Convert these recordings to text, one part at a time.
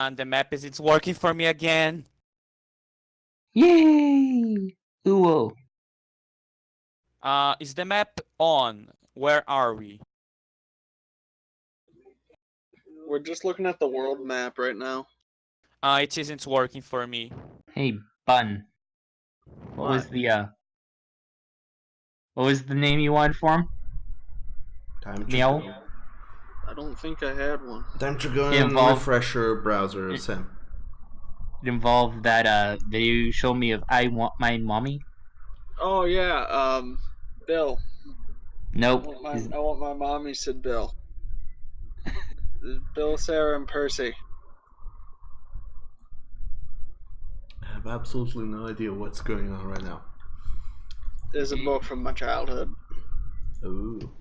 And the map it's working for me again. Yay! Ooh. Is the map on? Where are we? We're just looking at the world map right now. It isn't working for me. Hey, Bun. What was the name you wanted for him? Time to Meow? go. I don't think I had one. Time to go It and involved- refresh your browser, Sam. It involved that video you showed me of I Want My Mommy? Oh yeah, Bill. Nope. I want my mommy, said Bill. Bill, Sarah, and Percy. I have absolutely no idea what's going on right now. Is a book from my childhood. Ooh.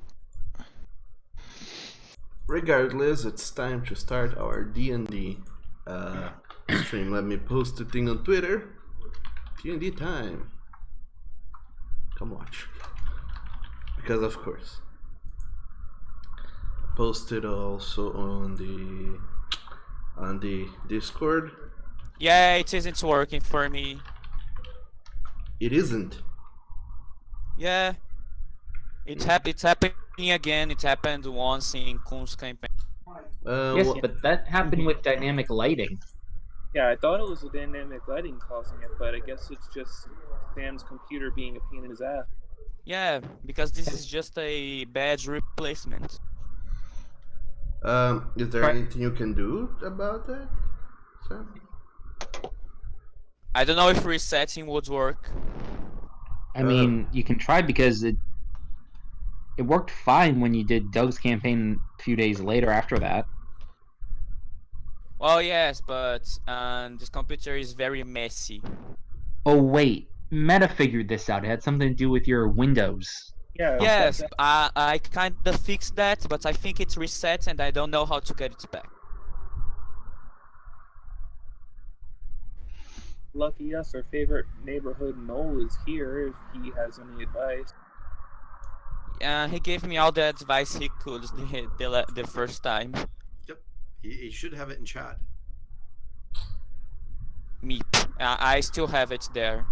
Regardless, it's time to start our D&D stream. Let me post the thing on Twitter. D&D time. Come watch. Because of course. Posted also on the Discord. Yeah, it isn't working for me. It isn't. Yeah. It's happening again. It happened once in Kun's campaign. Yes, Well, but that happened with dynamic lighting. Yeah, I thought it was the dynamic lighting causing it, but I guess it's just Sam's computer being a pain in his ass. Yeah, because this is just a badge replacement. is there Right. anything you can do about that, Sam? I don't know if resetting would work. I mean, you can try because it worked fine when you did Doug's campaign a few days later after that. Well, yes, but this computer is very messy. Oh wait, Meta figured this out. It had something to do with your Windows. Yeah. Yes, I kind of fixed that, but I think it's reset and I don't know how to get it back. Lucky us, our favorite neighborhood Noel is here if he has any advice. He gave me all the advice he could the first time. Yep, he should have it in chat. Meep. I still have it there.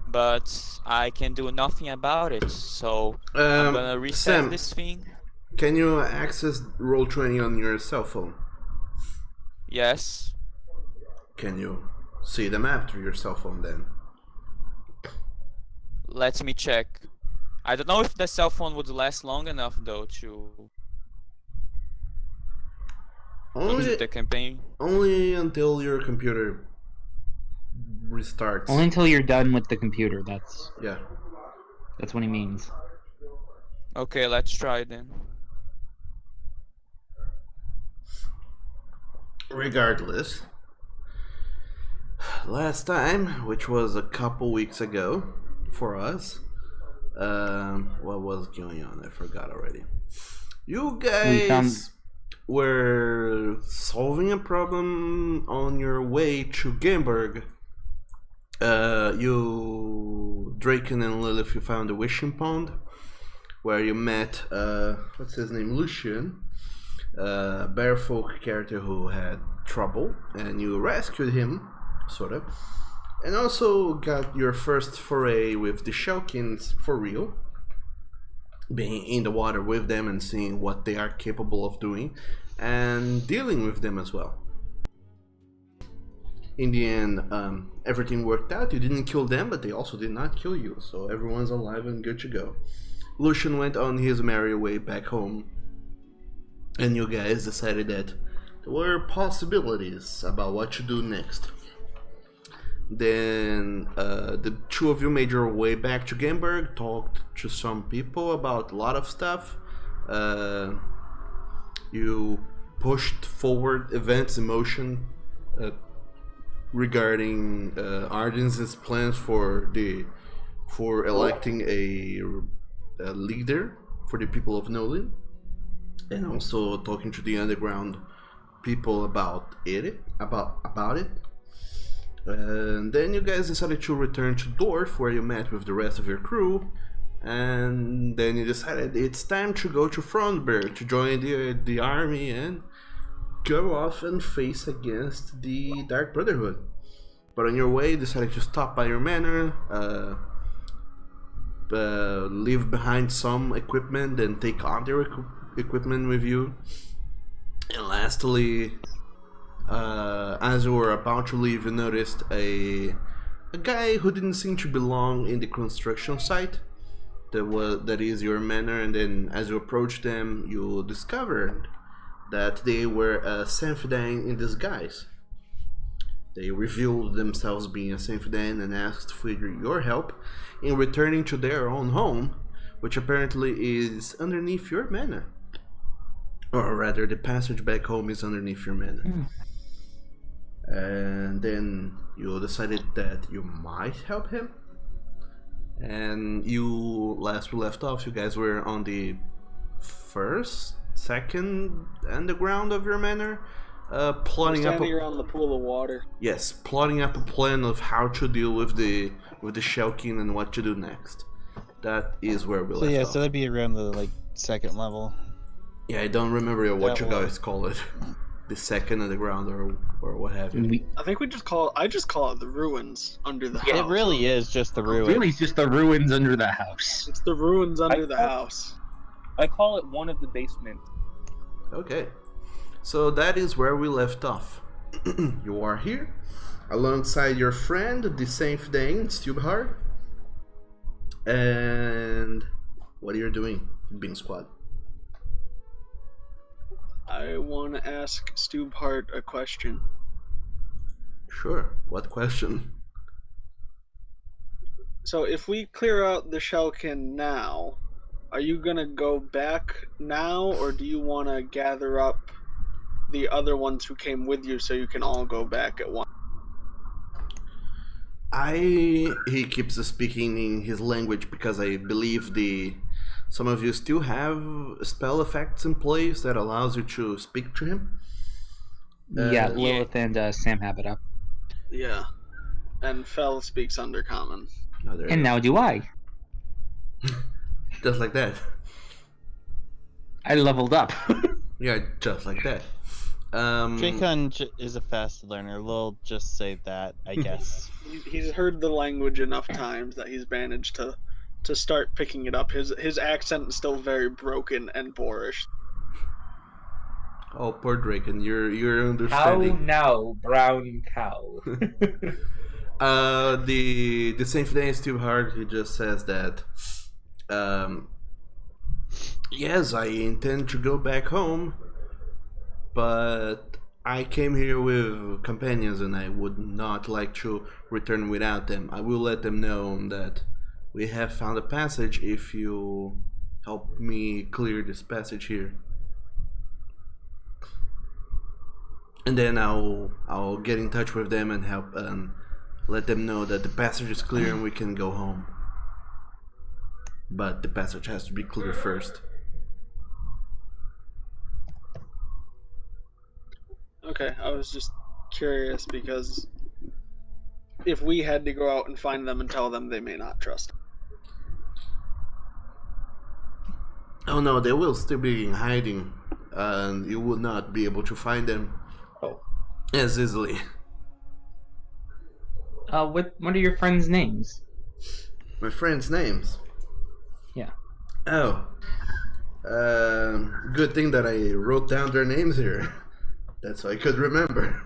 But I can do nothing about it, so I'm gonna reset Sam, this thing. Can you access Roll20 on your cell phone? Yes. Can you see the map through your cell phone then? Let me check. I don't know if the cell phone would last long enough though to Only, the campaign. only until your computer restarts. Only until you're done with the computer. That's what he means. Okay, let's try then. Regardless, last time, which was a couple weeks ago for us, what was going on? I forgot already. You guys were solving a problem on your way to Gamburg. You, Draken and Lilith, you found a wishing pond where you met what's his name, Lucian, a bearfolk character who had trouble, and you rescued him, sort of, and also got your first foray with the Shelkins for real, being in the water with them and seeing what they are capable of doing and dealing with them as well. In the end, everything worked out. You didn't kill them, but they also did not kill you, so everyone's alive and good to go. Lucian went on his merry way back home, and you guys decided that there were possibilities about what to do next. Then the two of you made your way back to Gamburg, talked to some people about a lot of stuff. You pushed forward events in motion regarding Arden's plans for electing a leader for the people of Nolyn, and also talking to the underground people about it. And then you guys decided to return to Dorf, where you met with the rest of your crew, and then you decided it's time to go to Frondberg to join the army and go off and face against the Dark Brotherhood. But on your way, you decided to stop by your manor, leave behind some equipment and take other equipment with you. And lastly, as you were about to leave, you noticed a guy who didn't seem to belong in the construction site. That is your manor, and then as you approached them, you discovered that they were a Senfeadhain in disguise. They revealed themselves being a Senfeadhain and asked for your help in returning to their own home, which apparently is underneath your manor. Or rather, the passage back home is underneath your manor. And then you decided that you might help him. And last we left off, you guys were on the second underground of your manor, plotting up around the pool of water. Yes, plotting up a plan of how to deal with the Shellkin and what to do next. That is where we left off. So that'd be around the second level. Yeah, I don't remember what you guys call it. The second underground or what have you. I think I just call it the ruins under the house. It really is just the ruins. Really, it's just the ruins under the house. It's the ruins under the house. I call it one of the basements. Okay, so that is where we left off. You are here, alongside your friend, the Senfeadhain, Stubhard. And what are you doing, Bean Squad? I want to ask Stubhart a question. Sure, what question? So if we clear out the Shellkin now, are you gonna go back now, or do you want to gather up the other ones who came with you so you can all go back at once? He keeps speaking in his language because I believe some of you still have spell effects in place that allows you to speak to him. Yeah, Lilith and Sam have it up. Yeah. And Fel speaks Undercommon. And now do I. Just like that. I leveled up. Yeah, just like that. Dracon is a fast learner. We'll just say that, I guess. He's heard the language enough times that he's managed to start picking it up. His accent is still very broken and boorish. Oh, poor Dracon, you're understanding. How now, brown cow? The Senfeadhain is too hard. He just says that. Yes, I intend to go back home, but I came here with companions, and I would not like to return without them. I will let them know that we have found a passage if you help me clear this passage here. And then I'll get in touch with them and help and let them know that the passage is clear and we can go home. But the passage has to be clear first. Okay, I was just curious because if we had to go out and find them and tell them, they may not trust. Oh no, they will still be in hiding, and you will not be able to find them as easily. What are your friends' names? My friends' names? Yeah. Oh. Good thing that I wrote down their names here. That's so I could remember.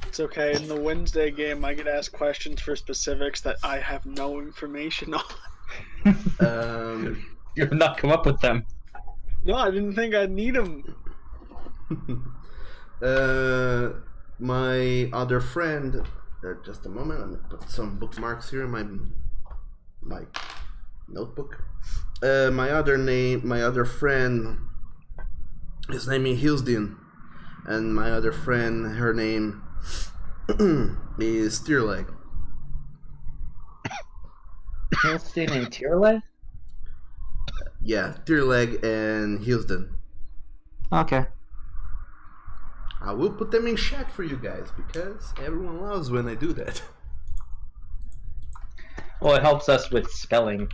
It's okay, in the Wednesday game I get asked questions for specifics that I have no information on. You've not come up with them. No, I didn't think I'd need them. My other friend, just a moment, I'm gonna put some bookmarks here in my notebook. My other friend, his name is Hilsdin, and my other friend, her name is Steerleg. Hilston and Tierleg? Yeah, Steerleg and Hilsdin. Okay. I will put them in chat for you guys because everyone loves when I do that. Well, it helps us with spelling.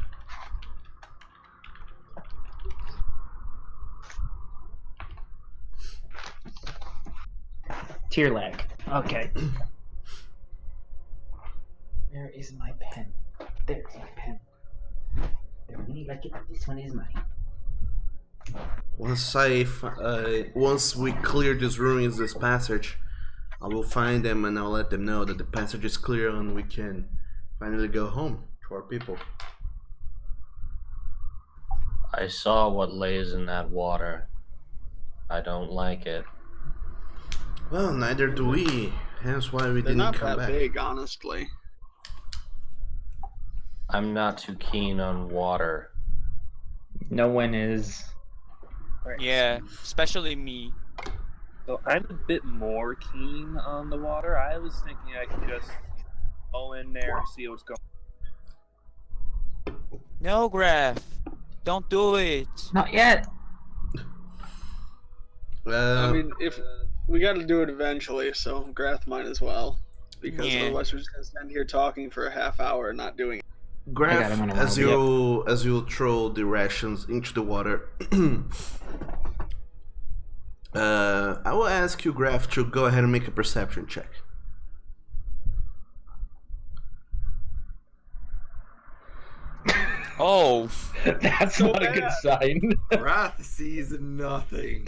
Tear lag. Okay. Where is my pen? There's my pen. This one is mine. Once we clear these ruins, this passage, I will find them and I'll let them know that the passage is clear and we can finally go home to our people. I saw what lays in that water. I don't like it. Well, neither do we. Hence why we They're didn't not come that back. big, honestly. I'm not too keen on water. No one is. Right. Yeah, especially me. So I'm a bit more keen on the water. I was thinking I could just go in there and see what's going on. No, Graf. Don't do it. Not yet. I mean, if we got to do it eventually, so Grath might as well, because Yeah. otherwise we're just gonna stand here talking for a half hour and not doing it. Graf, I got him on a as roll, you throw the rations into the water, I will ask you, Graf, to go ahead and make a perception check. Oh, That's So not a good bad. sign. Wrath sees nothing.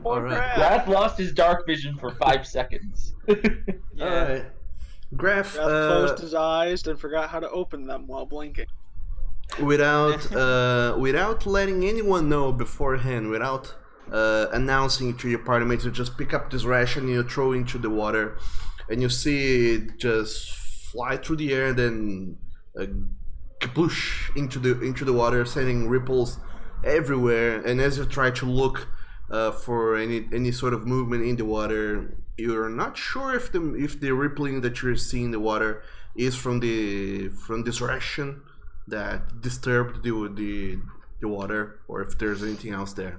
Poor Alright. Grath. Grath lost his dark vision for 5 seconds. yeah. Alright. Graf, Grath closed his eyes and forgot how to open them while blinking. without letting anyone know beforehand, without announcing to your party mates, you just pick up this ration and you throw into the water, and you see it just fly through the air and then kaploosh into the water, sending ripples everywhere. And as you try to look for any sort of movement in the water, you're not sure if the rippling that you're seeing in the water is from this ration that disturbed the water, or if there's anything else there.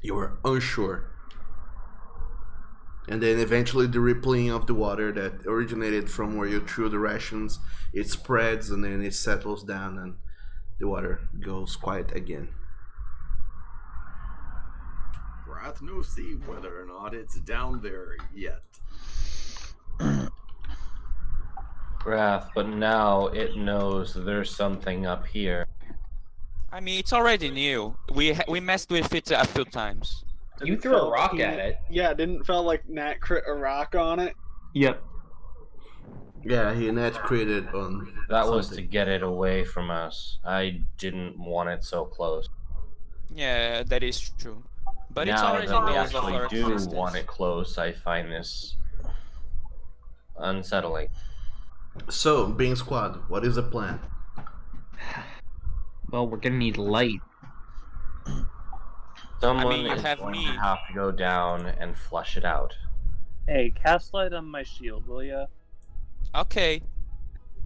You're unsure. And then eventually the rippling of the water that originated from where you threw the rations, it spreads and then it settles down and the water goes quiet again. Wrath no see whether or not it's down there yet. Wrath, but now it knows there's something up here. I mean, it's already new. We messed with it a few times. You Didn't threw a felt rock he- at it. Yeah, didn't felt like Nat crit a rock on it. Yep. Yeah, he net created on That was to something. get it away from us. I didn't want it so close. Yeah, that is true. But it's Now already that we knows of actually our do existence. want it close, I find this unsettling. So, Bing Squad, what is the plan? Well, we're gonna need light. Someone mean, you is have going me. to have to go down and flush it out. Hey, cast light on my shield, will ya? Okay.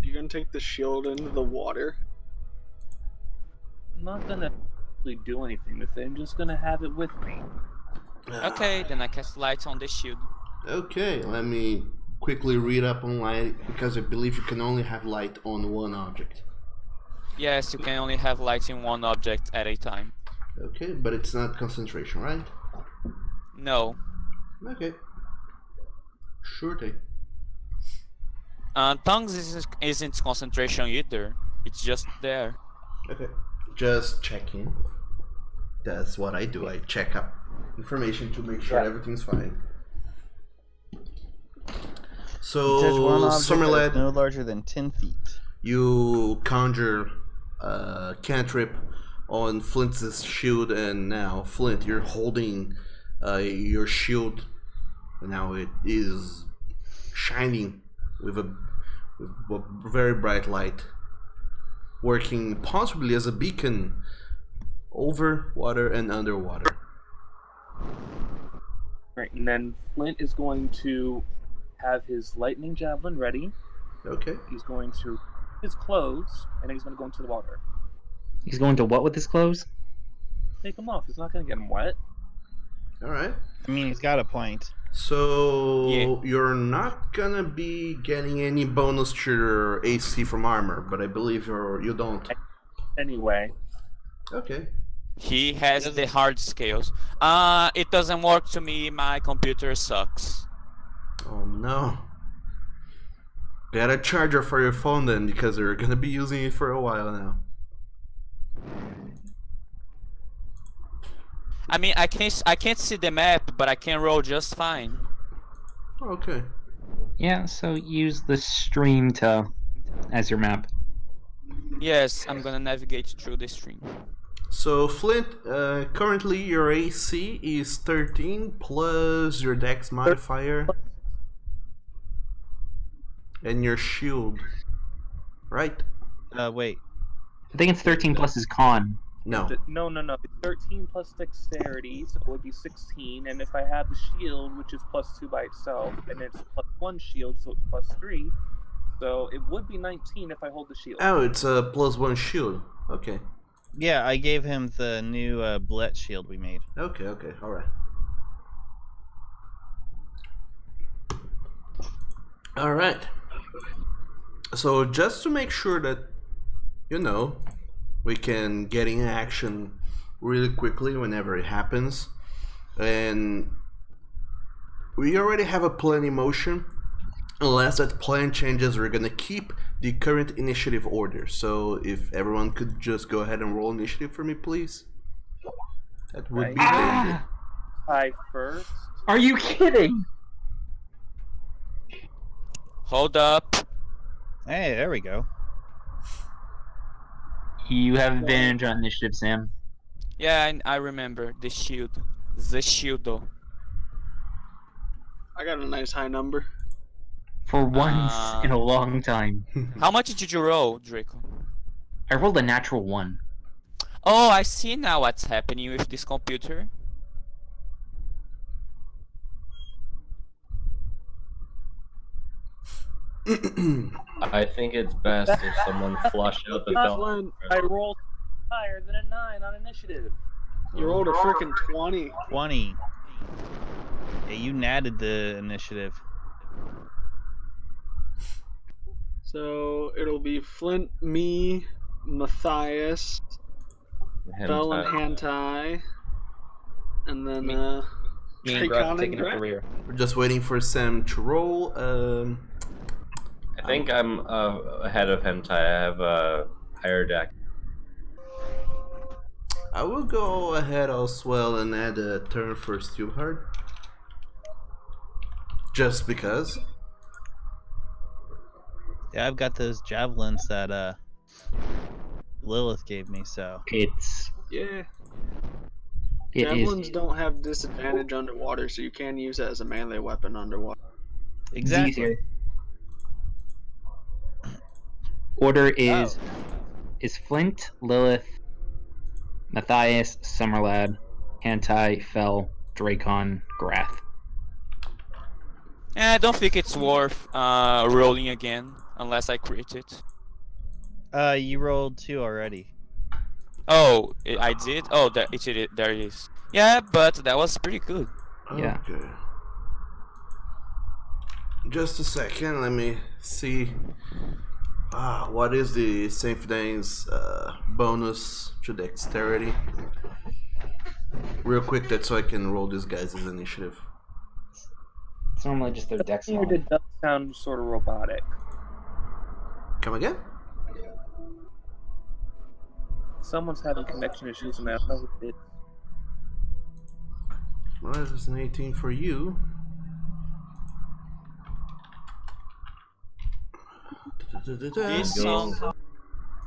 You're gonna take the shield into the water. I'm not gonna actually do anything with it. I'm just gonna have it with me. Okay, then I cast lights on the shield. Okay, let me quickly read up on light, because I believe you can only have light on one object. Yes, you can only have lights in one object at a time. Okay, but it's not concentration, right? No. Okay. Sure thing. Tongues isn't concentration either. It's just there. Okay. Just checking. That's what I do. I check up information to make sure Yeah. everything's fine. Touch one So, object Summerlad, that's no larger than 10 feet. you conjure cantrip on Flint's shield, and now Flint, you're holding your shield. Now it is shining with a very bright light, working possibly as a beacon over water and underwater. Right, and then Flint is going to have his lightning javelin ready. Okay. He's going to his clothes, and then he's going to go into the water. He's going to what with his clothes? Take them off. It's not going to get him wet. All right. I mean, he's got a point. So Yeah. you're not gonna be getting any bonus to your AC from armor, but I believe you don't. Anyway, Okay. He has the hard scales. It doesn't work to me. My computer sucks. Oh no. Get a charger for your phone then, because you're gonna be using it for a while now. I mean, I can't see the map, but I can roll just fine. Okay. Yeah, so use the stream as your map. Yes, I'm gonna navigate through the stream. So Flint, currently your AC is 13 plus your Dex modifier and your shield, right? Wait. I think it's 13 plus his con. No. No. It's 13 plus dexterity, so it would be 16. And if I have the shield, which is +2 by itself, and it's +1 shield, so it's +3. So it would be 19 if I hold the shield. Oh, it's a +1 shield. Okay. Yeah, I gave him the new bullet shield we made. Okay, alright. Alright. So just to make sure that, you know, we can get in action really quickly whenever it happens. And we already have a plan in motion. Unless that plan changes, we're gonna keep the current initiative order. So if everyone could just go ahead and roll initiative for me, please. That would be dandy. I first. Are you kidding? Hold up. Hey, there we go. You have advantage on initiative, Sam. Yeah, I remember the shield. The shieldo. I got a nice high number. For once in a long time. How much did you roll, Draco? I rolled a natural 1. Oh, I see now what's happening with this computer. I think it's best if someone flushed out the film. I rolled higher than a 9 on initiative. You rolled a freaking 20. 20. Yeah, you natted the initiative. So it'll be Flint, me, Matthias, Bell and Hantai, and then Me and Brett Dracon taking and up the Drek. rear. We're just waiting for Sam to roll. I think I'm ahead of Hentai. I have a higher deck. I will go ahead as well and add a turn for Steelheart. Just because. Yeah, I've got those javelins that Lilith gave me, so. It's Yeah. it Javelins is don't have disadvantage underwater, so you can use it as a melee weapon underwater. Exactly. easier. Order is Flint, Lilith, Matthias, Summerlad, Hantai, Fell, Dracon, Grath. I don't think it's worth rolling again unless I crit it. You rolled 2 already. Oh, I did? Oh, there it is. Yeah, but that was pretty good. Yeah. Okay. Just a second, let me see. What is the Senfeadhain's bonus to dexterity? Real quick, that's so I can roll this guy's initiative. It's normally just their dex Here on. it does sound sort of robotic. Come again? Someone's having connection issues, and I don't know who it is. Well, there's an 18 for you.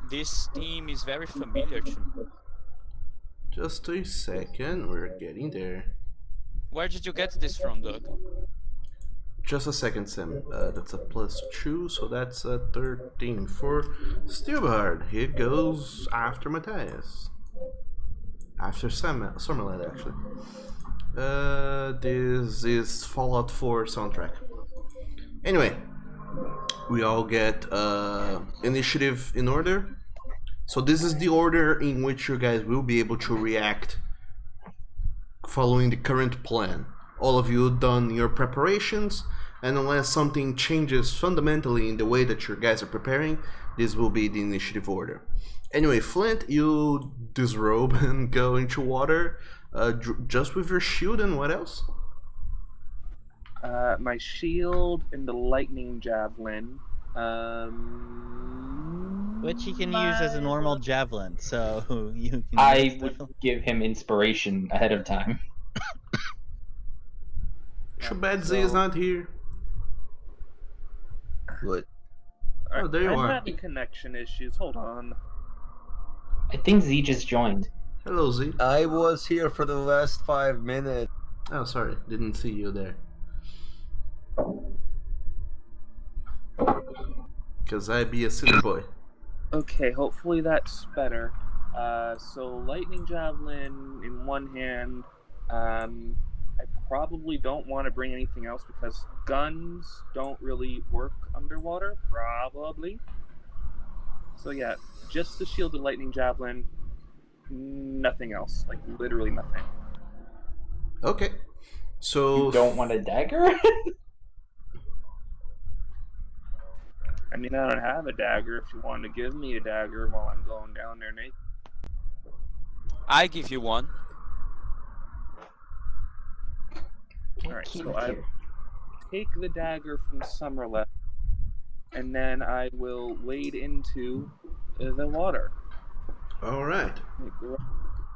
This theme is very familiar to me. Just a second, we're getting there. Where did you get this from, Doug? Just a second, Sam. That's a +2, so that's a 13 for Steelheart. He goes after Matthias. After Summerland, actually. This is Fallout 4 soundtrack. Anyway, we all get initiative in order. So this is the order in which you guys will be able to react following the current plan. All of you done your preparations, and unless something changes fundamentally in the way that your guys are preparing, this will be the initiative order. Anyway, Flint, you disrobe and go into water just with your shield, and what else? My shield and the lightning javelin. Which he can use as a normal javelin, so you can. I would give him inspiration ahead of time. Too bad Z is not here. What? Oh, there you I'm are. having connection issues. Hold on. I think Z just joined. Hello, Z. I was here for the last 5 minutes. Oh, sorry. Didn't see you there. Because I be a silly boy. Okay, hopefully that's better. So lightning javelin in one hand. I probably don't want to bring anything else because guns don't really work underwater. Probably. So yeah, just the shield and lightning javelin. Nothing else. Like literally nothing. Okay. So You don't want a dagger? I mean, I don't have a dagger. If you want to give me a dagger while I'm going down there naked. I give you one. Alright, so I take the dagger from Summerleft, and then I will wade into the water. all right. Like, right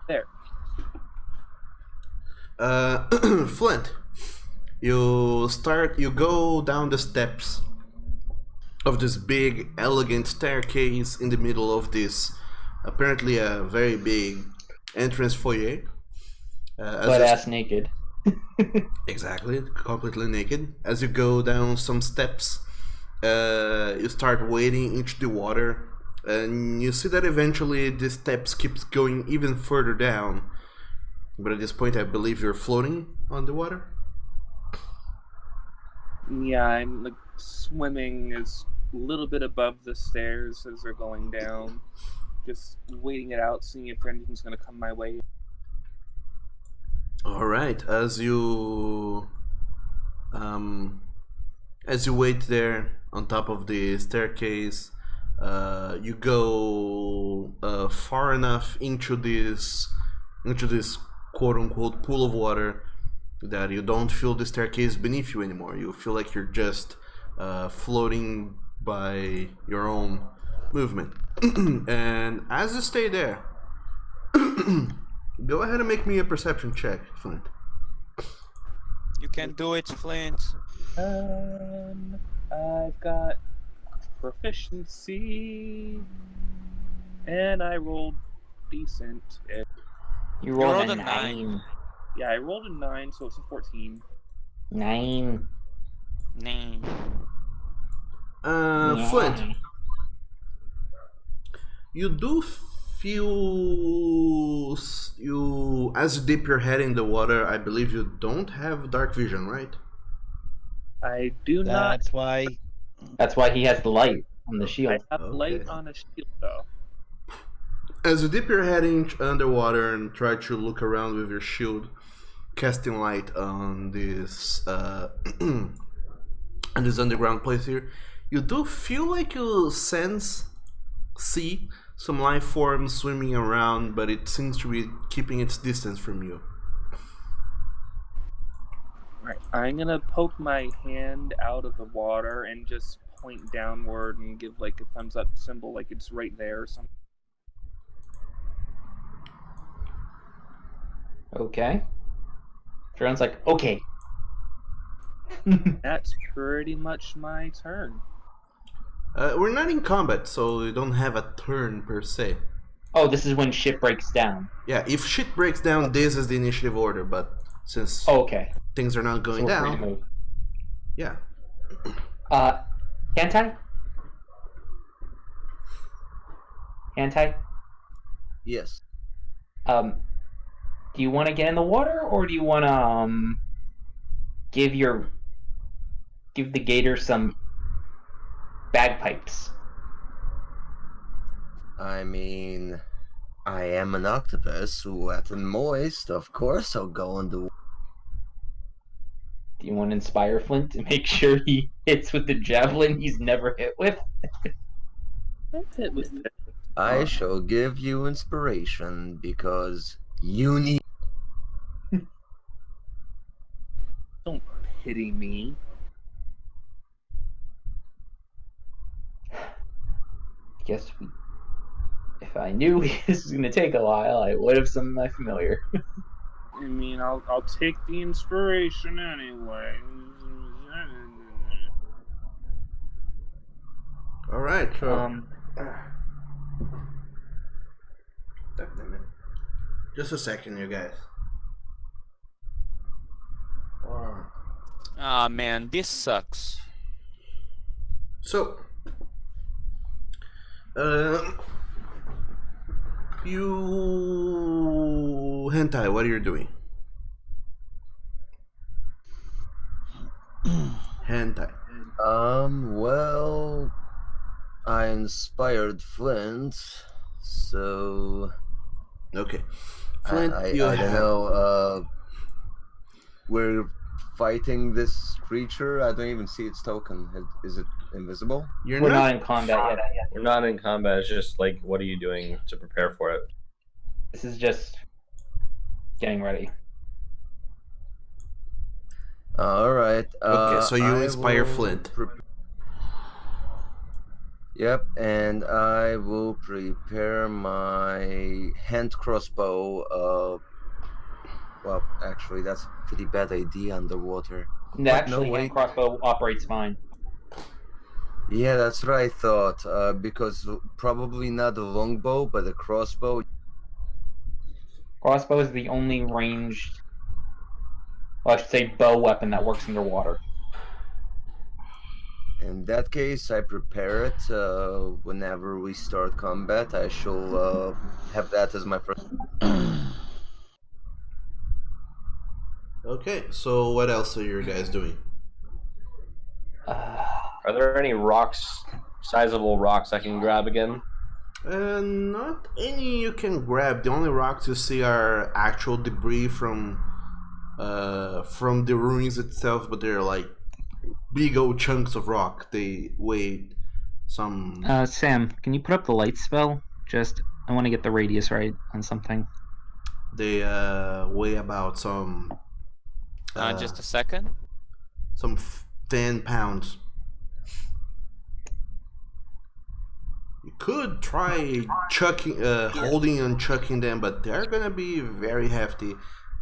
there. Flint, you go down the steps of this big, elegant staircase in the middle of this, apparently a very big entrance foyer. Butt ass naked. Exactly, completely naked. As you go down some steps, you start wading into the water, and you see that eventually the steps keeps going even further down. But at this point, I believe you're floating on the water. Yeah, I'm like swimming is a little bit above the stairs as they're going down. Just waiting it out, seeing if anything's gonna come my way. All right, as you wait there on top of the staircase, you go far enough into this quote-unquote pool of water that you don't feel the staircase beneath you anymore. You feel like you're just floating by your own movement. And as you stay there, go ahead and make me a perception check, Flint. You can do it, Flint. I've got proficiency, and I rolled decent. You rolled rolled a a 9. 9. Yeah, I rolled a 9, so it's a 14. 9. Name. Flint, you do feel as you dip your head in the water. I believe you don't have dark vision, right? I do not. That's why he has the light on the I shield. have Okay. light on a shield, though. As you dip your head in underwater and try to look around with your shield, casting light on this on this underground place here, you do feel like you see some life form swimming around, but it seems to be keeping its distance from you. Right. I'm gonna poke my hand out of the water and just point downward and give like a thumbs up symbol, like it's right there or something. Okay. Drone's like, okay. That's pretty much my turn. We're not in combat, so you don't have a turn per se. Oh, this is when shit breaks down. Yeah, if shit breaks down, this is the initiative order, but since Oh, okay. things are not going So we're free to down, move. yeah. Can't I? Can't I? Yes. Do you want to get in the water, or do you want to give the gator some bagpipes? I mean, I am an octopus, wet and moist. Of course I'll go in the... Do you want to inspire Flint to make sure he hits with the javelin he's never hit with? I've hit with it. I shall give you inspiration, because you need... kidding me? Guess we. If I knew this was gonna take a while, I would have summoned my familiar. I mean, I'll take the inspiration anyway. All right. So, damn it. Just a second, you guys. Ah man, this sucks. So, you hentai, what are you doing? Hentai. Well, I inspired Flint, so Okay, Flint, I you don't have. know. We're fighting this creature. I don't even see its token. Is it invisible? You're We're not. not in combat yet. We're not in combat. It's just like, what are you doing to prepare for it? This is just getting ready. All right. Okay, so you I inspire will Flint. Yep, and I will prepare my hand crossbow. Well, actually, that's a pretty bad idea underwater. Actually, wait. hand crossbow operates fine. Yeah, that's what I thought. Because probably not a longbow, but a crossbow. Crossbow is the only ranged, well, I should say bow weapon that works underwater. In that case, I prepare it. Whenever we start combat, I shall have that as my first. Okay, so what else are you guys doing? Are there any rocks, sizable rocks I can grab again? Not any you can grab. The only rocks you see are actual debris from the ruins itself, but they're like big old chunks of rock. They weigh some. Sam, can you put up the light spell? I want to get the radius right on something. They weigh about some. Just a second. Some 10 pounds. You could try chucking, holding and chucking them, but they're gonna be very hefty,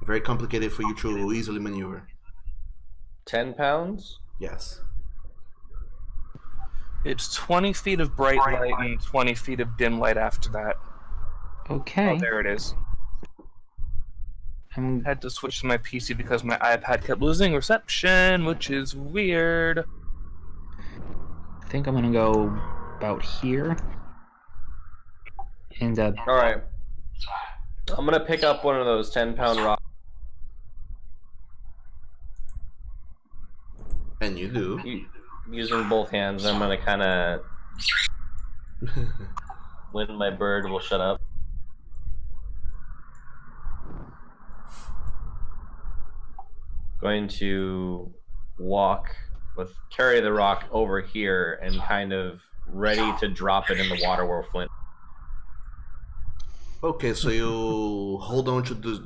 very complicated for you to easily maneuver. 10 pounds? Yes. It's 20 feet of bright light and 20 feet of dim light after that. Okay. Oh, there it is. I had to switch to my PC because my iPad kept losing reception, which is weird. I think I'm gonna go about here. And Alright. I'm gonna pick up one of those 10-pound rocks. And you do. Using both hands, I'm gonna kind of. When my bird will shut up. Going to carry the rock over here and kind of ready to drop it in the water where Flint. Okay, so you hold on to this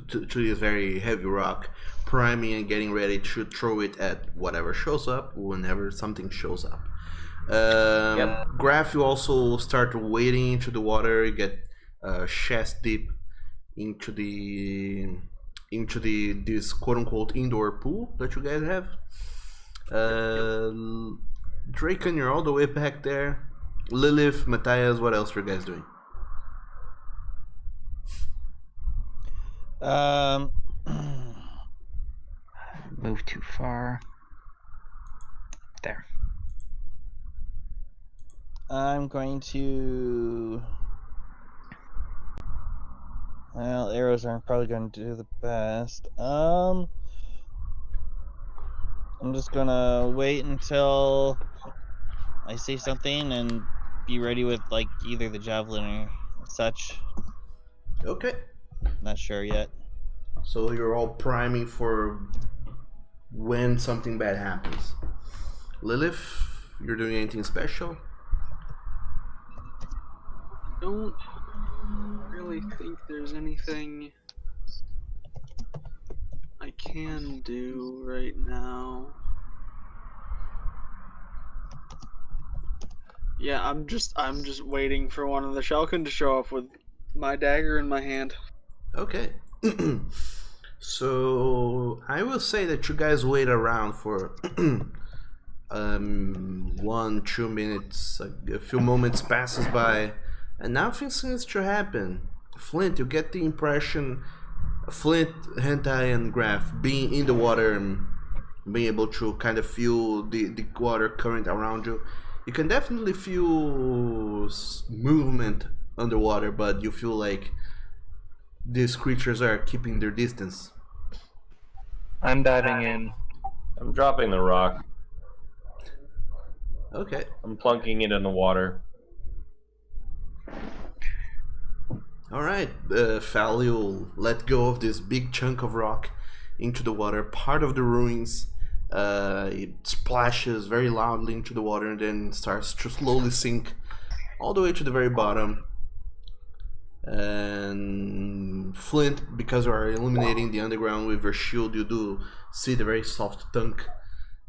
very heavy rock, priming and getting ready to throw it at whatever shows up whenever something shows up. Yep. Graph, you also start wading into the water. You get chest deep into this quote unquote indoor pool that you guys have. Draken, you're all the way back there. Lilith, Matthias, what else are you guys doing? move too far. There. I'm going to. Well, arrows aren't probably going to do the best. I'm just gonna wait until I say something and be ready with like either the javelin or such. Okay. Not sure yet. So you're all priming for when something bad happens. Lilith, you're doing anything special? Don't really think there's anything I can do right now. Yeah, I'm just waiting for one of the Shulkin to show up with my dagger in my hand. Okay. So I will say that you guys wait around for 1-2 minutes. A few moments passes by, and nothing seems to happen. Flint, you get the impression, Flint, Hentai, and Graph being in the water and being able to kind of feel the water current around you. You can definitely feel movement underwater, but you feel like these creatures are keeping their distance. I'm diving in. I'm dropping the rock. Okay. I'm plunking it in the water. Alright, Fal, let go of this big chunk of rock into the water, part of the ruins. It splashes very loudly into the water and then starts to slowly sink all the way to the very bottom. And Flint, because you are illuminating the underground with your shield, you do see the very soft thunk.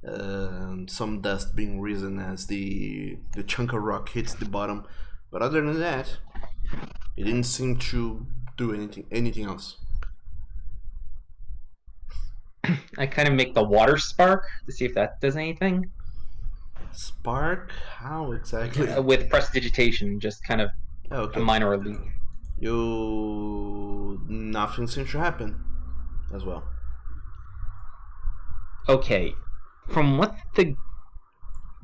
Some dust being risen as the chunk of rock hits the bottom. But other than that, it didn't seem to do anything else. I kind of make the water spark to see if that does anything. Spark? How exactly? With prestidigitation, just kind of Okay. a minor elite. Nothing seems to happen as well. Okay, from what I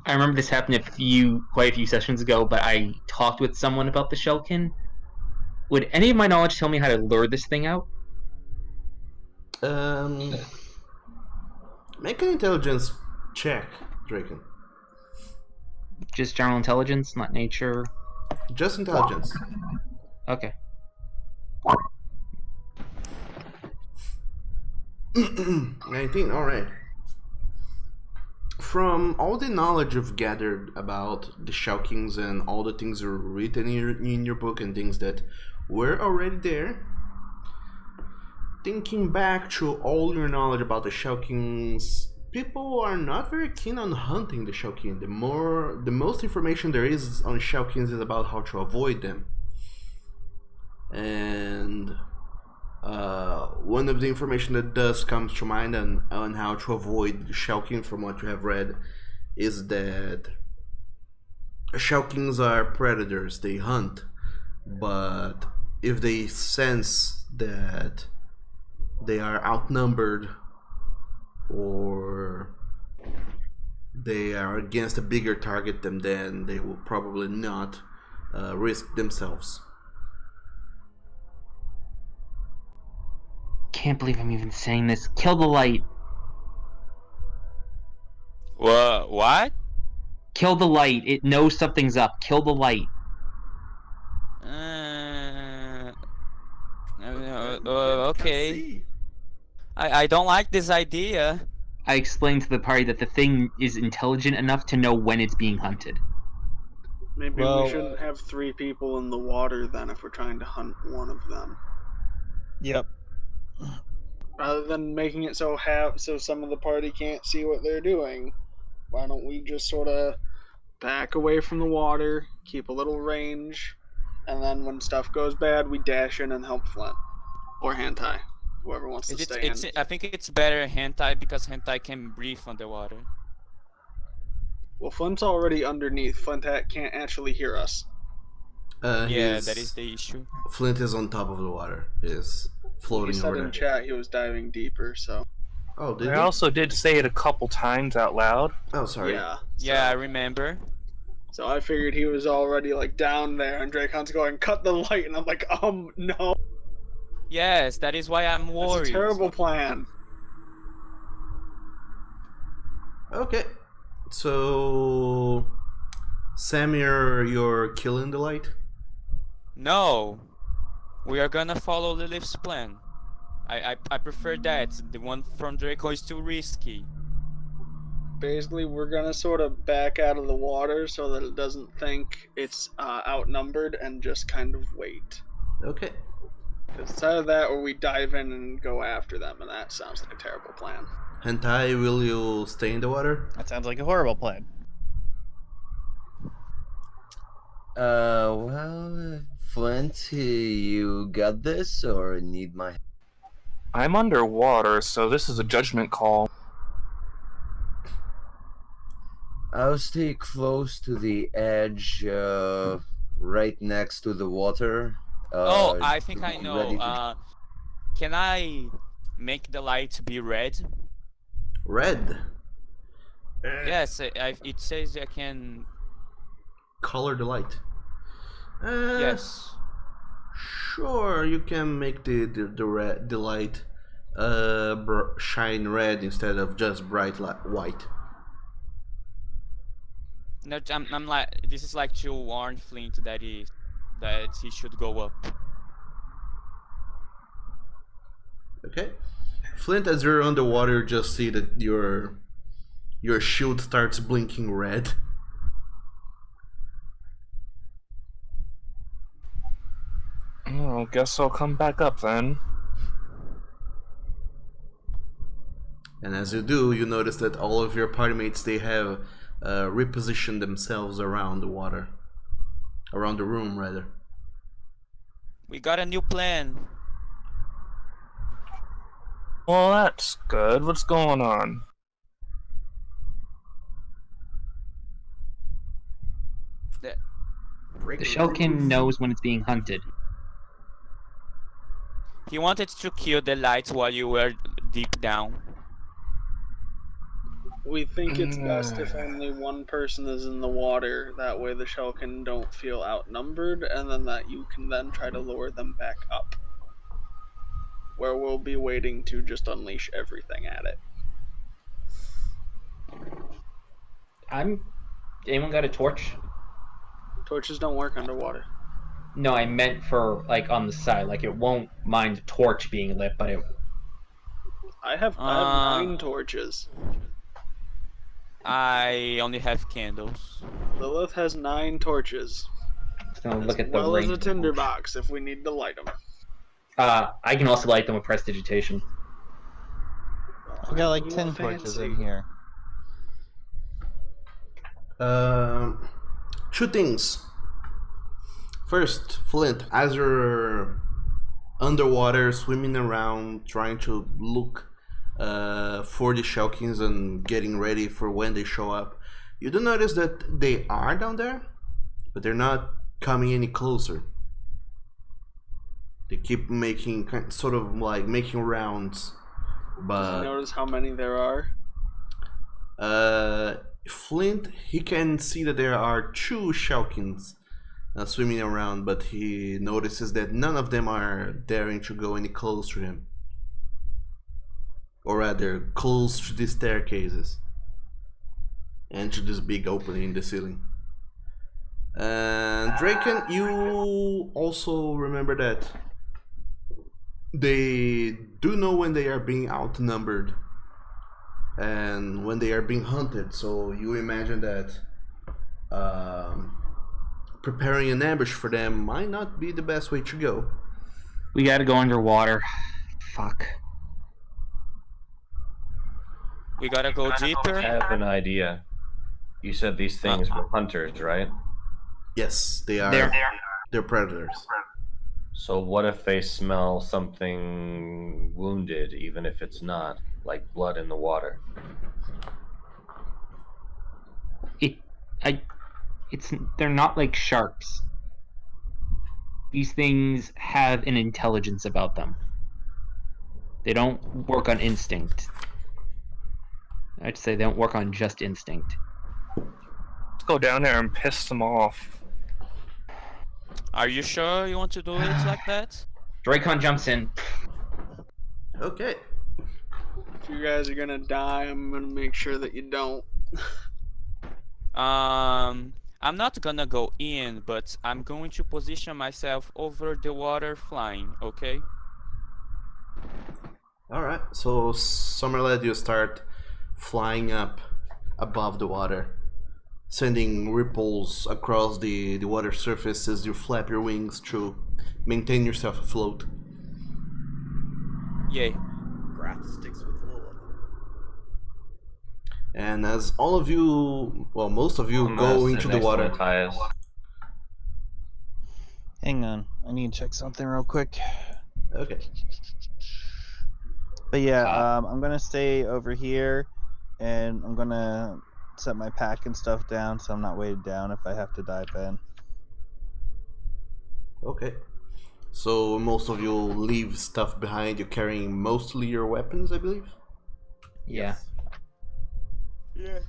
remember this happened quite a few sessions ago, but I talked with someone about the Shellkin. Would any of my knowledge tell me how to lure this thing out? Make an intelligence check, Draken. Just general intelligence, not nature. Just intelligence. Okay. 19, alright. From all the knowledge you've gathered about the Shulkins and all the things you've written in your book and things that were already there, thinking back to all your knowledge about the Shulkins, people are not very keen on hunting the Shulkin. The most information there is on Shulkins is about how to avoid them. And one of the information that does comes to mind on how to avoid Shulkin, from what you have read, is that Shulkins are predators. They hunt, but if they sense that they are outnumbered or they are against a bigger target than them, they will probably not risk themselves. Can't believe I'm even saying this. Kill the light. What? Kill the light. It knows something's up. Kill the light. Okay. I don't like this idea. I explained to the party that the thing is intelligent enough to know when it's being hunted. Maybe Well- we shouldn't have 3 people in the water then if we're trying to hunt one of them. Yep. Rather than making it so some of the party can't see what they're doing, why don't we just sort of back away from the water, keep a little range, and then when stuff goes bad, we dash in and help Flint. Or Hentai. Whoever wants to stay in. I think it's better Hentai because Hentai can breathe underwater. Well, Flint's already underneath. Flint can't actually hear us. Yeah, that is the issue. Flint is on top of the water. Is floating He said over in there. chat he was diving deeper, so... Oh, did I he? also did say it a couple times out loud. Oh, sorry. Yeah. Yeah, I remember. So I figured he was already, like, down there, and Drake Hunt's going, cut the light, and I'm like, no. Yes, that is why I'm worried. That's a terrible plan. Okay. So, Sam, you're killing the light? No, we are gonna follow Lilith's plan. I prefer that. The one from Draco is too risky. Basically, we're gonna sort of back out of the water so that it doesn't think it's outnumbered and just kind of wait. Okay. Because it's either that or we dive in and go after them, and that sounds like a terrible plan. Hentai, will you stay in the water? That sounds like a horrible plan. Well, Flint, you got this, or need my? I'm underwater, so this is a judgment call. I'll stay close to the edge, right next to the water. Oh, I think I ready to- know. Can I make the light be red? Red. Yes, it says I can. Color the light. Yes. Sure, you can make the light shine red instead of just bright white. No, I'm like, this is like to warn Flint that he should go up. Okay. Flint, as you're underwater, just see that your shield starts blinking red. Oh, guess I'll come back up then. And as you do, you notice that all of your party mates, they have repositioned themselves around the water. Around the room, rather. We got a new plan. Well, that's good. What's going on? The Shellkin knows when it's being hunted. He wanted to kill the lights while you were deep down. We think it's best if only one person is in the water. That way the Shellkin don't feel outnumbered, and then that you can then try to lure them back up. Where we'll be waiting to just unleash everything at it. Anyone got a torch? Torches don't work underwater. No, I meant for like on the side. Like it won't mind a torch being lit, but it. I have 9 torches. I only have candles. Lilith has 9 torches. So look at the well as range a of the tinder torch. box if we need to light them. I can also light them with prestidigitation. I got like You 10 want torches fancy. in here. 2 things. First, Flint, as you're underwater, swimming around, trying to look for the Shellkins and getting ready for when they show up, you do notice that they are down there, but they're not coming any closer. They keep making sort of like making rounds, Did but you notice how many there are? Flint, he can see that there are 2 Shellkins swimming around, but he notices that none of them are daring to go any close to him. Or rather, close to the staircases. And to this big opening in the ceiling. And Draken, you also remember that they do know when they are being outnumbered and when they are being hunted, so you imagine that preparing an ambush for them might not be the best way to go. We gotta go underwater. Fuck. We gotta go deeper. I have an idea. You said these things were hunters, right? Yes, they are. They're predators. So what if they smell something wounded, even if it's not, like blood in the water? They're not like sharks. These things have an intelligence about them. They don't work on instinct. I'd say they don't work on just instinct. Let's go down there and piss them off. Are you sure you want to do it like that? Dracon jumps in. Okay. If you guys are gonna die, I'm gonna make sure that you don't. I'm not gonna go in, but I'm going to position myself over the water flying, okay? Alright, so Summerled, you start flying up above the water, sending ripples across the water surface as you flap your wings to maintain yourself afloat. Yay. Grath sticks with Lilith. And as all of you, well, most of you I'm go gonna into sit the next to water. Matthias. Hang on, I need to check something real quick. Okay. But yeah, I'm gonna stay over here, and I'm gonna set my pack and stuff down so I'm not weighted down if I have to dive in. Okay. So most of you leave stuff behind. You're carrying mostly your weapons, I believe. Yeah. Yeah.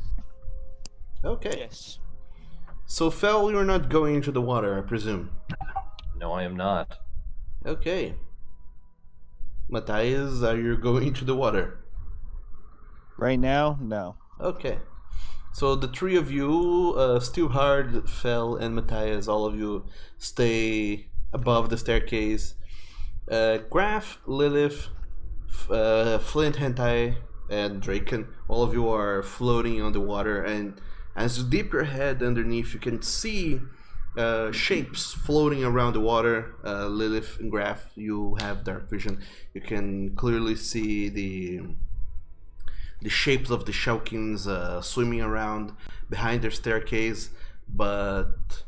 Okay. Yes. So Fel, you're not going into the water, I presume. No, I am not. Okay. Matthias, are you going into the water? Right now, no. Okay. So the three of you, Steelhard, Fel, and Matthias, all of you stay above the staircase. Graf, Lilith, Flint, Hentai, and Draken, all of you are floating on the water, and as you dip your head underneath, you can see shapes floating around the water. Lilith and Graf, you have dark vision. You can clearly see the shapes of the Shellkins swimming around behind their staircase, but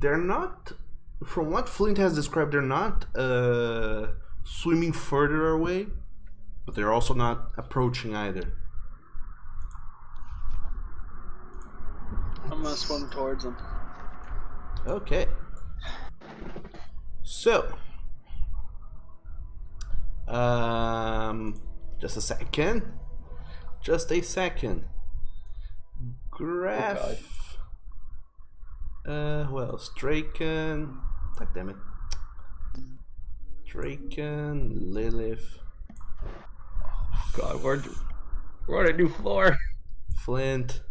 they're not, from what Flint has described, they're not swimming further away, but they're also not approaching either. I'm gonna swim towards them. Okay. So, just a second. Just a second. Graph. Who else? Draken. God damn it. Draken, Lilith. God, we're on a new floor. Flint.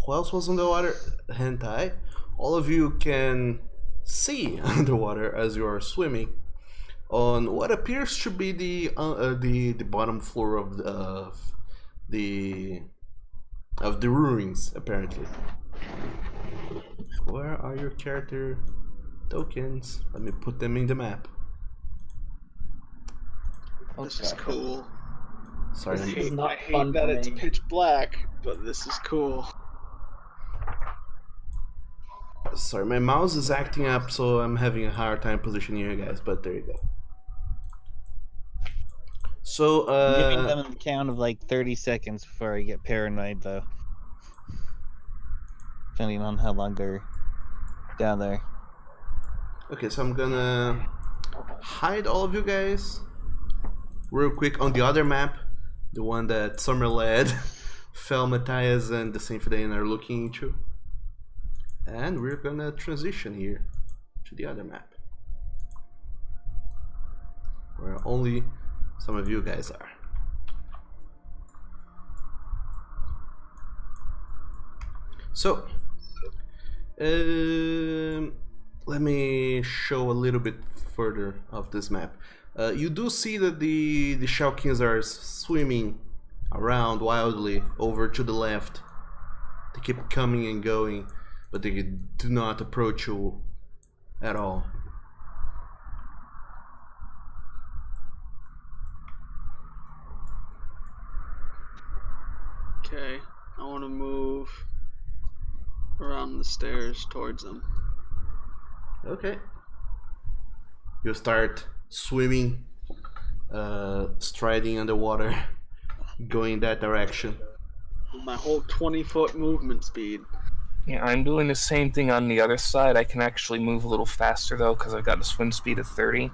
Who else was underwater? Hentai. All of you can see underwater as you are swimming on what appears to be the bottom floor of the ruins, apparently. Where are your character tokens? Let me put them in the map. This is cool. Sorry. I This is hate, not I hate fun that for it's me. pitch black, but this is cool. Sorry, my mouse is acting up, so I'm having a hard time positioning you guys, but there you go. So, I'm giving them a count of like 30 seconds before I get paranoid, though. Depending on how long they're down there. okay, so I'm gonna hide all of you guys real quick on the other map, the one that Summer led, Fel, Matthias, and the Senfeadhain are looking into. And we're gonna transition here to the other map, where only some of you guys are. So, let me show a little bit further of this map. You do see that the Shellkins are swimming around wildly over to the left. They keep coming and going, but they do not approach you at all. Okay, I want to move around the stairs towards them. Okay. You start swimming, striding underwater, going that direction. With my whole 20-foot movement speed. Yeah, I'm doing the same thing on the other side. I can actually move a little faster though, because I've got a swim speed of 30.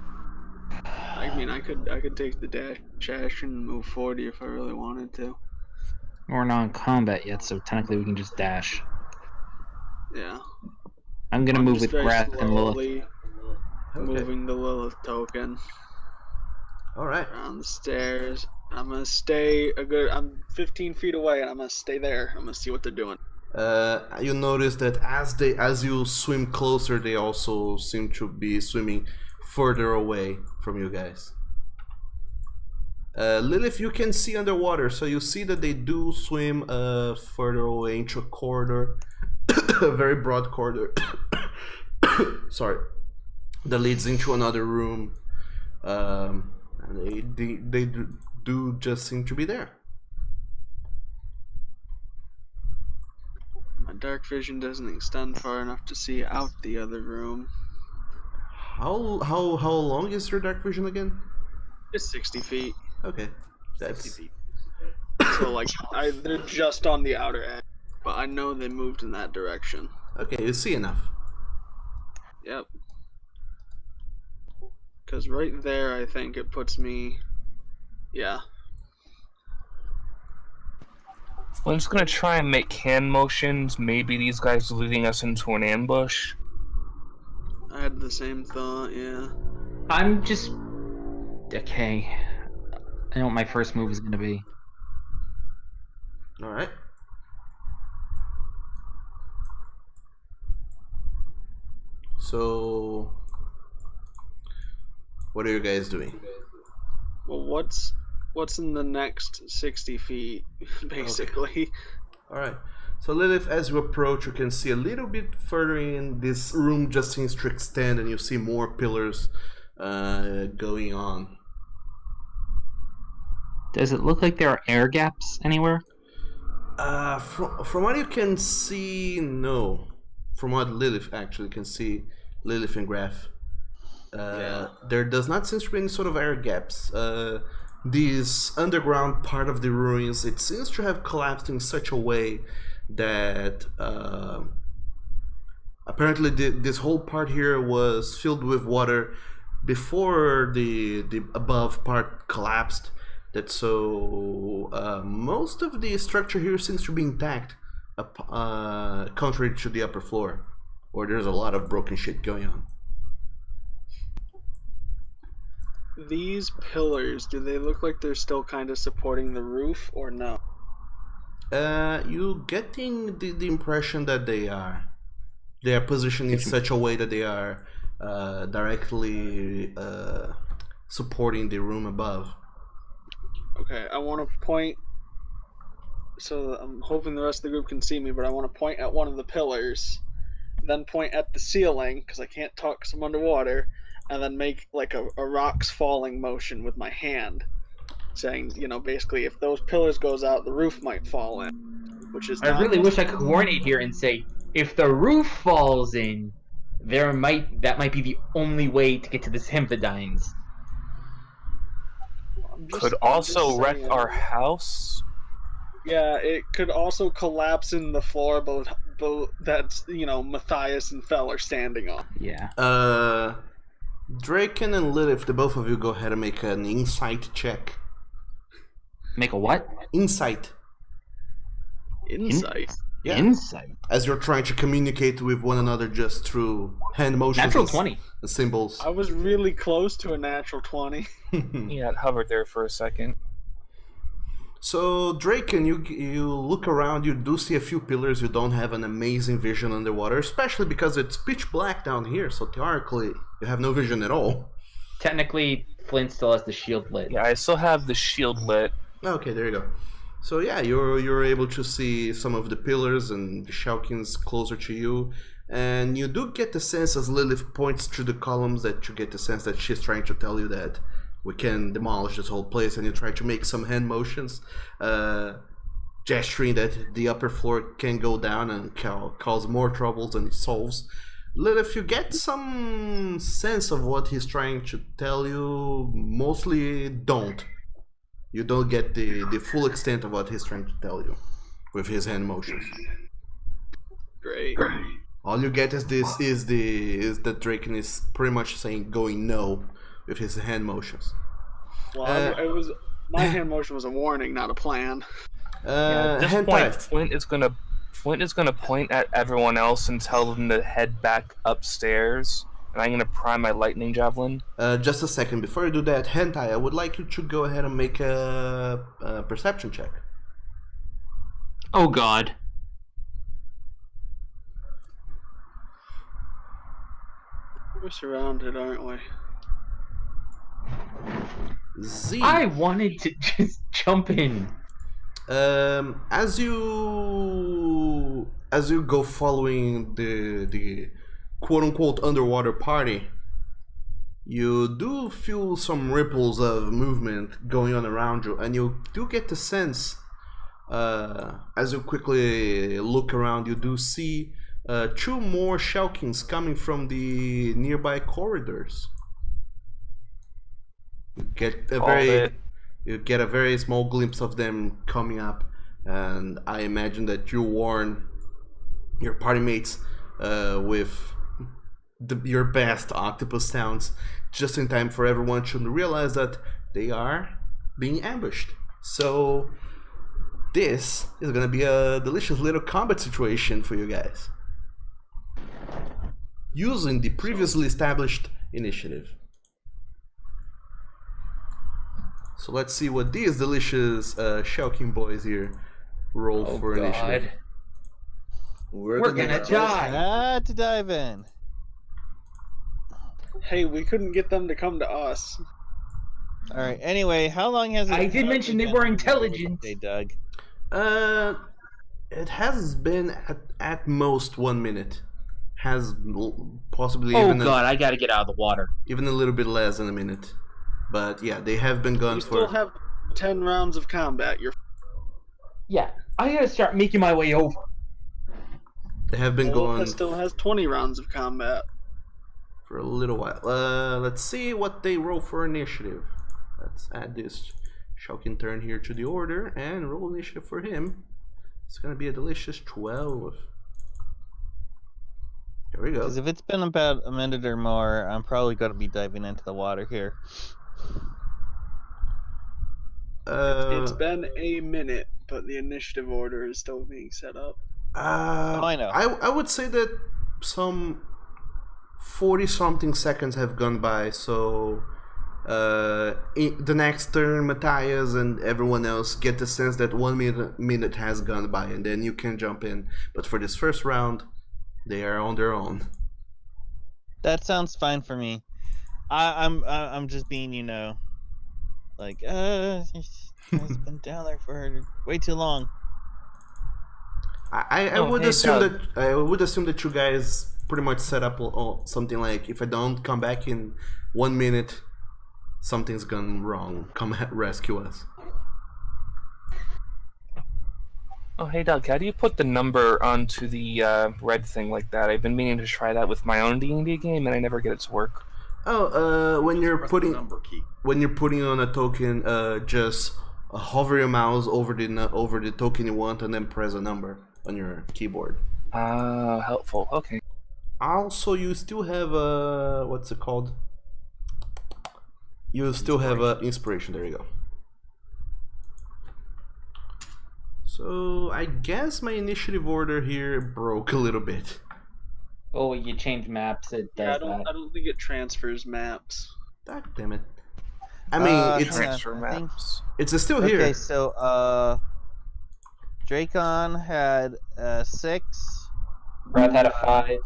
I mean, I could take the dash action and move 40 if I really wanted to. We're not in combat yet, so technically we can just dash. Yeah. I'm gonna I'm move just with very Grath and Lilith. slowly moving the Lilith token Alright. around the stairs. I'm gonna stay I'm 15 feet away, and I'm gonna stay there. I'm gonna see what they're doing. You notice that as you swim closer, they also seem to be swimming further away from you guys. Lilith, you can see underwater, so you see that they do swim further away into a corridor, a very broad corridor. Sorry, that leads into another room. And they do just seem to be there. My dark vision doesn't extend far enough to see out the other room. How long is your dark vision again? It's 60 feet. Okay, 60 that's feet. So like they're just on the outer edge, but I know they moved in that direction. okay. You see enough. Yep. Because right there, I think it puts me. Yeah. Flint's gonna try and make hand motions. Maybe these guys are leading us into an ambush. I had the same thought. Yeah. I'm just okay. I know what my first move is gonna be. All right. So, what are you guys doing? Well, what's in the next 60 feet, basically? All right. So Lilith, as you approach, you can see a little bit further in this room just seems to extend, and you see more pillars going on. Does it look like there are air gaps anywhere? From what you can see, no. From what Lilith actually can see, Lilith and Graph, there does not seem to be any sort of air gaps. This underground part of the ruins, it seems to have collapsed in such a way that apparently this whole part here was filled with water before the above part collapsed. That so most of the structure here seems to be intact, contrary to the upper floor, where there's a lot of broken shit going on. These pillars, do they look like they're still kind of supporting the roof, or no? You getting the impression that they are positioned in such a way that they are directly supporting the room above. Okay, I want to point. So I'm hoping the rest of the group can see me, but I want to point at one of the pillars, then point at the ceiling because I can't talk because I'm underwater, and then make like a rocks falling motion with my hand, saying, basically if those pillars goes out, the roof might fall in, which is. I really wish I could coordinate here and say, if the roof falls in, that might be the only way to get to the Senfeadhains. Could also wreck our house. Yeah, it could also collapse in the floor, both that's Matthias and Fell are standing on. Yeah. Draken and Lilith, the both of you go ahead and make an insight check. Make a what? Insight. Insight. Yeah. Insight. As you're trying to communicate with one another just through hand motions. Natural 20. And symbols. I was really close to a natural 20. Yeah, it hovered there for a second. So Draken, you look around, you do see a few pillars. You don't have an amazing vision underwater, especially because it's pitch black down here. So theoretically, you have no vision at all. Technically, Flint still has the shield lit. Yeah, I still have the shield lit. Okay, there you go. So yeah, you're able to see some of the pillars and the Shellkins closer to you, and you do get the sense as Lilith points to the columns that you get the sense that she's trying to tell you that we can demolish this whole place, and you try to make some hand motions, gesturing that the upper floor can go down and cause more troubles than it solves. Lilith, you get some sense of what he's trying to tell you, mostly don't. You don't get the full extent of what he's trying to tell you with his hand motions. Great. All you get is that Draken is pretty much saying going no with his hand motions. Well, it was my hand motion was a warning, not a plan. At this point, Flint is gonna point at everyone else and tell them to head back upstairs. And I'm gonna prime my lightning javelin. Just a second, before you do that, Hentai, I would like you to go ahead and make a perception check. Oh God. We're surrounded, aren't we? Z. I wanted to just jump in. As you go following the quote-unquote underwater party, you do feel some ripples of movement going on around you, and you do get the sense, as you quickly look around, you do see 2 more Shellkins coming from the nearby corridors. You get a very small glimpse of them coming up, and I imagine that you warn your party mates with your best octopus sounds just in time for everyone to realize that they are being ambushed. So this is gonna be a delicious little combat situation for you guys, using the previously established initiative. So let's see what these delicious Shellkin boys here roll for initiative. We're gonna die. Had to dive in. Hey, we couldn't get them to come to us. All right. Anyway, how long has it? I did mention they were intelligent. Hey, Doug. It has been at most 1 minute. Has possibly Oh even god, I gotta get out of the water. even a little bit less than a minute. But yeah, they have been gone You for. still have 10 rounds of combat. You're Yeah, I gotta start making my way over. They have been Olga going still has 20 rounds of combat. for a little while. Let's see what they roll for initiative. Let's add this Shellkin turn here to the order and roll initiative for him. It's gonna be a delicious 12. Here we go. Because if it's been about a minute or more, I'm probably going to be diving into the water here. It's been a minute, but the initiative order is still being set up. I know. I would say that some 40-something seconds have gone by, so the next turn, Matthias and everyone else get the sense that 1 minute has gone by, and then you can jump in. But for this first round, they are on their own. That sounds fine for me. I'm just being, like, it's been down there for way too long. I would assume that you guys pretty much set up something like, if I don't come back in 1 minute, something's gone wrong. Come rescue us. Oh, hey Doug, how do you put the number onto the red thing like that? I've been meaning to try that with my own D&D game, and I never get it to work. Oh, when you're Press putting the number key. when you're putting on a token, just hover your mouse over the token you want, and then press a number on your keyboard. Helpful. Okay. Also, you still have what's it called? You still have inspiration. There you go. So I guess my initiative order here broke a little bit. Oh, you change maps, it does Yeah, I that. don't think it transfers maps. God damn it! I mean, it's Transfer maps. it's still here. Okay, so Dracon had 6. Wrath had a 5.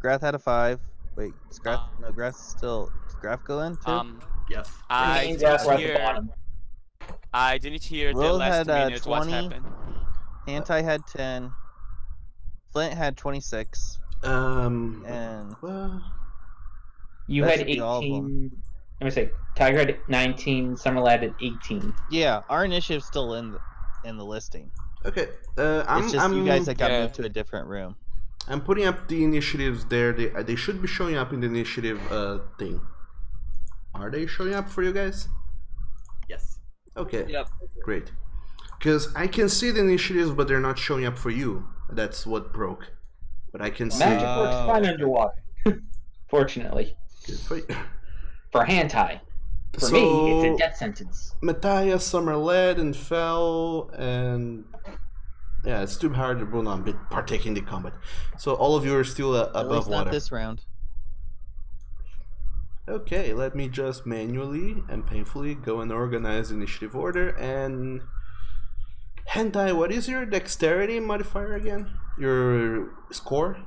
Grath had a 5. Wait, is Grath? No, Grath's still. Does Grath go in too? Yes. I Means Wrath were at the didn't hear. bottom. I didn't hear the Will last had, minute what 20. happened. Anti had 10. Flint had 26. And Well, You That had should be all of 18. Let me say, Tiger had 19, Summerlad had 18. yeah, our initiative's still in the listing. okay. It's just you guys that got yeah. moved to a different room. I'm putting up the initiatives there. They should be showing up in the initiative thing. Are they showing up for you guys? Yes. Okay. Yep. Great. Because I can see the initiatives, but they're not showing up for you. That's what broke. But I can see. Magic works fine underwater. Fortunately. Good for you. For hentai. For me, it's a death sentence. Matthias, Summer led and fell, and yeah, it's too hard to not partake in the combat. So all of you are still At above least water. not this round. Okay, let me just manually and painfully go and organize initiative order. And Hentai, what is your dexterity modifier again? Your score?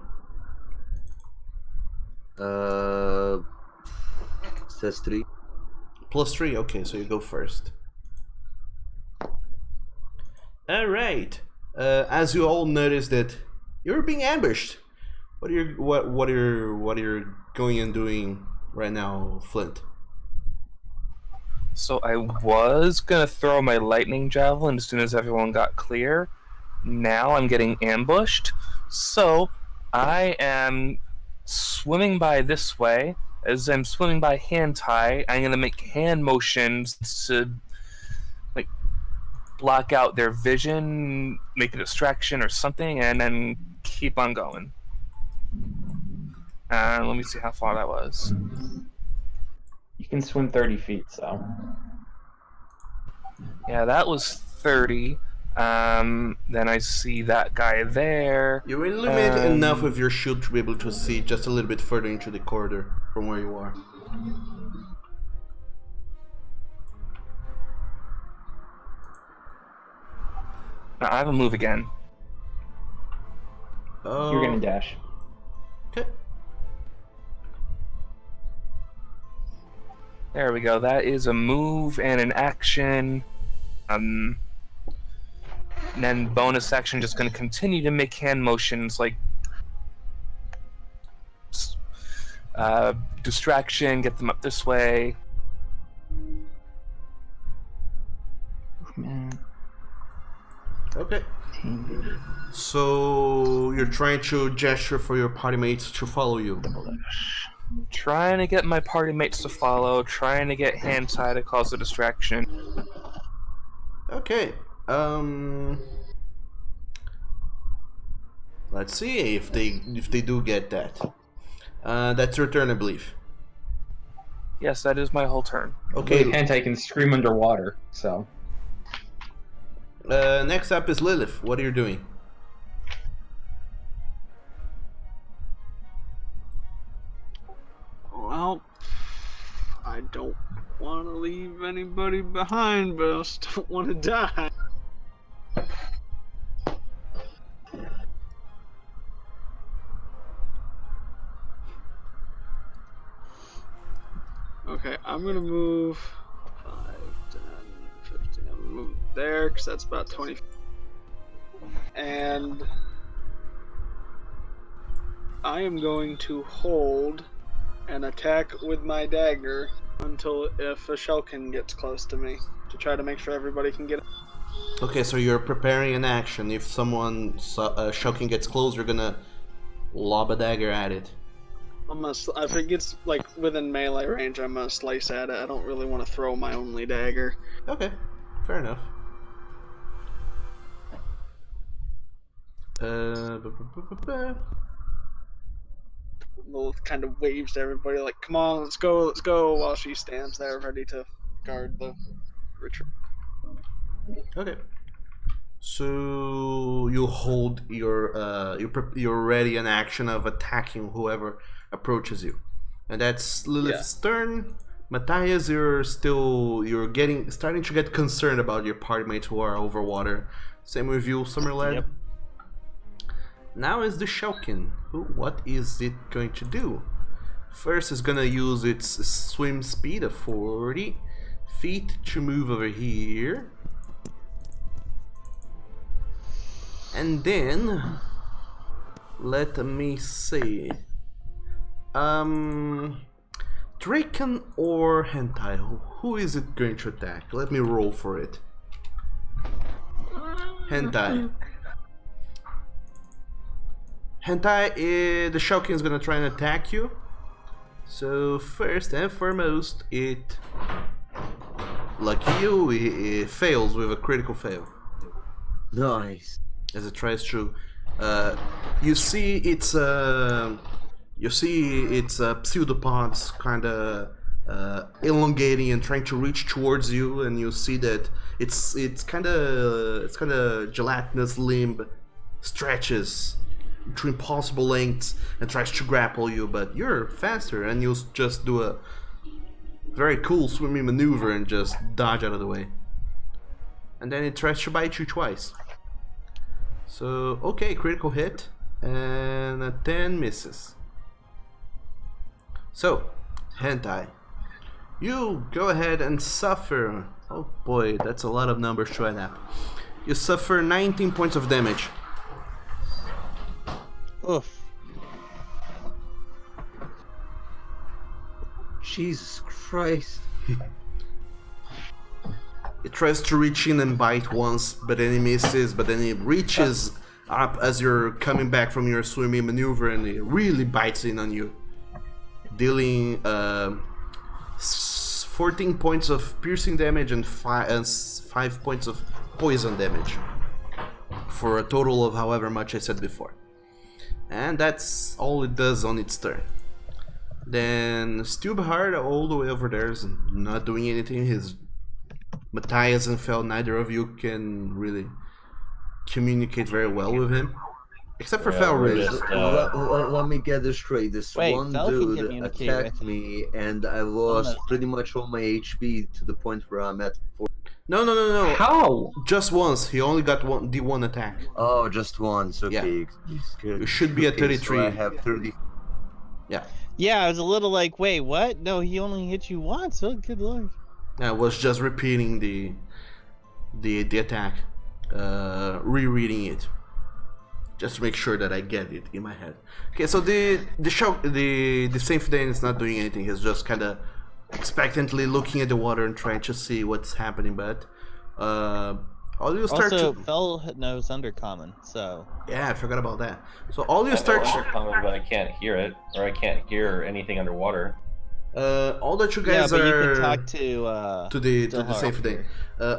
Says 3. +3. Okay, so you go first. All right. As you all notice that you're being ambushed. What are you going and doing right now, Flint? So I was gonna throw my lightning javelin as soon as everyone got clear. Now I'm getting ambushed. So I am swimming by this way. As I'm swimming by Hentai, I'm gonna make hand motions to like block out their vision, make a distraction or something, and then keep on going. And let me see how far that was. You can swim 30 feet, so. Yeah, that was 30. Then I see that guy there. You illuminate enough with your shield to be able to see just a little bit further into the corridor from where you are. I have a move again. Oh. You're gonna dash. Okay. There we go. That is a move and an action. And then bonus action, just going to continue to make hand motions like distraction, get them up this way. Okay. So you're trying to gesture for your party mates to follow you. Trying to get my party mates to follow, trying to get Hentai to cause a distraction. Okay. Let's see if they do get that. That's your turn, I believe. Yes, that is my whole turn. Okay. Hentai can scream underwater, so. Next up is Lilith. What are you doing? Well, I don't want to leave anybody behind, but I also don't want to die. Okay, I'm gonna move 5, 10, 15. I'm gonna move there because that's about 20. And I am going to hold and attack with my dagger until if a Shellkin gets close to me to try to make sure everybody can get it. Okay, so you're preparing an action. If someone Shellkin gets close, you're gonna lob a dagger at it. If it gets like within melee range, I'm gonna slice at it. I don't really want to throw my only dagger. Okay, fair enough. Lilith kind of waves to everybody like, "Come on, let's go!" While she stands there ready to guard the retreat. Okay. So you hold your you're ready an action of attacking whoever approaches you, and that's Lilith's turn. Matthias, you're starting to get concerned about your party mates who are over water. Same with you, Summerlad. Yep. Now is the Shellkin. What is it going to do? First, it's gonna use its swim speed of 40 feet to move over here. And then, let me see. Draken or Hentai? Who is it going to attack? Let me roll for it. Hentai. Hentai, the Shellkin is gonna try and attack you. So first and foremost, lucky you, it fails with a critical fail. Nice. As it tries to, you see its pseudopods kind of elongating and trying to reach towards you, and you see that its kind of gelatinous limb stretches to impossible lengths and tries to grapple you, but you're faster and you just do a very cool swimming maneuver and just dodge out of the way. And then it tries to bite you twice. So, okay, critical hit, and a 10 misses. So, Hentai, you go ahead and suffer. Oh boy, that's a lot of numbers to add up. You suffer 19 points of damage. Oof. Jesus Christ. It tries to reach in and bite once, but then it misses, but then it reaches up as you're coming back from your swimming maneuver, and it really bites in on you, dealing 14 points of piercing damage and 5 points of poison damage, for a total of however much I said before. And that's all it does on its turn. Then Stubhard, all the way over there, is not doing anything. Matthias and Fel, neither of you can really communicate very well with him, except for Fel, really. Let me get this straight. This one Fel can dude communicate attacked with- me, and I lost pretty much all my HP to the point where I'm at 4. No. How? Just once. He only got one attack. Oh, just once. Okay. It should be a 33. So I have 30. Yeah, I was a little like, wait, what? No, he only hit you once. Oh, good lord. I was just repeating the attack, rereading it, just to make sure that I get it in my head. Okay, so the Senfeadhain is not doing anything. He's just kind of expectantly looking at the water and trying to see what's happening. But all you start Also, to Fel knows Undercommon, so... Yeah, I forgot about that. So all you I start know Undercommon, but I can't hear it, or I can't hear anything underwater. all that you Yeah, guys but are you can talk to the Dilhar. Senfeadhain.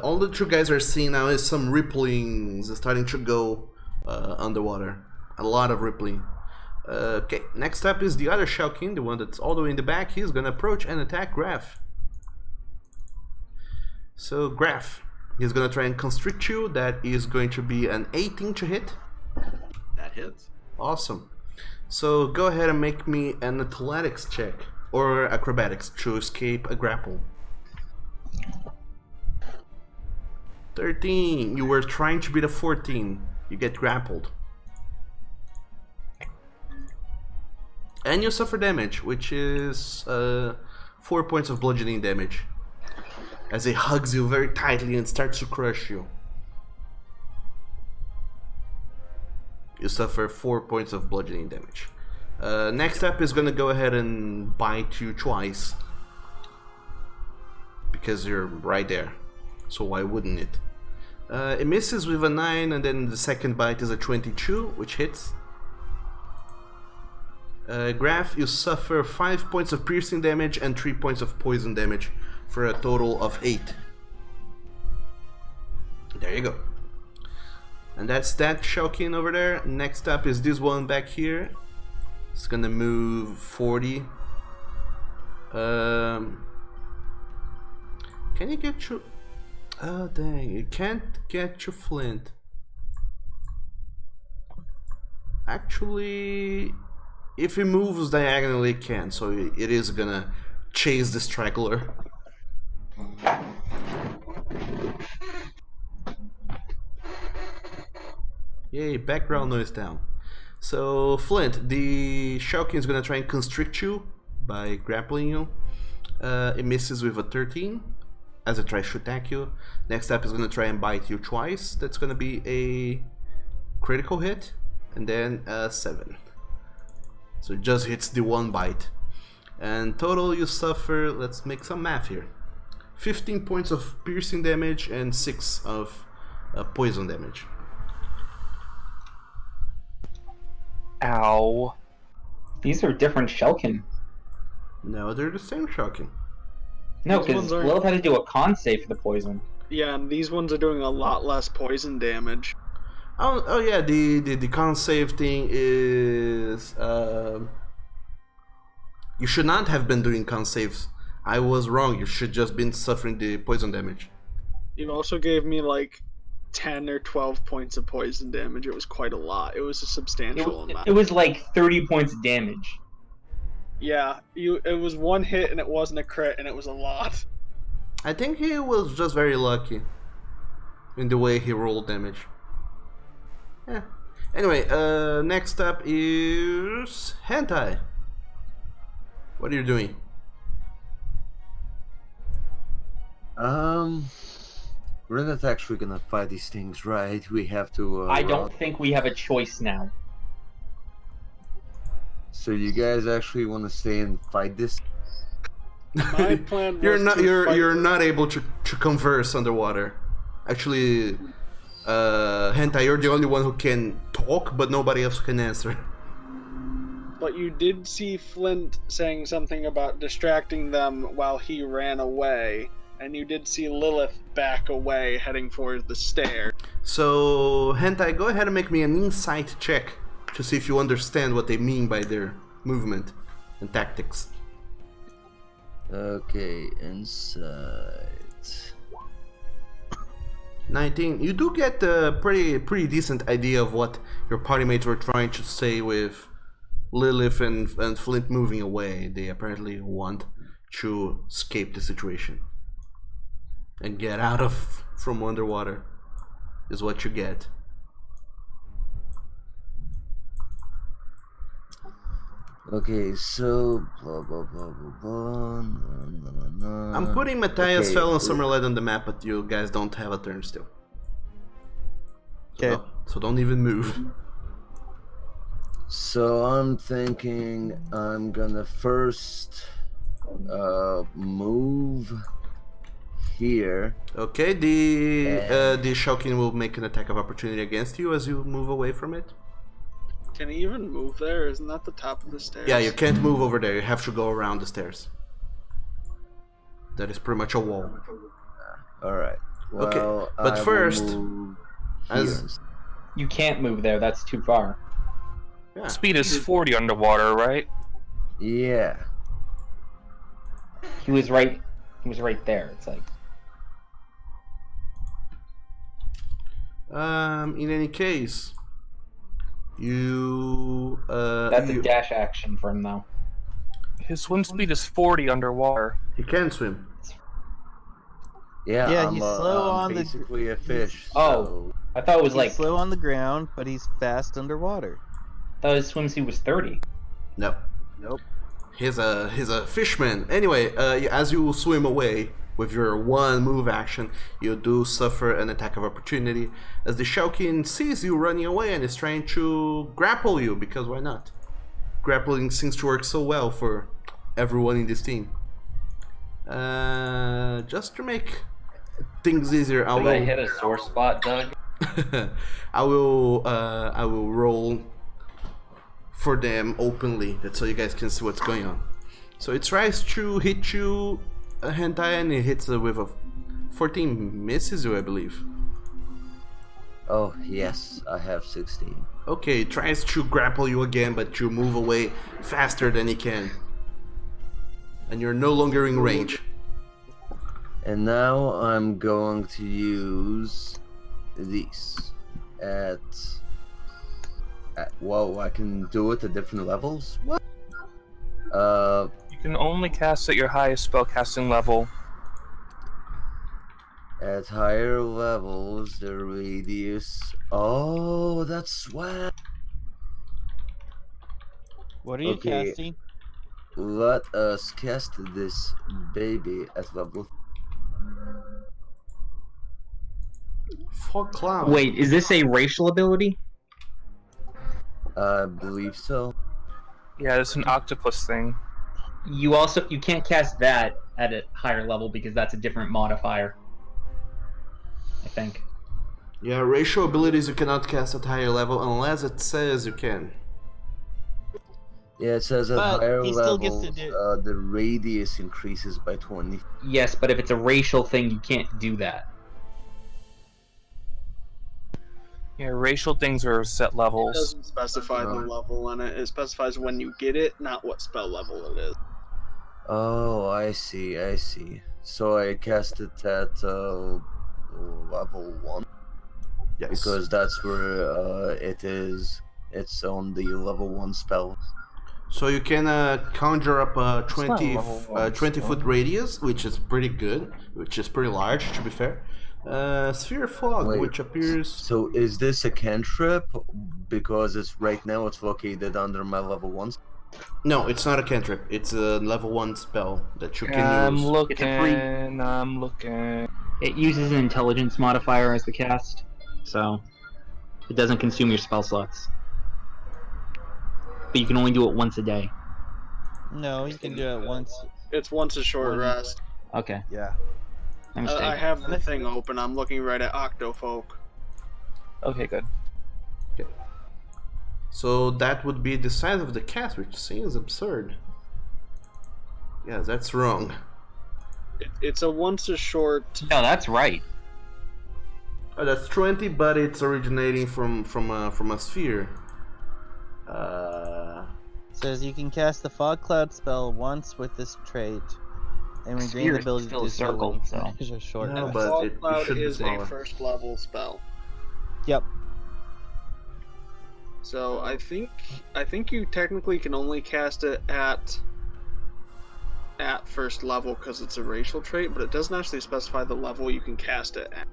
All that you guys are seeing now is some ripplings starting to go underwater. A lot of rippling. Okay, next up is the other Shellkin, the one that's all the way in the back. He's gonna approach and attack Graf. So Graf, he's gonna try and constrict you. That is going to be an 18 to hit. That hits. Awesome. So go ahead and make me an athletics check or acrobatics to escape a grapple. 13. You were trying to beat a 14. You get grappled. And you suffer damage, which is 4 points of bludgeoning damage, as it hugs you very tightly and starts to crush you. You suffer 4 points of bludgeoning damage. Next up is gonna go ahead and bite you twice, because you're right there, so why wouldn't it? It misses with a 9, and then the second bite is a 22, which hits. Graf, you suffer 5 points of piercing damage and 3 points of poison damage, for a total of 8. There you go. And that's that Shellkin over there. Next up is this one back here. It's gonna move 40. Can you get you? Oh dang, you can't get your flint. Actually, if it moves diagonally, it can, so it is gonna chase the straggler. Yay, background noise down. So, Flint, the Shellkin is gonna try and constrict you by grappling you. It misses with a 13 as it tries to attack you. Next up is gonna try and bite you twice. That's gonna be a critical hit, and then a 7. So it just hits the one bite. And total you suffer, let's make some math here, 15 points of piercing damage and 6 of poison damage. Ow. These are different Shellkin. No, they're the same Shellkin. No, These because ones aren't- Lilith had to do a con save for the poison. Yeah, and these ones are doing a lot less poison damage. Oh yeah, the con save thing is you should not have been doing con saves. I was wrong. You should just been suffering the poison damage. It also gave me like 10 or 12 points of poison damage. It was quite a lot. It was a substantial amount. It was like 30 points of damage. Yeah, it was one hit and it wasn't a crit and it was a lot. I think he was just very lucky in the way he rolled damage. Yeah. Anyway, next up is Hentai. What are you doing? We're not actually gonna fight these things, right? We have to. I don't think we have a choice now. So you guys actually want to stay and fight this? My plan was You're to fight you're them. not able to converse underwater. Actually, Hentai, you're the only one who can talk, but nobody else can answer. But you did see Flint saying something about distracting them while he ran away, and you did see Lilith back away, heading for the stairs. So, Hentai, go ahead and make me an insight check to see if you understand what they mean by their movement and tactics. Okay, insight. 19. You do get a pretty decent idea of what your party mates were trying to say with Lilith and Flint moving away. They apparently want to escape the situation and get out of from underwater is what you get. Okay, so blah blah blah blah blah. I'm putting Matthias Okay, Fell and Summerlight on the map, but you guys don't have a turn still. Okay. So don't even move. So I'm thinking I'm gonna first move here. Okay, the Shulkin will make an attack of opportunity against you as you move away from it. Can he even move there? Isn't that the top of the stairs? Yeah, you can't move over there. You have to go around the stairs. That is pretty much a wall. All right. Well, Okay, but I will first, move as- here. You can't move there. That's too far. Yeah. Speed is 40 underwater, right? Yeah. He was right. He was right there. It's like In any case, you that's a dash action for him though. His swim speed is 40 underwater. he can swim. Yeah, Yeah, I'm, he's slow I'm on the- basically a fish. Oh. so- I thought it was He's like slow on the ground, but he's fast underwater. I thought his swimsuit was 30. No. Nope. He's a fishman. Anyway, as you swim away with your one move action, you do suffer an attack of opportunity as the Shulkin sees you running away and is trying to grapple you, because why not? Grappling seems to work so well for everyone in this team. Just to make things easier, Did I hit a sore spot, Doug? I will roll for them openly, that's so you guys can see what's going on. So it tries to hit you, Hentai, and it hits with a 14, misses you, I believe. Oh yes, I have 16. Okay, it tries to grapple you again, but you move away faster than it can. And you're no longer in range. And now I'm going to use these at whoa, I can do it at different levels? What? You can only cast at your highest spellcasting level. At higher levels, the radius. Oh, that's swag. What are you Okay. casting? Let us cast this baby at level. Fog cloud. Wait, is this a racial ability? I believe so. Yeah, it's an octopus thing. You can't cast that at a higher level because that's a different modifier. I think. Yeah, racial abilities you cannot cast at higher level unless it says you can. Yeah, it says at But higher he still levels, gets to do- the radius increases by 20. Yes, but if it's a racial thing, you can't do that. Yeah, racial things are set It levels. doesn't specify the level in it. It specifies when you get it, not what spell level it is. Oh, I see, I see. So I cast it at level 1 Yes. because that's where it is. It's on the level 1 spell. So you can conjure up a It's not 20 level one, 20-foot so- radius, which is pretty good, which is pretty large, to be fair. Sphere of Fog, Wait, which appears... So is this a cantrip? Because it's right now it's located under my level 1. No, it's not a cantrip. It's a level 1 spell that you can I'm use. I'm looking. It uses an intelligence modifier as the cast, so it doesn't consume your spell slots. But you can only do it once a day. No, you can do it once. It's once a short rest. Okay. Yeah. My I mistake. have the thing open. I'm looking right at Octofolk. Okay, good. So that would be the size of the cast, which seems absurd. Yeah, that's wrong. It's a once a short. No, that's right. Oh, that's 20, but it's originating from a sphere. Says you can cast the fog cloud spell once with this trait, and regain Sphere the is ability still to a do so circle, when you so. finish a short No, rest. but Fog it cloud should be is a smaller. first level spell. Yep. So I think you technically can only cast it at first level because it's a racial trait, but it doesn't actually specify the level you can cast it at.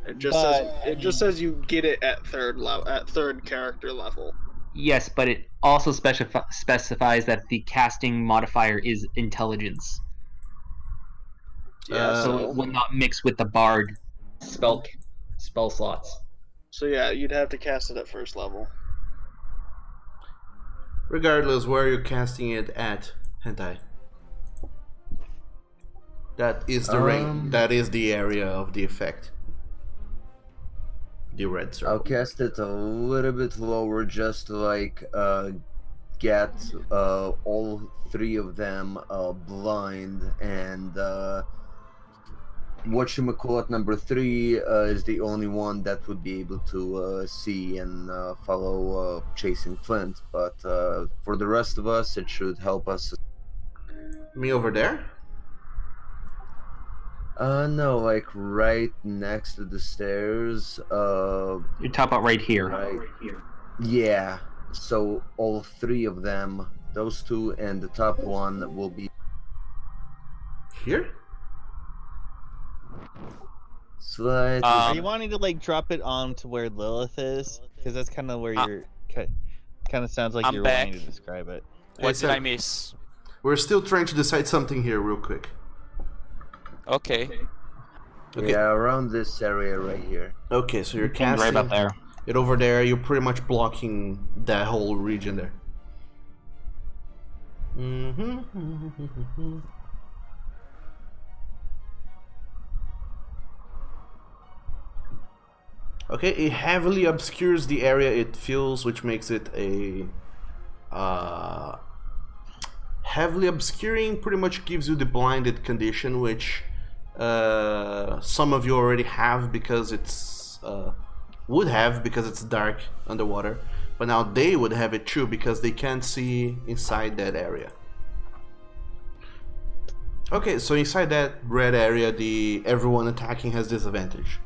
It just says you get it at third character level. Yes, but it also specifies that the casting modifier is intelligence. Yeah, So it would not mix with the bard spell slots. So yeah, you'd have to cast it at first level. Regardless where you're casting it at, hentai. That is the ring. That is the area of the effect. The red circle. I'll cast it a little bit lower, just to like get all three of them blind, and whatchamacallit number 3 is the only one that would be able to see and follow chasing Flint, but for the rest of us it should help us. Me over there? No, like right next to the stairs. You're talking about right here. Right. Yeah. So all three of them, those two and the top one, will be here. Slightly. Are you wanting to like drop it on to where Lilith is? Because that's kind of where you're. Kind of sounds like I'm you're back. wanting to describe it. What did I miss? We're still trying to decide something here, real quick. Okay. Okay. Yeah, around this area right here. Okay, so you're Right casting about there. it over there. You're pretty much blocking that whole region there. Okay, it heavily obscures the area it fills, which makes it a heavily obscuring. Pretty much gives you the blinded condition, which some of you already have because it's would have because it's dark underwater, but now they would have it too because they can't see inside that area. Okay, so inside that red area, everyone attacking has disadvantage.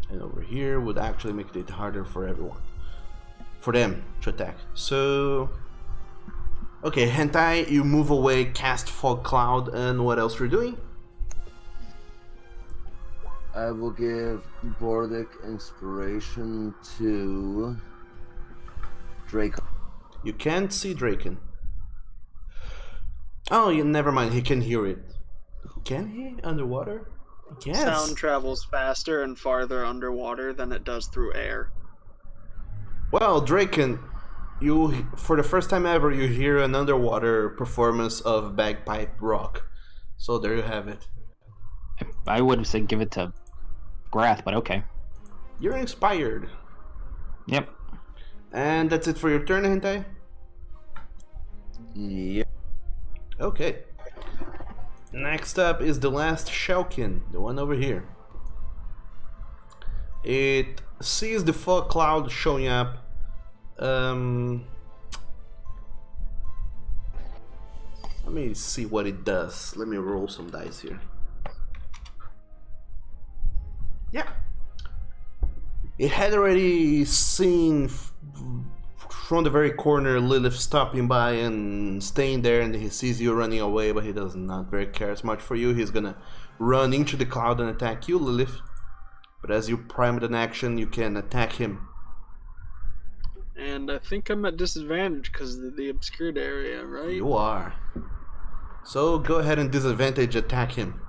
And over here would actually make it harder for everyone. For them to attack. So... Okay, hentai, you move away, cast fog cloud, and what else you're doing? I will give Bordic inspiration to Draco. You can't see Draken. Oh, never mind, he can hear it. Can he? Underwater? Yes. Sound travels faster and farther underwater than it does through air. Well, Draken, you, for the first time ever, you hear an underwater performance of bagpipe rock. So there you have it. I would have said give it to Grath, but okay. You're inspired. Yep. And that's it for your turn, hentai? Yep. Okay. Next up is the last Shellkin, the one over here. It sees the fog cloud showing up. Let me see what it does. Let me roll some dice here. Yeah. It had already seen from the very corner Lilith stopping by and staying there, and he sees you running away, but he does not very care as much for you. He's gonna run into the cloud and attack you, Lilith. But as you primed an action, you can attack him. And I think I'm at disadvantage because of the obscured area, right? You are. So go ahead and disadvantage attack him.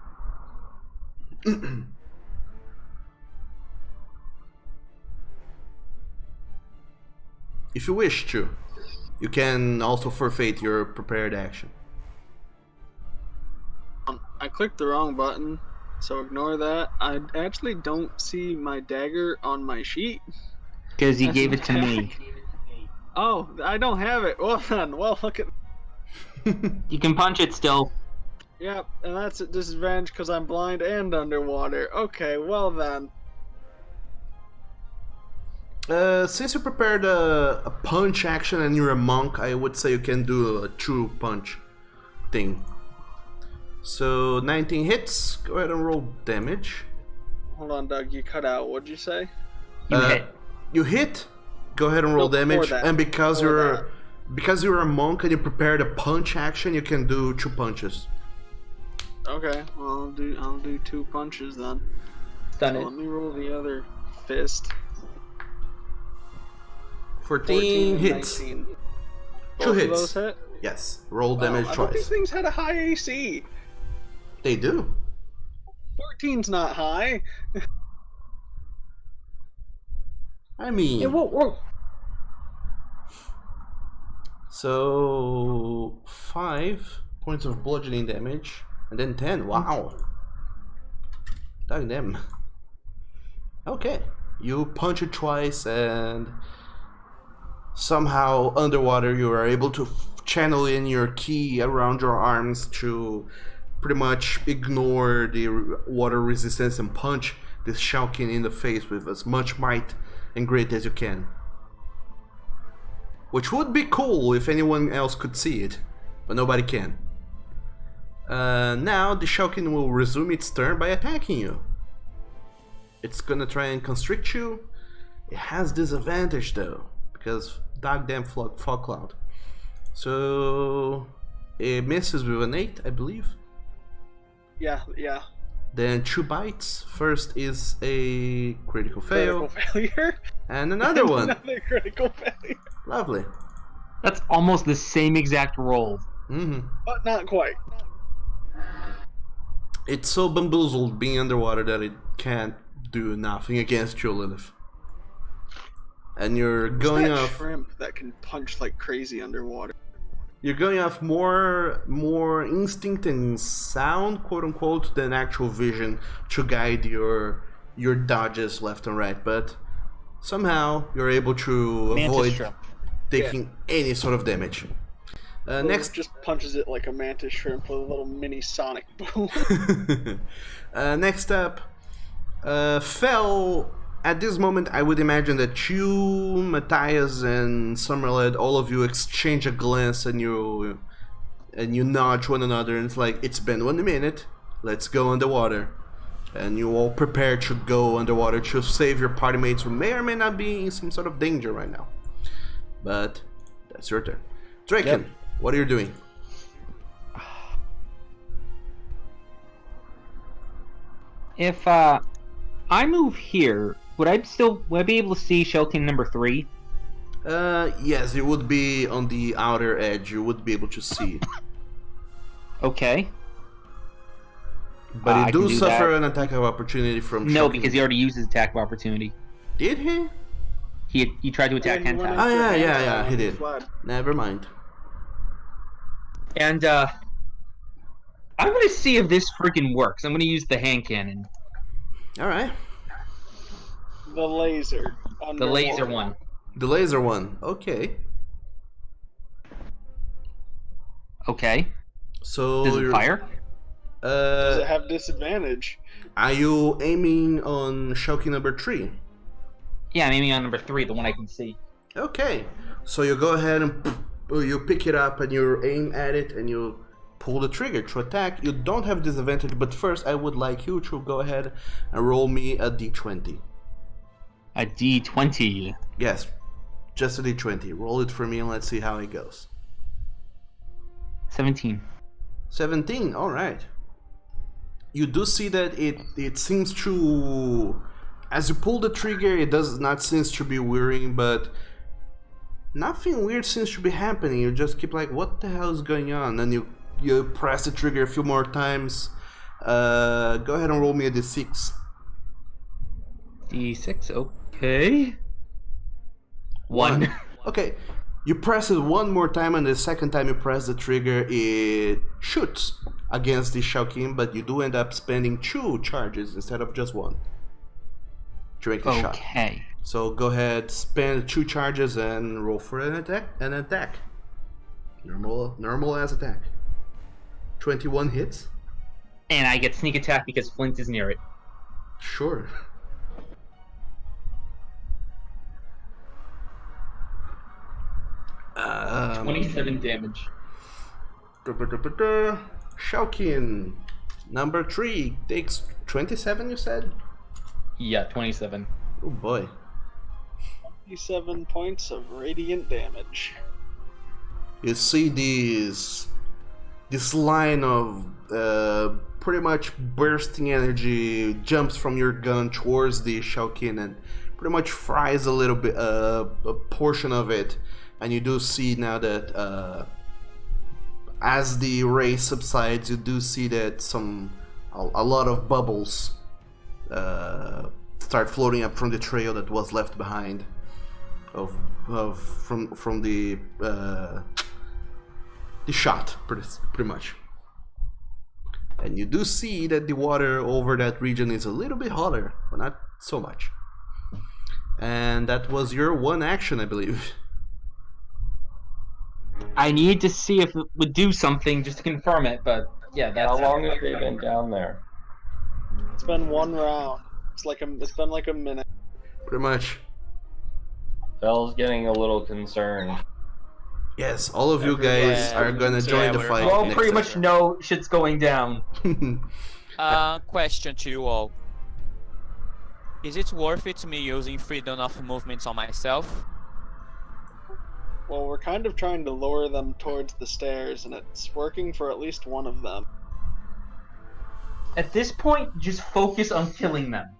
If you wish to, you can also forfeit your prepared action. I clicked the wrong button. So ignore that. I actually don't see my dagger on my sheet. Because you As gave an it to me. attack. Oh, I don't have it. Well then, look at. You can punch it still. Yep, and that's at disadvantage because I'm blind and underwater. Okay, well then. Since you prepared a punch action and you're a monk, I would say you can do a true punch thing. So 19 hits. Go ahead and roll damage. Hold on, Doug. You cut out. What'd you say? You hit. You hit. Go ahead and roll No, damage. before that. And because Before you're a monk and you prepared a punch action, you can do 2 punches. Okay, well I'll do 2 punches then. Done So it. let me roll the other fist. 14 and hits. 19. 2 Both of hits. those hit? Yes. Roll damage I thought these twice. things had a high AC. They do. 14's not high. I mean. Whoa. So 5 points of bludgeoning damage, and then 10. Wow. Dang them. Okay. You punch it twice, and somehow underwater you are able to channel in your ki around your arms to pretty much ignore the water resistance and punch this Shulkin in the face with as much might and grit as you can. Which would be cool if anyone else could see it, but nobody can. Now the Shulkin will resume its turn by attacking you. It's gonna try and constrict you. It has disadvantage though, because goddamn fog cloud. So it misses with an 8, I believe. Yeah. Then 2 bites. First is a critical fail, Critical failure. and another one. Another critical failure. Lovely. That's almost the same exact roll. But not quite. It's so bamboozled being underwater that it can't do nothing against you, Lilith. And you're going that off. shrimp that can punch like crazy underwater. You're going off more instinct and sound, quote unquote, than actual vision to guide your dodges left and right. But somehow you're able to Mantis avoid shrimp. taking any sort of damage. So Next. it just punches it like a mantis shrimp with a little mini sonic boom. Next up, Fel. At this moment, I would imagine that you, Matthias, and Summerled, all of you exchange a glance and you nudge one another, and it's like, it's been 1 minute, let's go underwater. And you all prepare to go underwater to save your party mates who may or may not be in some sort of danger right now. But that's your turn. Draken, what are you doing? If I move here, would I be able to see Shulkin number 3? Yes, it would be on the outer edge. You would be able to see. Okay. But I you can do do suffer that. an attack of opportunity from No, Shulkin. because he already used his attack of opportunity. Did he? He tried to attack Yeah, he went Hentai. Oh, after yeah, Hentai he when did. fled. Never mind. And I'm gonna see if this freaking works. I'm gonna use the hand cannon. Alright. The laser. The laser underwater. one. The laser one. Okay. Okay. So Does it you're- fire? Does it have disadvantage? Are you aiming on Shulkin number 3? Yeah, I'm aiming on number 3, the one I can see. Okay. So you go ahead and you pick it up and you aim at it and you pull the trigger to attack. You don't have disadvantage, but first I would like you to go ahead and roll me a d20. A D20. Yes, just a d20. Roll it for me and let's see how it goes. 17. 17, alright. You do see that it seems to... As you pull the trigger, it does not seem to be whirring, but nothing weird seems to be happening. You just keep like, what the hell is going on? And you press the trigger a few more times. Go ahead and roll me a d6. D6, okay. 1. Okay, you press it one more time, and the second time you press the trigger, it shoots against the Shaukin, but you do end up spending 2 charges instead of just 1 to make the shot. Okay. So go ahead, spend 2 charges and roll for an attack. Normal as attack. 21 hits. And I get sneak attack because Flint is near it. Sure. Um, 27 damage. Shaukin, number 3, takes 27, you said? Yeah, 27. Oh boy. 27 points of radiant damage. You see this line of pretty much bursting energy jumps from your gun towards the Shaukin and pretty much fries a little bit, a portion of it. And you do see now that as the ray subsides, you do see that a lot of bubbles start floating up from the trail that was left behind from the shot, pretty much. And you do see that the water over that region is a little bit hotter, but not so much. And that was your one action, I believe. I need to see if it would do something just to confirm it, but yeah, that's How long have they been down there? It's been 1 round. It's been like a minute. Pretty much. Bell's getting a little concerned. Yes, all of you guys are gonna join the fight. You all next pretty much session. know shit's going down. Question to you all. Is it worth it to me using freedom of movements on myself? Well, we're kind of trying to lure them towards the stairs, and it's working for at least one of them. At this point, just focus on killing them.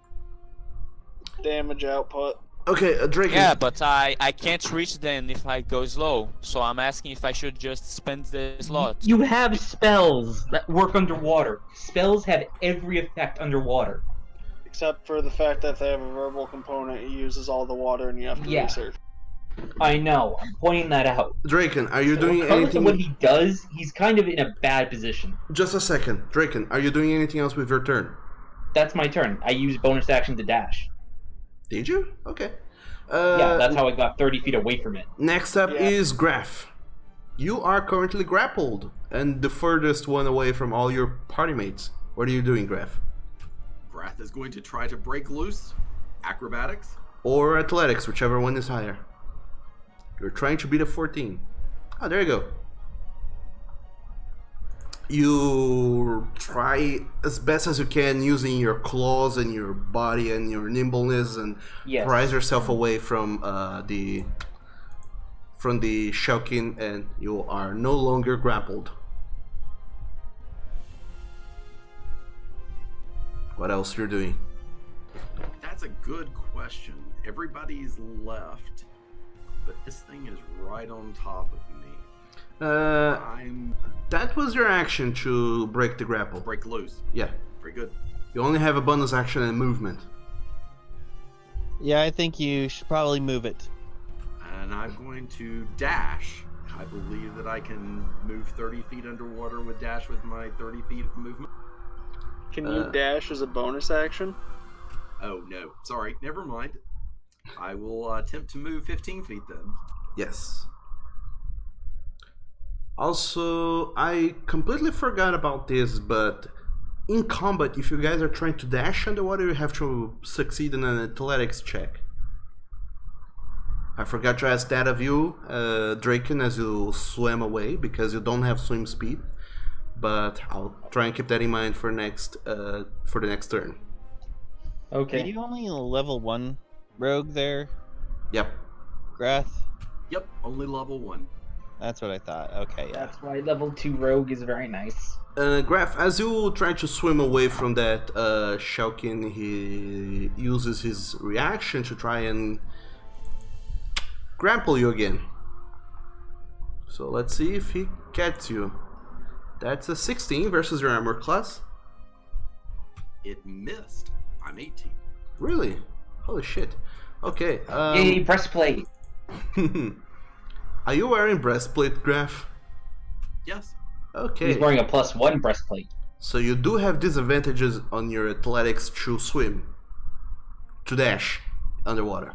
Damage output. Okay, Drake. Yeah, but I can't reach them if I go slow. So I'm asking if I should just spend the slot. You have spells that work underwater. Spells have every effect underwater. Except for the fact that if they have a verbal component, it uses all the water and you have to Yeah. research. I know, I'm pointing that out. Draken, are you doing Regardless of anything? what he does, he's kind of in a bad position. Just a second, Draken, are you doing anything else with your turn? That's my turn. I use bonus action to dash. Did you? Okay. Yeah, that's how I got 30 feet away from it. Next up Yeah. is Graf. You are currently grappled and the furthest one away from all your party mates. What are you doing, Graf? Grath is going to try to break loose. Acrobatics. Or athletics, whichever one is higher. You're trying to beat a 14. Oh, there you go. You try as best as you can using your claws and your body and your nimbleness and Yes. prise yourself away from the Shaukin, and you are no longer grappled. What else you're doing? That's a good question. Everybody's left, but this thing is right on top of me. I'm That was your action to break the grapple. break loose. Yeah. Very good. You only have a bonus action and movement. Yeah, I think you should probably move it. And I'm going to dash. I believe that I can move 30 feet underwater with dash with my 30 feet of movement. Can you dash as a bonus action? Oh no, sorry, never mind. I will attempt to move 15 feet then. Yes. Also, I completely forgot about this, but in combat, if you guys are trying to dash underwater, you have to succeed in an athletics check. I forgot to ask that of you, Draken, as you swam away, because you don't have swim speed. But I'll try and keep that in mind for the next turn. Are Okay. you only a level 1 rogue there, Yep. Grath? Yep, only level 1. That's what I thought. Okay, yeah. That's why level 2 rogue is very nice. Graf, as you try to swim away from that Shaukin, he uses his reaction to try and grapple you again. So let's see if he gets you. That's a 16 versus your armor class. It missed. I'm 18. Really? Holy shit. Okay. Yay, breastplate. Are you wearing breastplate, Graf? Yes. Okay. He's wearing a +1 breastplate. So you do have disadvantages on your athletics to swim, to dash underwater.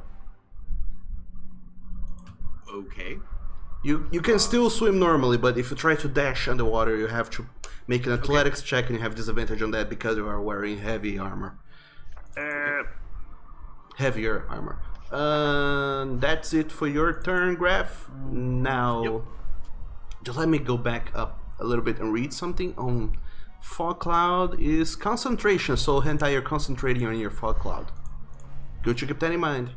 Okay. You can still swim normally, but if you try to dash underwater, you have to make an athletics check, and you have disadvantage on that because you are wearing heavy armor. Heavier armor. That's it for your turn, Graph. Now, just let me go back up a little bit and read something on fog cloud. Is concentration, so Hentai, you're concentrating on your fog cloud. Good to keep that in mind.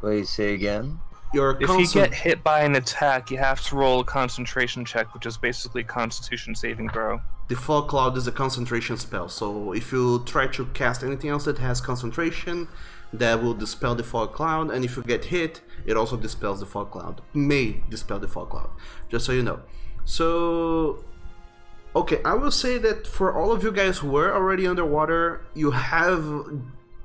Wait, say again? If you get hit by an attack, you have to roll a concentration check, which is basically Constitution saving throw. The fog cloud is a concentration spell, so if you try to cast anything else that has concentration, that will dispel the fog cloud, and if you get hit, it also dispels the fog cloud. May dispel the fog cloud, just so you know. So, okay, I will say that for all of you guys who were already underwater, you have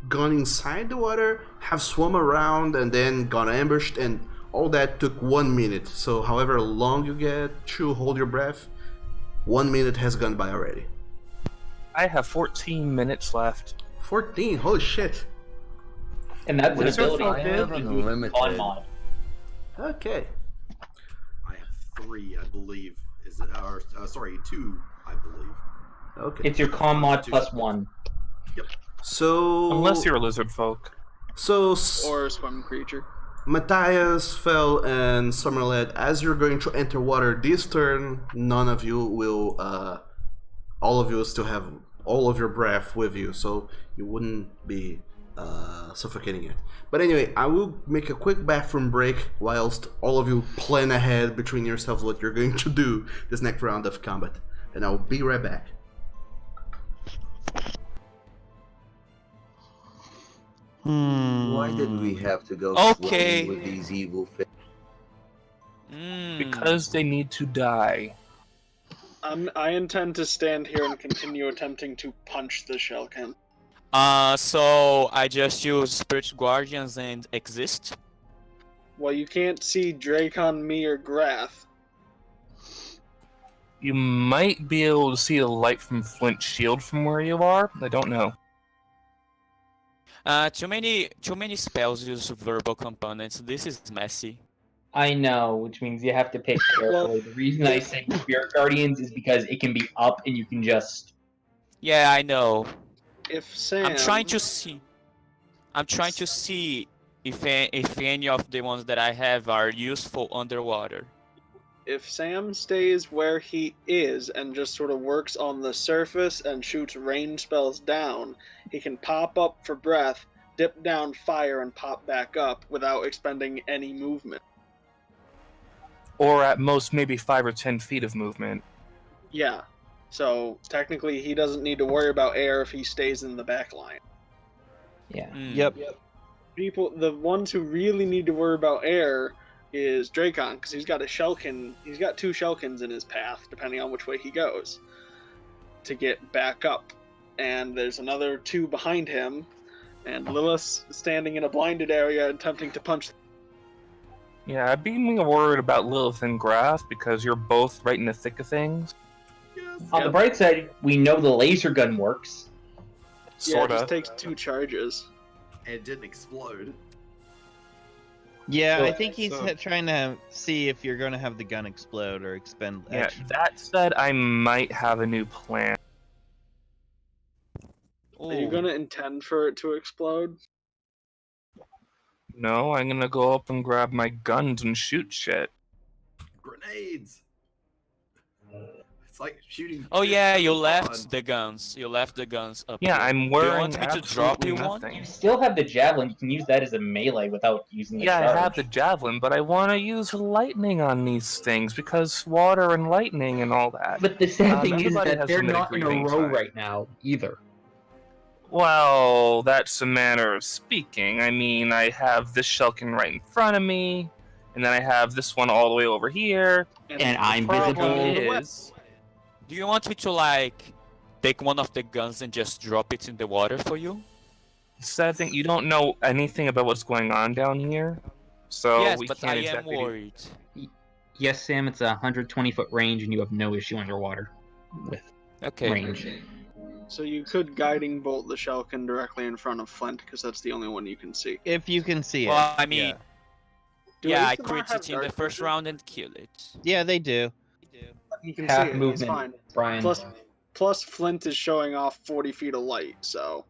gone inside the water, have swum around, and then got ambushed, and all that took 1 minute. So however long you get to hold your breath, 1 minute has gone by already. I have 14 minutes left. 14? Holy shit. And that's an ability I have an unlimited. on mod. Okay. I have 3, I believe. Is it? Sorry, 2, I believe. Okay. It's your con mod +1. Yep. So... Unless you're a lizard folk. So... Or a swim creature. Matthias, Fel, and Summerled, as you're going to enter water this turn, none of you will, all of you still have all of your breath with you, so you wouldn't be suffocating it. But anyway, I will make a quick bathroom break whilst all of you plan ahead between yourselves what you're going to do this next round of combat. And I'll be right back. Why did we have to go Okay. swimming with these evil fish? Because they need to die. I intend to stand here and continue attempting to punch the Shellkin. So I just use Spirit Guardians and exist. Well, you can't see Dracon, me, or Grath. You might be able to see the light from Flint's shield from where you are. I don't know. Too many spells use verbal components. This is messy. I know, which means you have to pick carefully. The reason I say Spirit Guardians is because it can be up and you can just... Yeah, I know. If Sam... I'm trying to see if any of the ones that I have are useful underwater. If Sam stays where he is and just sort of works on the surface and shoots range spells down, he can pop up for breath, dip down fire, and pop back up without expending any movement. Or at most, maybe 5 or 10 feet of movement. Yeah. So technically he doesn't need to worry about air if he stays in the back line. Yeah. Yep. The ones who really need to worry about air is Dracon, because he's got a Shellkin. He's got 2 Shellkins in his path, depending on which way he goes, to get back up. And there's another 2 behind him, and Lilith standing in a blinded area attempting to punch. Yeah, I'd be more worried about Lilith and Grath because you're both right in the thick of things. Yes. On the bright side, we know the laser gun works. Yeah, it Sorta. just takes 2 charges. And it didn't explode. Yeah, So- I think he's so- trying to see if you're going to have the gun explode or expend. Yeah, that said, I might have a new plan. Are you Ooh. going to intend for it to explode? No, I'm gonna go up and grab my guns and shoot shit. Grenades! It's like shooting. Oh fish yeah, in you a left pond. the guns. You left the guns up. Yeah, here. I'm Do you wearing want me to drop you absolutely one? nothing. You still have the javelin. You can use that as a melee without using the Yeah, charge. I have the javelin, but I want to use lightning on these things because water and lightning and all that. But the sad thing is everybody that has they're limited not in a breathing row time. right now, either. Well, that's a matter of speaking. I mean, I have this Shellkin right in front of me, and then I have this one all the way over here. And I'm Problem visible. is, Do you want me to like take one of the guns and just drop it in the water for you? sad thing, you don't know anything about what's going on down here, so yes, we but can't I am exactly. worried. Yes, Sam, it's a 120-foot range, and you have no issue underwater with Okay. range. So you could guiding bolt the Shellkin directly in front of Flint, because that's the only one you can see. If you can see Well, it. I mean, yeah. Do yeah, I Aether not crit have it in the dark first vision? round and kill it. Yeah, they do. He can Half see it. movement, He's fine. Brian. Plus, Flint is showing off 40 feet of light, so.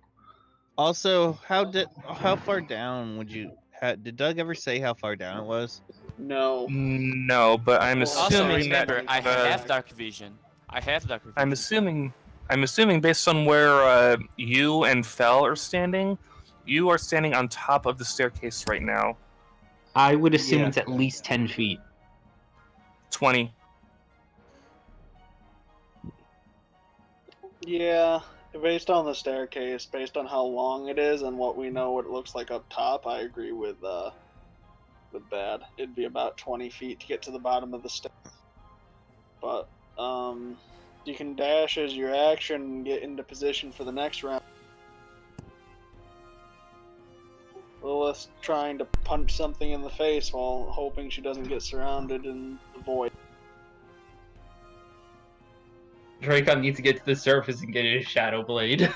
Also, how far down would you? Did Doug ever say how far down it was? No. No, but I'm Also, Also, assuming that remember, I uh, have dark vision. I have dark vision. I'm assuming based on where you and Fel are standing, you are standing on top of the staircase right now. I would assume Yeah. it's at least 10 feet. 20. Yeah, based on the staircase, based on how long it is and what we know what it looks like up top, I agree with Bad. It'd be about 20 feet to get to the bottom of the stairs. But you can dash as your action and get into position for the next round. Lilith's trying to punch something in the face while hoping she doesn't get surrounded in the void. Dracon needs to get to the surface and get his Shadow Blade.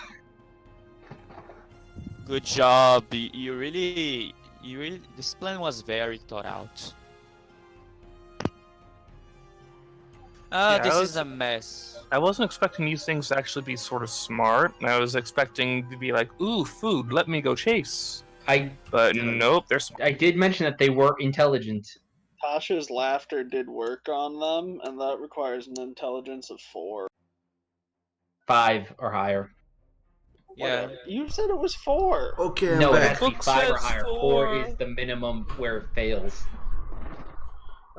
Good job. You really. This plan was very thought out. Yeah, This is a mess. I wasn't expecting these things to actually be sort of smart. I was expecting to be like, ooh, food, let me go chase. But nope, they're smart. I did mention that they were intelligent. Tasha's laughter did work on them, and that requires an intelligence of 4. 5 or higher. Yeah. You said it was 4. Okay, I'm No, it back. has to be Book 5 or says higher. 4 4. is the minimum where it fails.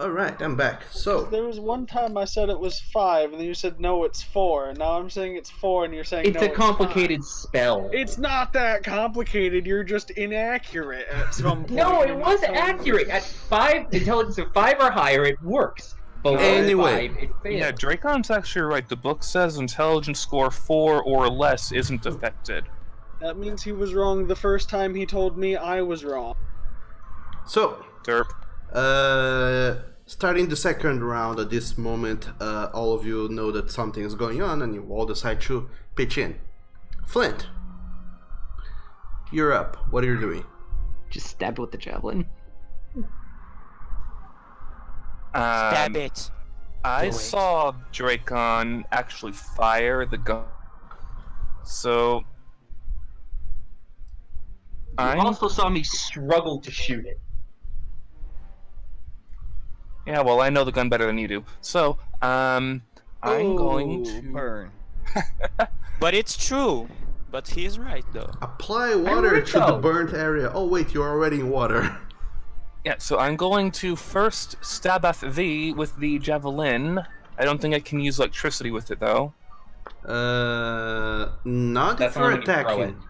Alright, I'm back. So, There was one time I said it was 5, and then you said no, it's 4. And now I'm saying it's 4, and you're saying It's no, a complicated spell. 5. It's not that complicated. You're just inaccurate at some point. No, it You're was not telling me- accurate. At 5, intelligence of 5 or higher, it works. Below Anyway. 5, it fails. Yeah, Dracon's actually right. The book says intelligence score 4 or less isn't affected. That means he was wrong the first time he told me I was wrong. so Derp. starting the second round at this moment, all of you know that something is going on and you all decide to pitch in. Flint, you're up. What are you doing? Just stab it with the javelin. Stab it. I Do it. saw Dracon actually fire the gun. So You I'm also saw me struggle to shoot it. yeah, well, I know the gun better than you do. So, I'm going to burn. But it's true. But he's right though. Apply water right, to the though. burnt area. Oh wait, you're already in water. Yeah, so I'm going to first stab at thee with the javelin. I don't think I can use electricity with it though. Not That's if you're only when you throw attacking.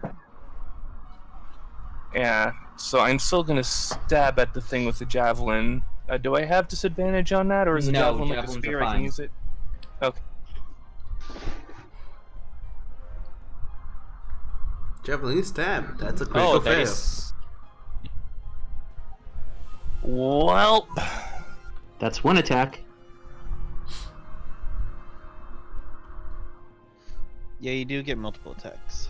Yeah, so I'm still gonna stab at the thing with the javelin. Do I have disadvantage on that, or is the No, javelin like a javelins are spear? I fine. can use it. Okay. Javelin stab. That's a critical Oh, that fail. is. Well, That's one attack. Yeah, you do get multiple attacks.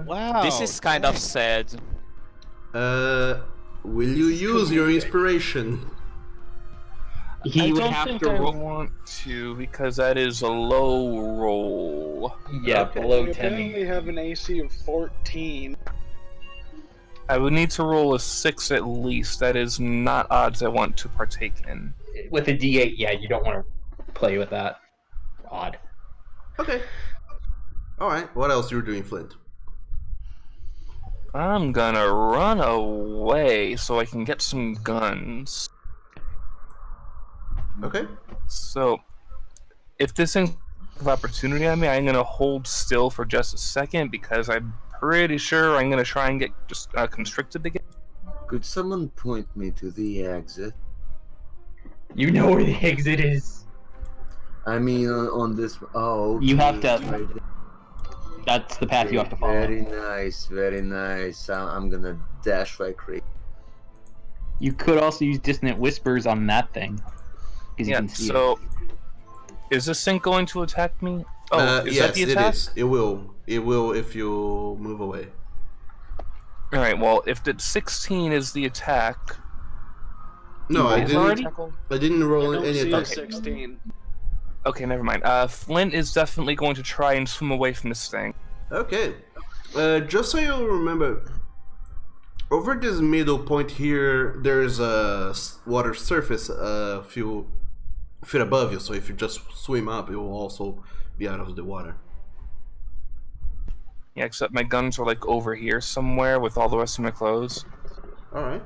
Wow. This is kind of sad. Will you use your inspiration? He I would don't have think to I roll. want to because that is a low roll. Yeah, Okay. below We 10. apparently have an AC of 14. I would need to roll a 6 at least. That is not odds I want to partake in. With a D8, yeah, you don't want to play with that. Odd. Okay. Alright, what else you're doing, Flint? I'm gonna run away so I can get some guns. Okay. So, if this thing of opportunity on me, I'm gonna hold still for just a second because I'm pretty sure I'm gonna try and get just constricted again. Could someone point me to the exit? You know where the exit is. I mean, on this. Oh, okay. You have to- Right there. That's the path you have to follow. Very nice, very nice. I'm gonna dash like crazy. You could also use dissonant whispers on that thing, because you Yeah, can see so is this thing going to attack me? Oh, is yes, that the it attack? is. It will. It will if you move away. Alright, well, if the 16 is the attack. No, I rolled already? didn't. I didn't I roll don't any see a attack. 16. Okay, never mind. Flint is definitely going to try and swim away from this thing. Okay. Just so you remember, over this middle point here, there's a water surface a few feet above you. So if you just swim up, it will also be out of the water. Yeah, except my guns are like over here somewhere with all the rest of my clothes. All right.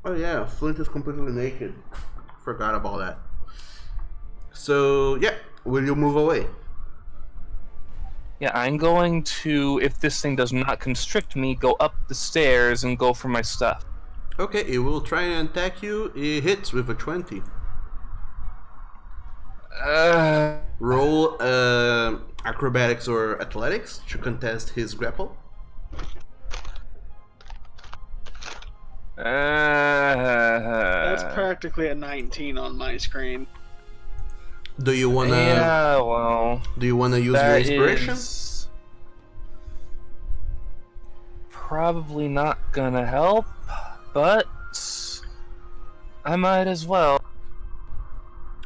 Oh yeah, Flint is completely naked. Forgot about that. So yeah, will you move away? Yeah, I'm going to, if this thing does not constrict me, go up the stairs and go for my stuff. Okay, it will try and attack you. It hits with a 20. Roll acrobatics or athletics to contest his grapple. That's practically a 19 on my screen. Do you wanna? Yeah, well. Do you wanna use your that inspiration? is probably not gonna help, but I might as well.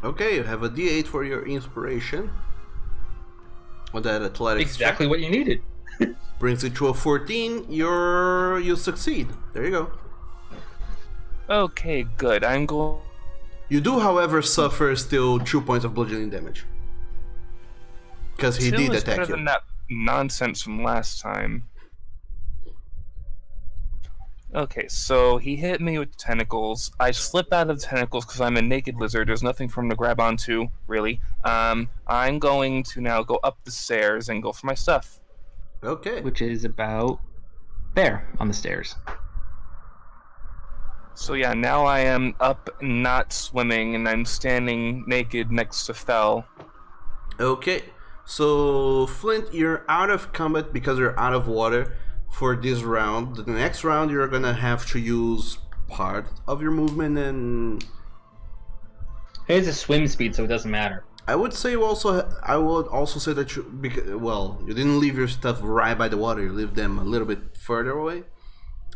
Okay, you have a D8 for your inspiration. On that athletics exactly check. what you needed. Brings it to a 14. You succeed. There you go. Okay, good. I'm going. You do, however, suffer still 2 points of bludgeoning damage. Because he Two did is attack better you. than that nonsense from last time. Okay, so he hit me with tentacles. I slip out of the tentacles because I'm a naked lizard. There's nothing for him to grab onto, really. I'm going to now go up the stairs and go for my stuff. Okay. Which is about there on the stairs. So yeah, now I am up, not swimming, and I'm standing naked next to Fel. Okay. So, Flint, you're out of combat because you're out of water for this round. The next round, you're gonna have to use part of your movement, and It has a swim speed, so it doesn't matter. I would say you also. I would also say that you, you didn't leave your stuff right by the water. You leave them a little bit further away.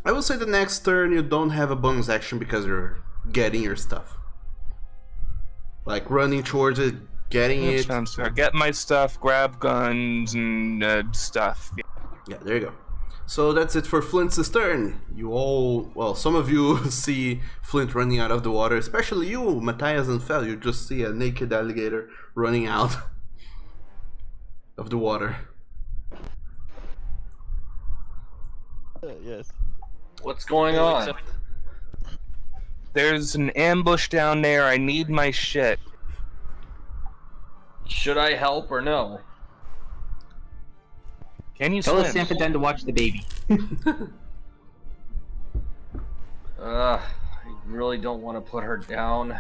I would say the next turn you don't have a bonus action because you're getting your stuff, like running towards it, getting That it. sounds fair. Get my stuff, grab guns and stuff. Yeah, there you go. So that's it for Flint's turn. You all, well, some of you see Flint running out of the water, especially you, Matthias and Fel. You just see a naked alligator running out of the water. Yes. What's going on? There's an ambush down there. I need my shit. Should I help or no? Can you Tell the swim? Senfeadhain to watch the baby. I really don't want to put her down.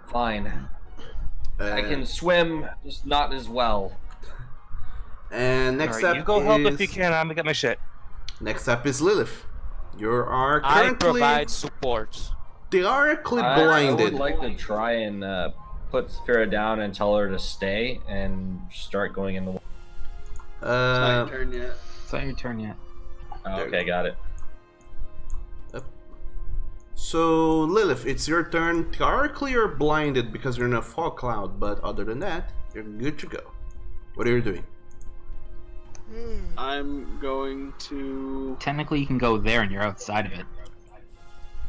Fine. I can swim, just not as well. And next Alright, up you go help if you is can. I'm gonna get my shit. next up is Lilith. You are I currently provide support. theoretically I blinded. would like to try and put Sphera down and tell her to stay and start going in the water. It's not your turn yet. It's not your turn yet. Okay, got it. So Lilith, it's your turn. Theoretically, you're blinded because you're in a fog cloud, but other than that, you're good to go. What are you doing? I'm going to. Technically, you can go there and you're outside of it.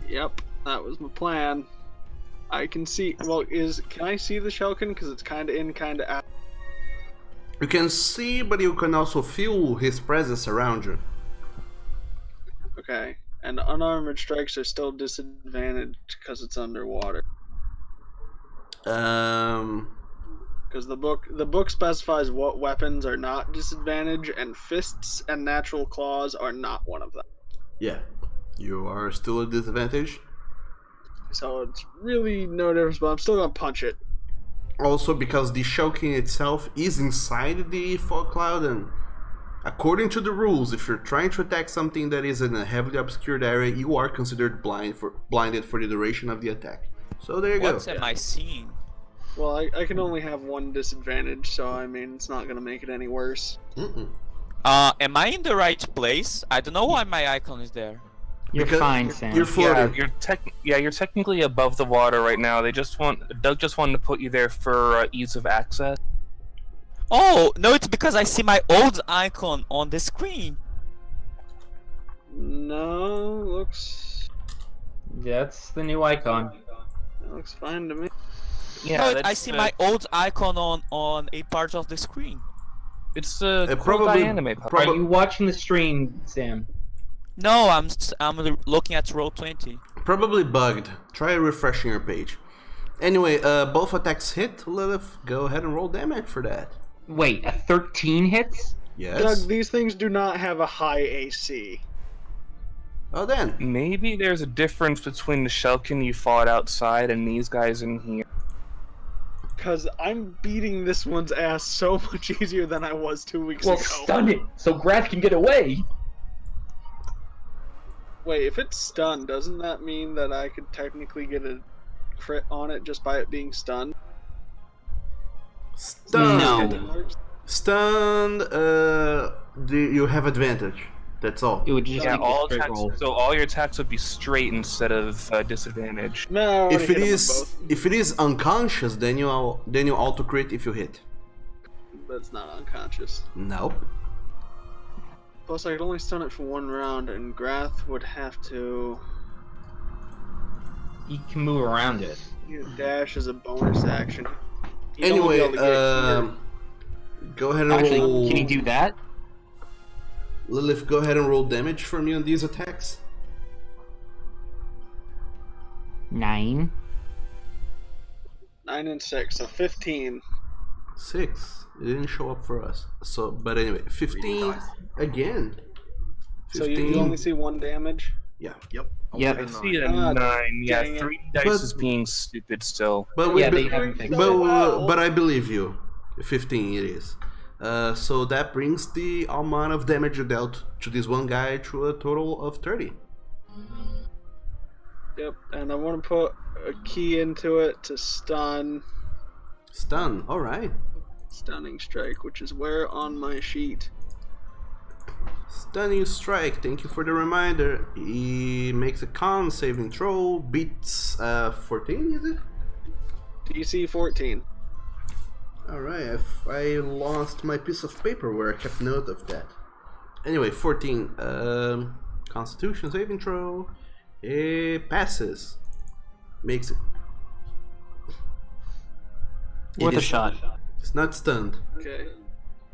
Yep, that was my plan. I can see. Well, can I see the Shellkin? Because it's kind of in, kind of out. You can see, but you can also feel his presence around you. Okay, and unarmored strikes are still disadvantaged because it's underwater. Because the book specifies what weapons are not disadvantaged, and fists and natural claws are not one of them. Yeah, you are still at disadvantage. So it's really no difference, but I'm still gonna punch it. Also, because the Shellkin itself is inside the fog cloud, and according to the rules, if you're trying to attack something that is in a heavily obscured area, you are considered blinded for the duration of the attack. So there you go. What am I seeing? Well, I can only have one disadvantage, so I mean, it's not gonna make it any worse. Mm-mm. Am I in the right place? I don't know why my icon is there. You're Because fine, Sam. You're floating. You're technically above the water right now. Doug just wanted to put you there for ease of access. Oh, no, it's because I see my old icon on the screen. No, looks That's the new icon. looks fine to me. Yeah, No, I that's, see my old icon on a part of the screen. It's the probably- anime. Are you watching the stream, Sam? No, I'm looking at roll 20. Probably bugged. Try refreshing your page. Anyway, both attacks hit. Lilith, go ahead and roll damage for that. Wait, a 13 hits? Yes. Doug, these things do not have a high AC. Oh, then. Maybe there's a difference between the Shellkin you fought outside and these guys in here. Cause I'm beating this one's ass so much easier than I was 2 weeks Well, ago. stun it so Graf can get away. Wait, if it's stunned, doesn't that mean that I could technically get a crit on it just by it being stunned? Stunned. No. Stunned, you have advantage. That's all. It would just Yeah, be a all straight attacks. roll. So all your attacks would be straight instead of disadvantage. No, I already If hit it him with is if it is unconscious, then you auto crit if you hit. both, but it's not unconscious. Nope. Plus, I could only stun it for one round, and Grath would have to You can move around it. use dash as a bonus action. He'd only be Anyway, able to get here. go ahead and Actually, roll. can you do that? Lilith, go ahead and roll damage for me on these attacks. 9. 9 and 6, so 15. 6. It didn't show up for us. So, but anyway, 15 dice. again. So you only see one damage? Yeah. Yep. Yep. I see a Ah, 9. Yeah, dang it. 3 dice But- is being stupid still. But we Yeah, be- they haven't fixed it. but I believe you. 15 it is. So that brings the amount of damage you dealt to this one guy to a total of 30. Yep, and I want to put a key into it to stun. Stun. All right. Stunning strike, which is where on my sheet? Stunning strike. Thank you for the reminder. He makes a con saving throw. Beats 14. Is it? DC 14. All right. I lost my piece of paper where I kept note of that. Anyway, 14. Constitution saving throw. It passes. Makes it. Worth It a is- shot. It's not stunned. Okay.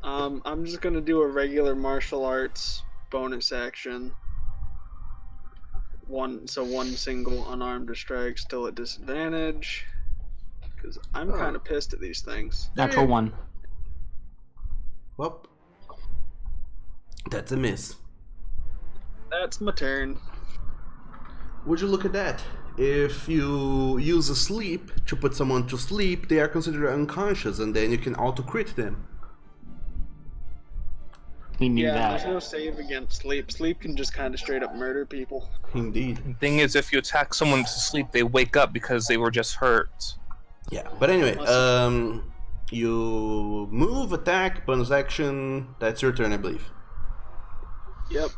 I'm just gonna do a regular martial arts bonus action. One single unarmed strike, still at disadvantage. Because I'm Oh. kind of pissed at these things. Natural 1. Well, that's a miss. That's my turn. Would you look at that? If you use a sleep to put someone to sleep, they are considered unconscious, and then you can auto crit them. We knew Yeah, that. there's no save against sleep. Sleep can just kind of straight up murder people. Indeed. The thing is, if you attack someone to sleep, they wake up because they were just hurt. Yeah, but anyway, you move, attack, bonus action. That's your turn, I believe. Yep.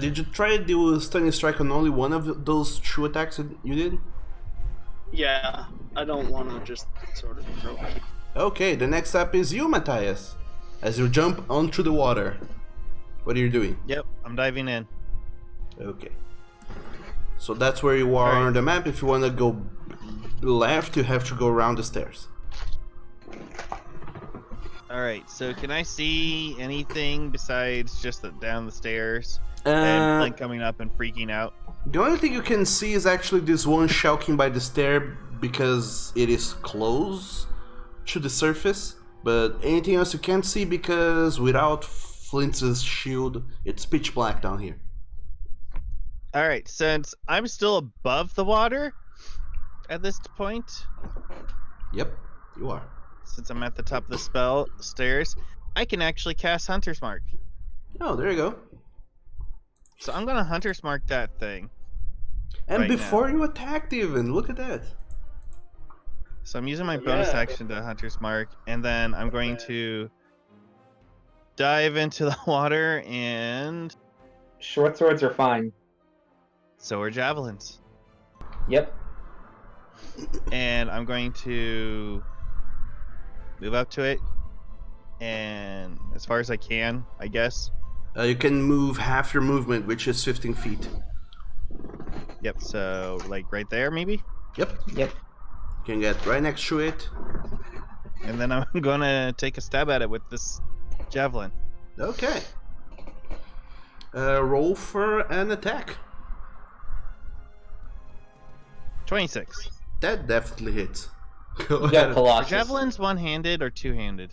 Did you try to do a stunning strike on only one of those 2 attacks that you did? Yeah, I don't want to just sort of throw it. Okay, the next up is you, Matthias. As you jump onto the water. What are you doing? Yep, I'm diving in. Okay. So that's where you are Alright. on the map. If you want to go left, you have to go around the stairs. Alright, so can I see anything besides just down the stairs and Flint coming up and freaking out? The only thing you can see is actually this one shouting by the stair because it is close to the surface. But anything else you can't see because without Flint's shield, it's pitch black down here. Alright, since I'm still above the water at this point, Yep, you are. since I'm at the top of the stairs, I can actually cast Hunter's Mark. Oh, there you go. So I'm gonna Hunter's Mark that thing. And right before now. you attacked, even look at that. So I'm using my bonus Yeah. action to Hunter's Mark, and then I'm going to dive into the water, and Short swords are fine. so are javelins. Yep. And I'm going to move up to it, and as far as I can, I guess. You can move half your movement, which is 15 feet. Yep. So like right there, maybe. Yep. Yep. You can get right next to it. And then I'm gonna take a stab at it with this javelin. Okay. Roll for an attack. 26. That definitely hits. Go You got ahead. Are Colossus. javelins one-handed or two-handed?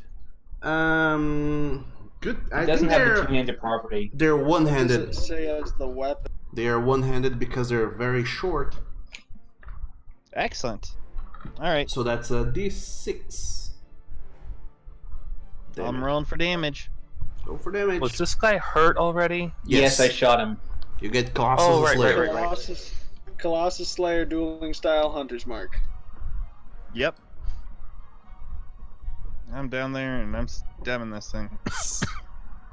Good. I It think doesn't have the they're two-handed property. they're What does one-handed. it say as the weapon? They are one-handed because they're very short. Excellent. All right. So that's a d6. I'm Damage. rolling for damage. Go for damage. Was this guy hurt already? Yes, I shot him. You get Colossus Oh, right, Slayer. right, right. Colossus Slayer dueling style Hunter's Mark. Yep. I'm down there and I'm stabbing this thing.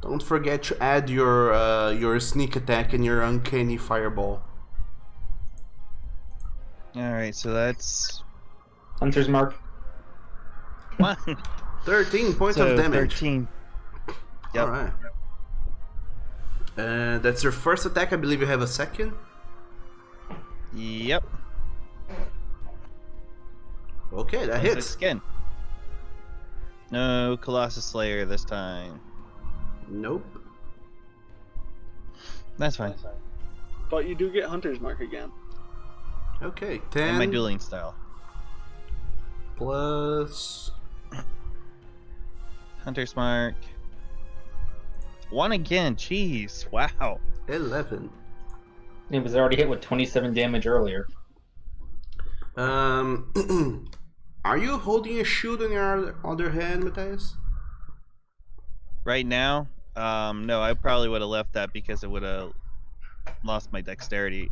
Don't forget to add your sneak attack and your uncanny fireball. All right, so that's Hunter's Mark. 13 points so of damage. 13. Yep. All right. That's your first attack. I believe you have a second. Yep. Okay, that hits. Again. No Colossus Slayer this time. Nope. That's fine. But you do get Hunter's Mark again. Okay, And 10 my dueling style. plus. Hunter's Mark. 1 again. Jeez. Wow. 11. It was already hit with 27 damage earlier. Are you holding a shield in your other hand, Matthias? Right now, no, I probably would have left that because it would have lost my dexterity,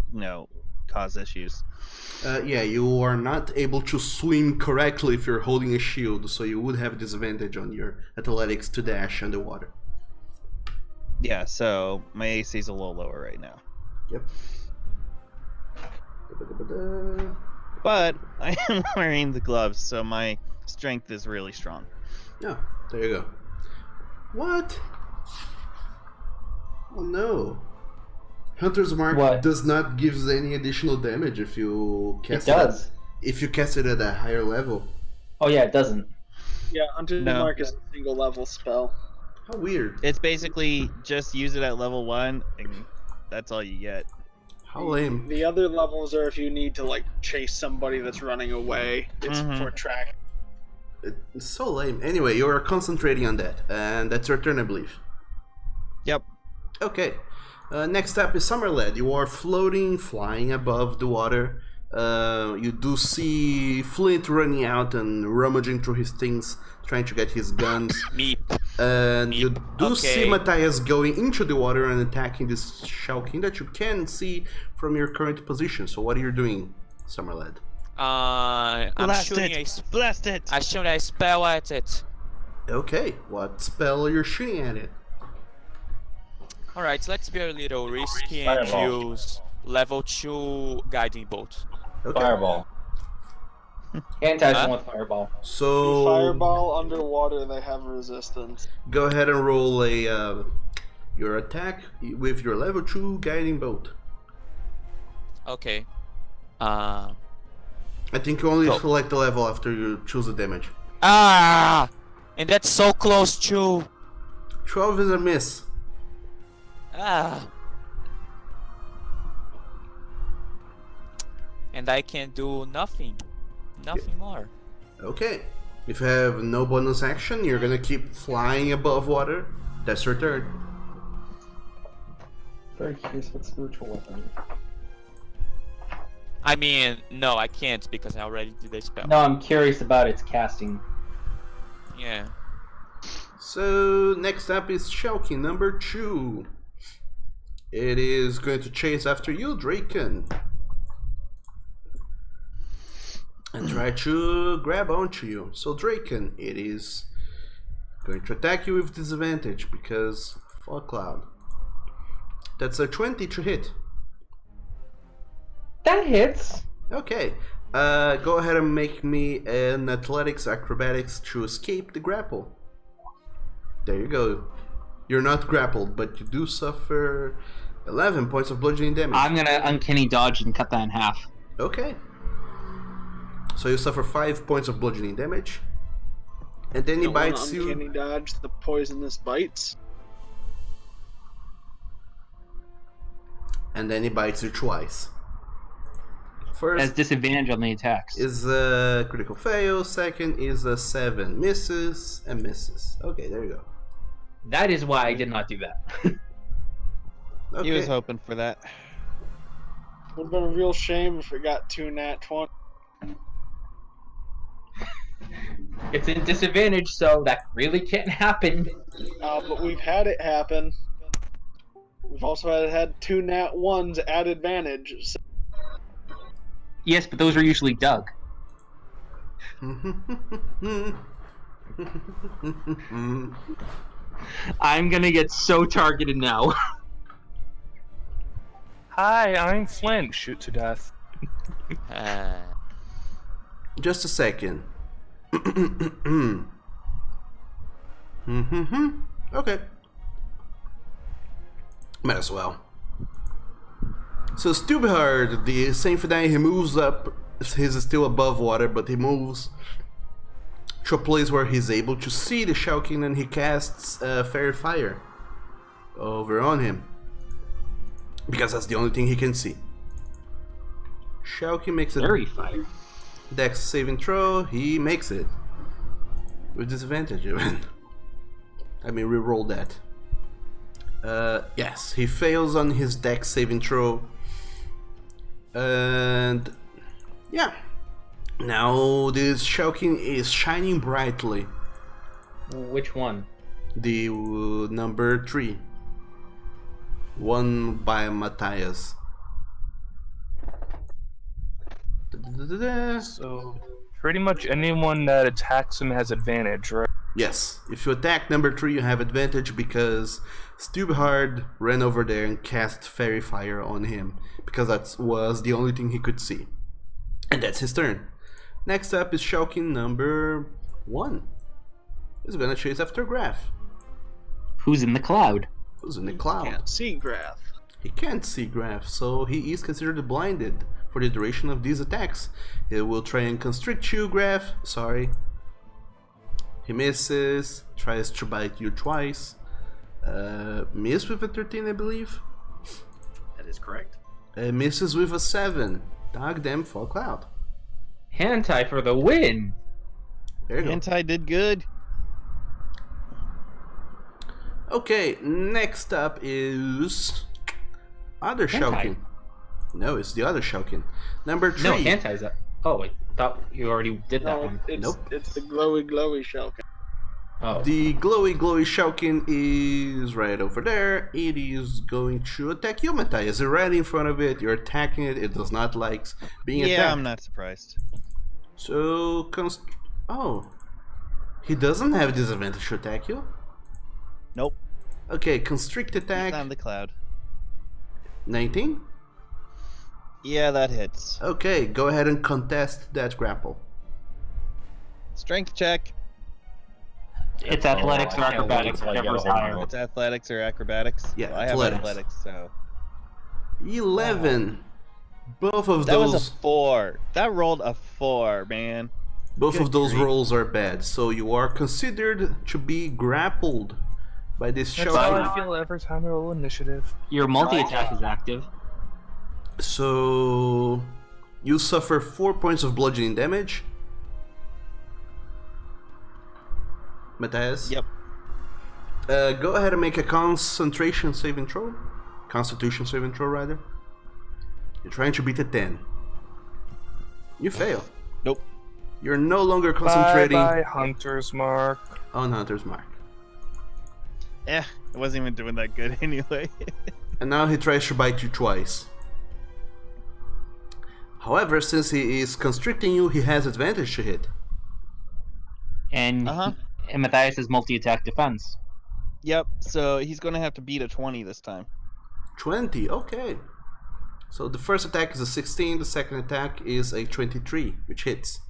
cause issues. Yeah, you are not able to swim correctly if you're holding a shield, so you would have disadvantage on your athletics to dash underwater. Yeah, so my AC is a little lower right now. Yep. But I am wearing the gloves, so my strength is really strong. Yeah, there you go. What? Oh no. Hunter's Mark What? does not give any additional damage if you It cast does. if you cast it at a higher level. Oh yeah, it doesn't. Yeah, Hunter's No. Mark is a single level spell. How weird. It's basically just use it at level 1, and that's all you get. How lame. The other levels are if you need to chase somebody that's running away. It's Mhm. for track. It's so lame. Anyway, you are concentrating on that, and that's your turn, I believe. Yep. Okay. Next up is Summerled. You are floating, flying above the water. You do see Flint running out and rummaging through his things, trying to get his guns. Meep. And you do see Okay. Matthias going into the water and attacking this Shell King that you can see from your current position. So what are you doing, Summerled? I'm Blast shooting it! Blast it! I shoot a spell at it. Okay, what spell are you shooting at it? Alright, let's be a little risky and Fireball. use level 2 guiding bolt. Okay. Fireball. Anti Huh? with Fireball. So Fireball underwater, they have resistance. go ahead and roll your attack with your level 2 guiding bolt. Okay. I think you only Go. select the level after you choose the damage. Ah! And that's so close to... 12 is a miss. Ah! And I can do nothing. Nothing more. Okay. If you have no bonus action, you're gonna keep flying above water. That's your turn. Very curious what spiritual weapon. I mean, no, I can't because I already did a spell. No, I'm curious about its casting. Yeah. So next up is Shelky number 2. It is going to chase after you, Draken, and try to grab onto you. So Draken, it is going to attack you with disadvantage because Fog Cloud. That's a 20 to hit. That hits. Okay. Go ahead and make me an athletics acrobatics to escape the grapple. There you go. You're not grappled, but you do suffer 11 points of bludgeoning damage. I'm gonna uncanny dodge and cut that in half. Okay. So you suffer 5 points of bludgeoning damage. And then he bites you. Uncanny dodge the poisonous bites. And then he bites you twice. First As disadvantage on the attacks. is a critical fail. Second is a 7. Misses and misses. Okay, there you go. That is why I did not do that. He was Okay. hoping for that. Would have been a real shame if it got 2 nat 20. It's in disadvantage, so that really can't happen. But we've had it happen. We've also had 2 nat 1s at advantage. So Yes, but those are usually Doug. I'm gonna get so targeted now. Hi, I'm Flint. Shoot to death. Just a second. Okay. Might as well. So Stubhard, the Senfeadhain, he moves up. He's still above water, but he moves to a place where he's able to see the Shulkin, and he casts Fairy Fire over on him. Because that's the only thing he can see. Shulkin makes a Fairy Fire. Dex saving throw. He makes it. With disadvantage, even. I mean, reroll that. Yes, he fails on his Dex saving throw. And yeah, now this Shulkin is shining brightly. Which one? The number 3, one by Matthias. So, pretty much anyone that attacks him has advantage, right? Yes, if you attack number 3, you have advantage because Stubhard ran over there and cast Fairy Fire on him because that was the only thing he could see. And that's his turn. Next up is Shulkin number 1. He's gonna chase after Graph. Who's in the cloud? Who's in the cloud? can't see Graph. He can't see Graph, so he is considered blinded for the duration of these attacks. He will try and constrict you, Graph. Sorry. He misses, tries to bite you twice. Miss with a 13, I believe. That is correct. Misses with a 7. Dog damn Fog Cloud. Hand tie for the win. There you go. Anti did good. Okay, next up is other Hand tie. Shulkin. No, it's the other Shulkin. Number 3. No, hand tie's up. Oh, I thought you already did that No, one. it's, Nope. it's the glowy Shulkin. Oh. The glowy Shulkin is right over there. It is going to attack you, Matthias. You're right in front of it. You're attacking it. It does not like being Yeah, attacked. I'm not surprised. So, oh. He doesn't have disadvantage to attack you? Nope. Okay, constrict He's attack. on the cloud. 19? Yeah, that hits. Okay, go ahead and contest that grapple. Strength check. It's athletics or I can't wait acrobatics, till I get whichever's a hold of higher. it. It's athletics or acrobatics. Yeah, Well, I have athletics. athletics, so 11. Both of that those was a 4. That rolled a 4, man. both of good those grief. rolls are bad. So you are considered to be grappled by this That's how Shulkin. I feel every time I roll initiative. Your multi-attack is active. So you suffer 4 points of bludgeoning damage. Matthias? Yep. Go ahead and make a concentration saving throw. Constitution saving throw, rather. You're trying to beat a 10. You fail. Nope. You're no longer concentrating Bye bye, Hunter's Mark. on Hunter's Mark. It wasn't even doing that good anyway. And now he tries to bite you twice. However, since he is constricting you, he has advantage to hit. And and Matthias has multi-attack defense. Yep, so he's going to have to beat a 20 this time. 20, okay. So the first attack is a 16, the second attack is a 23, which hits.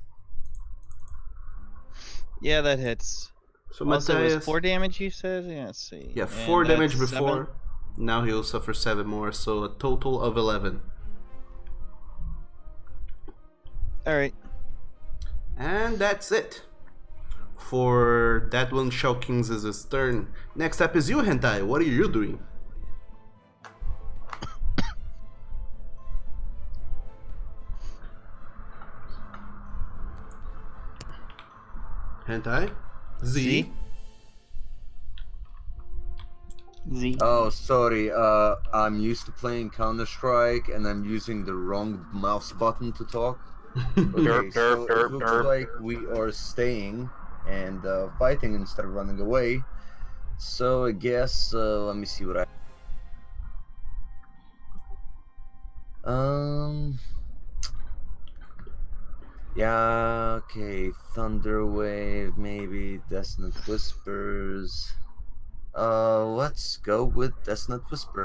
Yeah, that hits. So Also, it Matthias... was 4 damage, you said? Yeah, let's see. Yeah, And 4 damage that's before. 7. Now he'll suffer 7 more, so a total of 11. Alright. And that's it. For that one, Shao King's is his turn. Next up is you, Hentai. What are you doing? Hentai? Z? Z. Oh, sorry. I'm used to playing Counter-Strike, and I'm using the wrong mouse button to talk. Okay, so it looks like we are staying and fighting instead of running away. So I guess let me see what I. Yeah. Okay. Thunder Wave, maybe Desolate Whispers. Let's go with Desolate Whisper.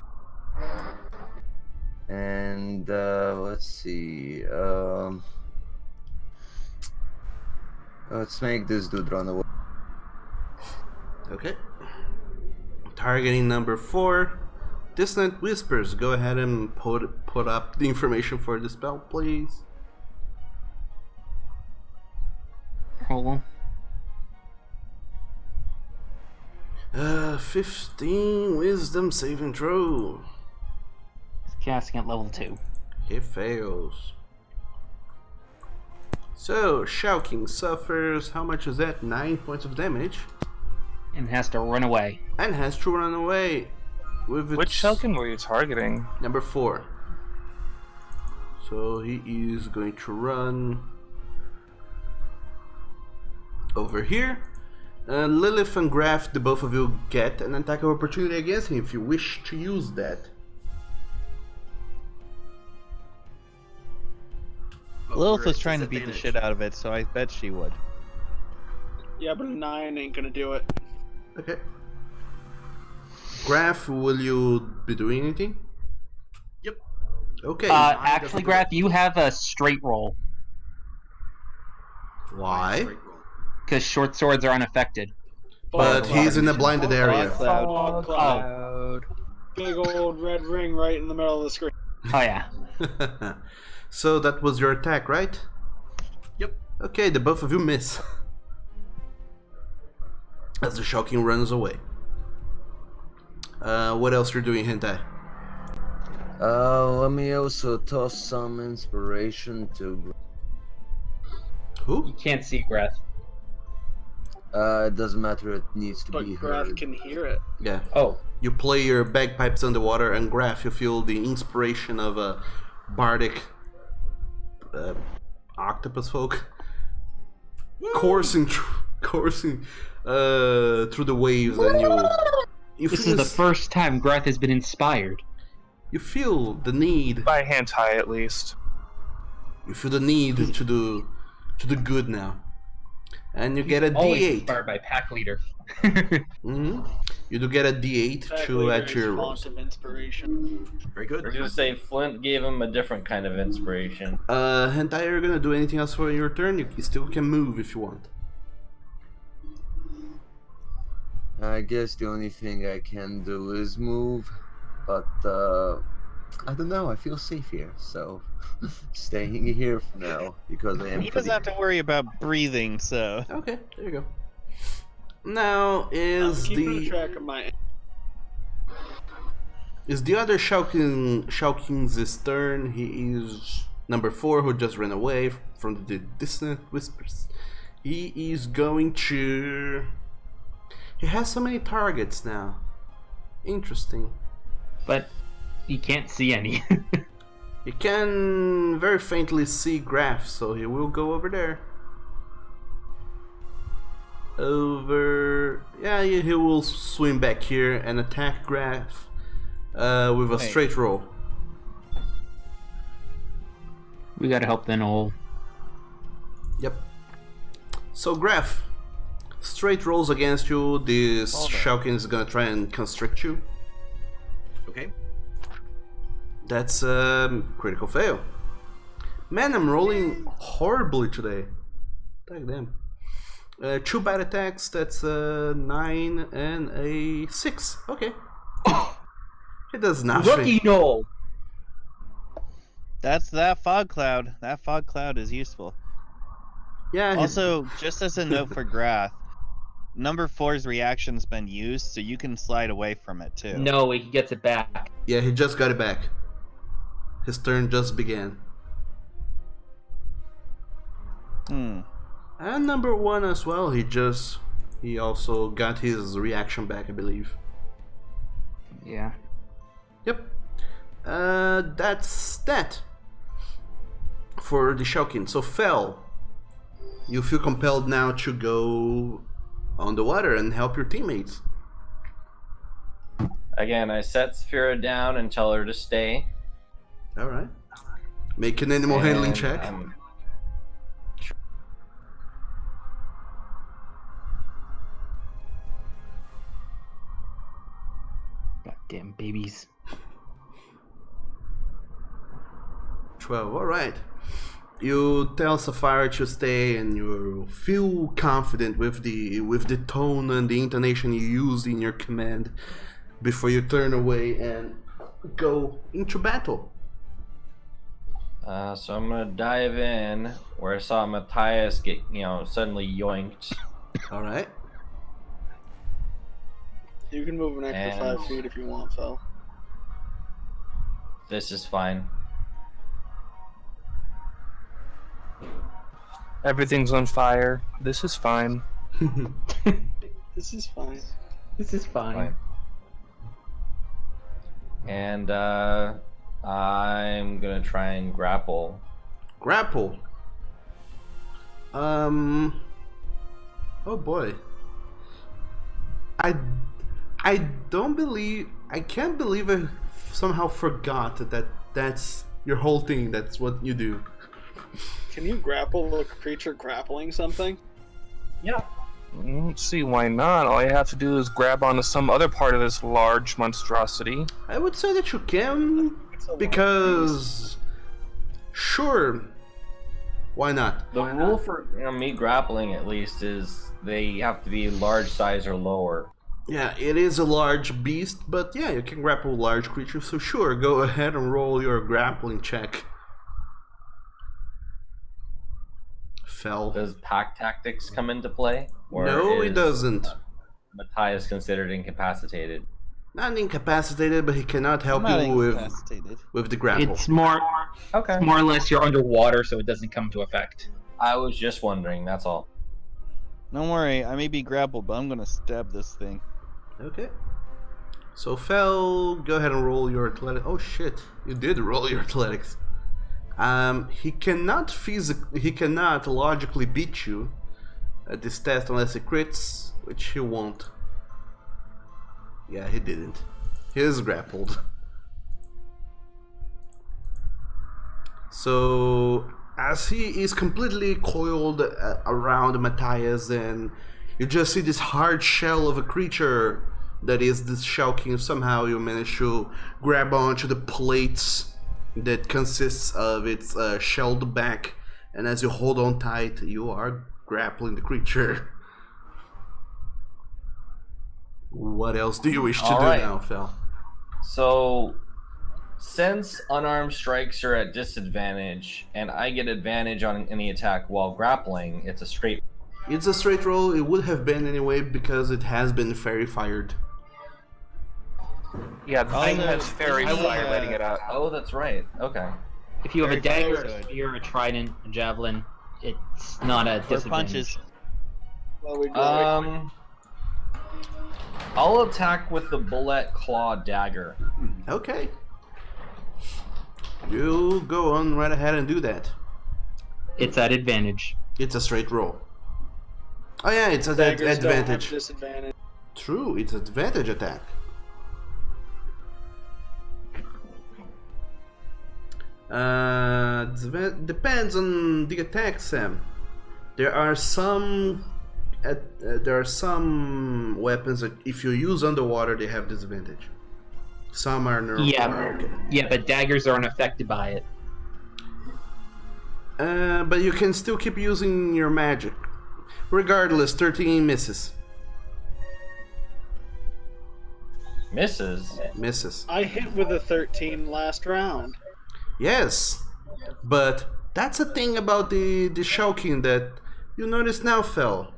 And let's see. Let's make this dude run away. Okay. Targeting number 4. Dissonant Whispers. Go ahead and put up the information for the spell, please. Roll. 15 Wisdom saving throw. He's casting at level 2. He fails. So, Shao King suffers, how much is that? 9 points of damage. And has to run away. And has to run away. With Which Shulkin were you targeting? Number 4. So he is going to run over here. Lilith and Graf, the both of you get an attack of opportunity against him if you wish to use that. Lilith was trying to beat the shit out of it, so I bet she would. Yeah, but a 9 ain't gonna do it. Okay. Graf, will you be doing anything? Yep. Okay. Actually, Graf, you have a straight roll. Why? Because short swords are unaffected. But he's in a blinded area. Fog cloud. Cloud. Big old red ring right in the middle of the screen. Oh yeah. So that was your attack, right? Yep. Okay, the both of you miss. As the Shao King runs away. What else you're doing, Hentai? Let me also toss some inspiration to. Who? You can't see Graf. It doesn't matter. It needs to But be Graf heard. can hear it. Yeah. Oh. You play your bagpipes underwater, and Graf, you feel the inspiration of a bardic octopus folk coursing through the waves, and you This feel is the first time Graf has been inspired. You feel the need. By Hentai, at least. You feel the need to do good now, and you get a Always D8. inspired by Pack Leader. You do get a D8 to add to your rolls. Of inspiration. Very good. We're gonna say Flint gave him a different kind of inspiration. Hentai, are you gonna do anything else for your turn? You still can move if you want. I guess the only thing I can do is move, but I don't know. I feel safe here, so staying here for now because I am. He doesn't have to worry about breathing, so. Okay, there you go. Now is keeping track of my. Is the other Shao King's turn. He is number 4 who just ran away from the Dissonant Whispers. He is going to... He has so many targets now. Interesting. But he can't see any. You can very faintly see Graf, so he will go over there. over. Yeah, he will swim back here and attack Graf with a Wait. straight roll. We gotta help the Nol. Yep. So Graf, straight rolls against you. This Shulkin is gonna try and constrict you. Okay. That's a critical fail. Man, I'm rolling horribly today. Tag them. 2 bad attacks, that's a 9 and a 6. Okay. It does nothing. Rookie Nol! That's that fog cloud. That fog cloud is useful. Yeah. Also, just as a note for Grath, number 4's reaction's been used, so you can slide away from it too. No, he gets it back. Yeah, he just got it back. His turn just began. Hmm. And number 1 as well, he also got his reaction back, I believe. Yeah. Yep. That's that for the Shulkin. So Fel, you feel compelled now to go on the water and help your teammates. Again, I set Senfeadhain down and tell her to stay. Alright. Make an animal handling check. Goddamn babies. 12. Alright. You tell Sapphire to stay and you feel confident with the tone and the intonation you used in your command before you turn away and go into battle. So I'm gonna dive in where I saw Matthias get, suddenly yoinked. Alright. You can move an extra 5 feet if you want, Fel. This is fine. Everything's on fire. This is fine. This is fine. This is fine. And I'm gonna try and grapple. Grapple. Oh boy. I can't believe I somehow forgot that that's your whole thing. That's what you do. Can you grapple a creature grappling something? Yeah. I don't see why not. All I have to do is grab onto some other part of this large monstrosity. I would say that you can, because sure, why not? The rule for me grappling, at least, is they have to be large size or lower. Yeah, it is a large beast, but yeah, you can grapple large creatures, so sure, go ahead and roll your grappling check. Fel. Does pack tactics come into play? Or No, it doesn't. Matthias considered incapacitated. Not incapacitated, but he cannot help I'm not you with incapacitated. the grapple. It's more or less you're underwater, so it doesn't come to effect. I was just wondering, that's all. Don't worry, I may be grappled, but I'm gonna stab this thing. Okay. So Fel, go ahead and roll your athletics. Oh shit, you did roll your athletics. He cannot logically beat you at this test unless he crits, which he won't. Yeah, he didn't. He is grappled. So, as he is completely coiled around Matthias, and you just see this hard shell of a creature that is this Shulkin. Somehow you manage to grab onto the plates that consists of its shelled back, and as you hold on tight, you are grappling the creature. What else do you wish to do now, Fel? So, since unarmed strikes are at disadvantage, and I get advantage on any attack while grappling, it's a straight. It's a straight roll. It would have been anyway because it has been fairy fired. Yeah, the thing has fairy fire letting it out. Oh, that's right. Okay. If you have a Very dagger, a good. spear, a trident, a javelin, it's not a For disadvantage. punches. Well, we go I'll attack with the bullet claw dagger. Okay. You go on right ahead and do that. It's at advantage. It's a straight roll. Oh yeah, it's an Daggers don't have advantage. disadvantage. True, it's advantage attack. Depends on the attack, Sam. There are some weapons that if you use underwater, they have disadvantage. Some are nerfed. Yeah, but daggers aren't affected by it. But you can still keep using your magic. Regardless, 13 misses. Misses. I hit with a 13 last round. Yes, but that's a thing about the Shulkin that you notice now, Fel.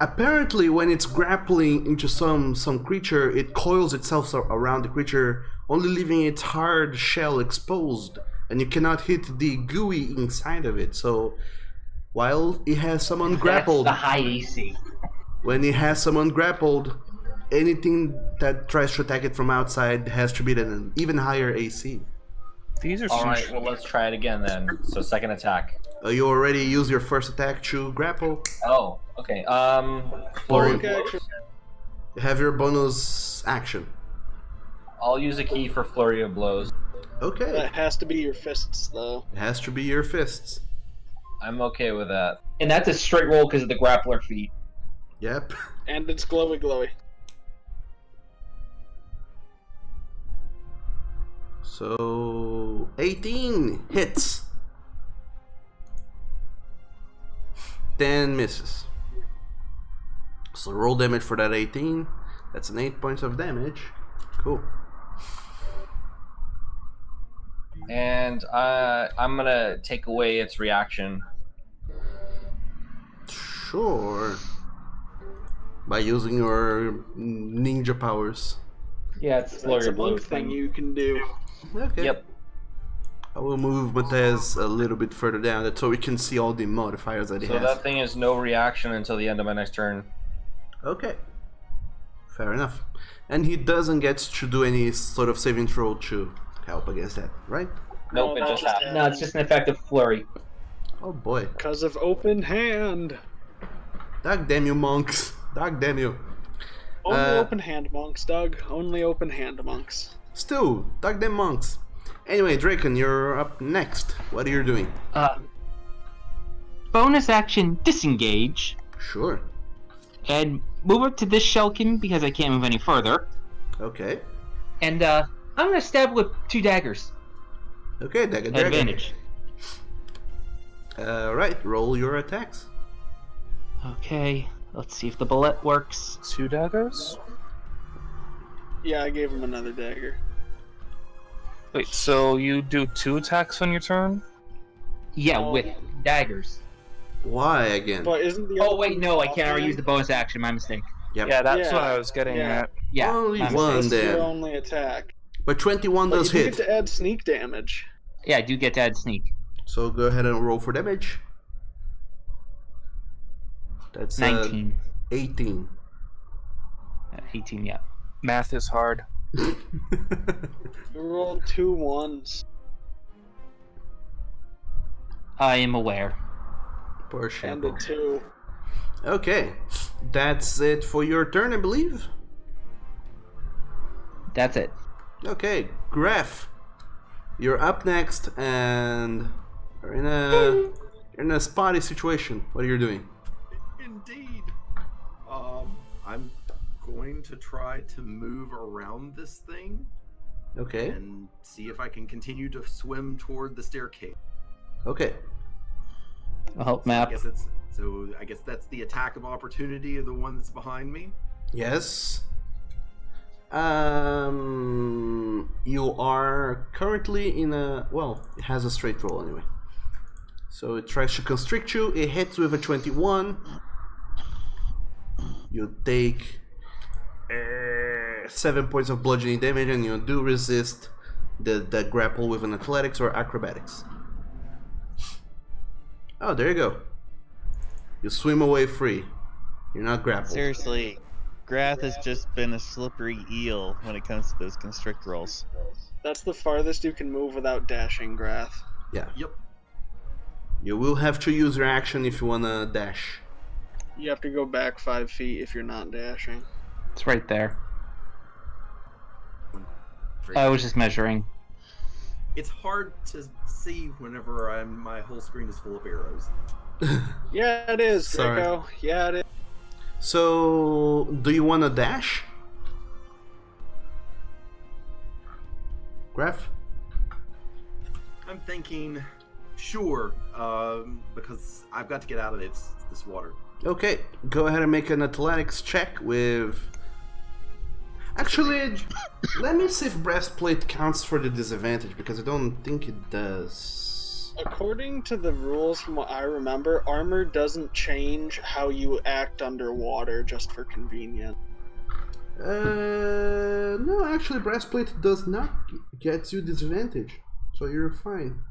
Apparently, when it's grappling into some creature, it coils itself around the creature, only leaving its hard shell exposed, and you cannot hit the gooey inside of it. So, while it has someone grappled, That's the high AC. when it has someone grappled, anything that tries to attack it from outside has to be at an even higher AC. These are All some right, well, let's try it again then. So second attack. You already used your first attack to grapple. Oh, okay. Or Okay, actually, you have your bonus action. I'll use a key for flurry of blows. Okay. that has to be your fists, though. It has to be your fists. I'm okay with that. And that's a straight roll because of the grappler feat. Yep. And it's glowy. So 18 hits. 10 misses. So roll damage for that 18. That's an 8 points of damage. Cool. And I'm gonna take away its reaction. Sure. By using your ninja powers. Yeah, it's That's flurry a of blows monk thing thing. you can do. Okay. Yep. I will move Matez a little bit further down so we can see all the modifiers that he So has. that thing is no reaction until the end of my next turn. Okay. Fair enough. And he doesn't get to do any sort of saving throw to help against that, right? Nope, No, it just that happened. No, it's just an effective flurry. Oh boy. Because of open hand. Dog damn you, monks. Dog damn you. Only Uh, open hand monks, Doug. Only open hand monks. Still, dog damn monks. Anyway, Draken, you're up next. What are you doing? Bonus action disengage Sure. and move up to this Shulkin because I can't move any further. Okay. And I'm gonna stab with 2 daggers. Okay, dagger. Advantage. Right, roll your attacks. Okay, let's see if the bullet works. 2 daggers? Yeah, I gave him another dagger. Wait, so you do 2 attacks on your turn? Yeah, Oh. with daggers. Why again? But isn't the Oh other wait, one no, I can't offhand? use the bonus action. My mistake. Yep. Yeah, that's Yeah, what I was getting yeah. at. Yeah, Only my one mistake. That's then. your only attack. But 21 But does you do hit. get to add sneak damage. Yeah, I do get to add sneak. So go ahead and roll for damage. That's 19. 18. 18, yeah. Math is hard. You rolled 2 1s. I am aware. Poor And a Shapo. 2. Okay, that's it for your turn, I believe. That's it. Okay, Graf, you're up next, and you're in a spotty situation. What are you doing? Indeed. I'm going to try to move around this thing Okay, and see if I can continue to swim toward the staircase. okay. I'll help I map. guess that's the attack of opportunity of the one that's behind me. Yes. You are currently in a it has a straight roll anyway. So it tries to constrict you. It hits with a 21. You take 7 points of bludgeoning damage, and you do resist the grapple with an athletics or acrobatics. Oh, there you go. You swim away free. You're not grappled. Seriously, Grath has just been a slippery eel when it comes to those constrict rolls. That's the farthest you can move without dashing, Grath. Yeah. Yep. You will have to use your action if you wanna dash. You have to go back 5 feet if you're not dashing. It's right there. I was just measuring. It's hard to see whenever my whole screen is full of arrows. Yeah, it is, Sorry. Draco. Yeah, it is. So, do you want to dash? Graf? I'm thinking, sure, because I've got to get out of this water. Okay, go ahead and make an athletics check with... Actually, let me see if breastplate counts for the disadvantage, because I don't think it does. According to the rules, from what I remember, armor doesn't change how you act underwater, just for convenience. No, actually, breastplate does not get you disadvantage, so you're fine.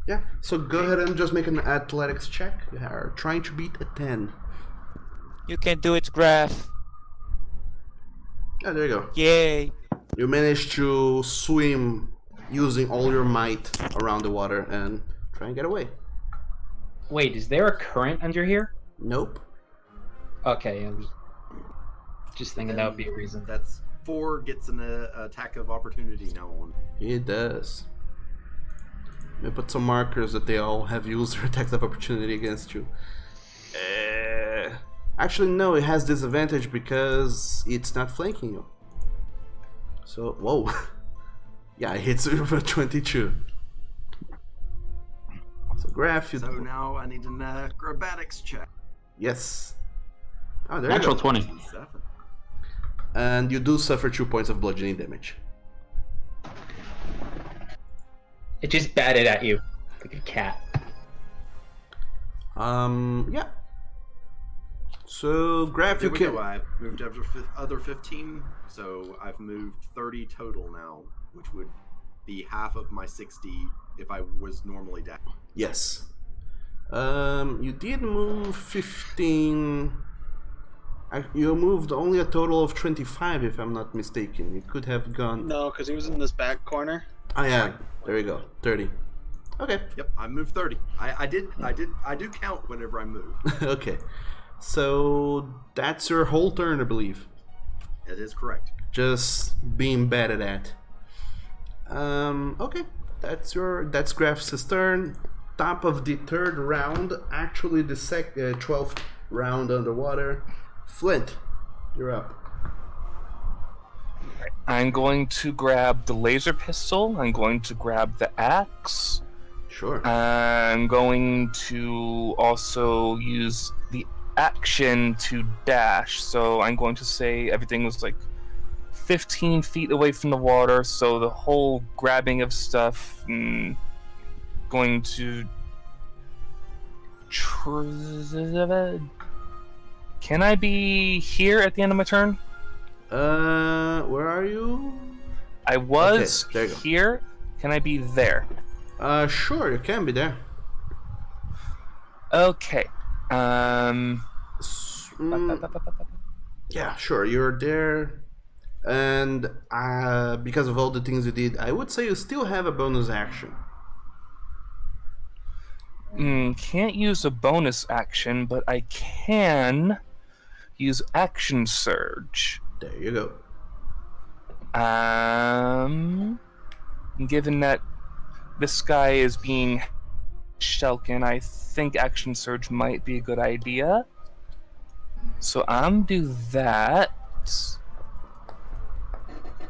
Yeah, so go ahead and just make an athletics check. You are trying to beat a 10. You can do it, Graf. Ah, there you go. Yay. You managed to swim using all your might around the water and try and get away. Wait, is there a current under here? Nope. Okay, I was just thinking that would be a reason. That's 4 gets an attack of opportunity now on. It does. Let me put some markers that they all have used their attacks of opportunity against you. Actually, no, it has disadvantage because it's not flanking you. So, whoa. Yeah, it hits you with a 22. So, Graf, you... So now I need an acrobatics check. Yes. Oh, there Natural you go. 20. 7. And you do suffer 2 points of bludgeoning damage. It just batted at you like a cat. Yeah. So, Graf, There you we can... go. I've moved other 15, so I've moved 30 total now, which would be half of my 60 if I was normally down. Yes. You did move 15... You moved only a total of 25, if I'm not mistaken. You could have gone... No, because he was in this back corner. Oh yeah, there we go. 30. Okay. Yep, I moved 30. I do count whenever I move. Okay. So that's your whole turn, I believe. That is correct. Just being bad at that. Okay. That's Graf's turn. Top of the third round. Actually, the 12th round underwater. Flint, you're up. I'm going to grab the laser pistol. I'm going to grab the axe. Sure. I'm going to also use the action to dash. So I'm going to say everything was like 15 feet away from the water. So the whole grabbing of stuff, going to... Can I be here at the end of my turn? Where are you? I was Okay, there you go. here. Can I be there? Sure, you can be there. Okay. Yeah, sure, you're there. And because of all the things you did, I would say you still have a bonus action. Can't use a bonus action, but I can use action surge. There you go. Given that this guy is being Shellkin, I think action surge might be a good idea. So I'm do that.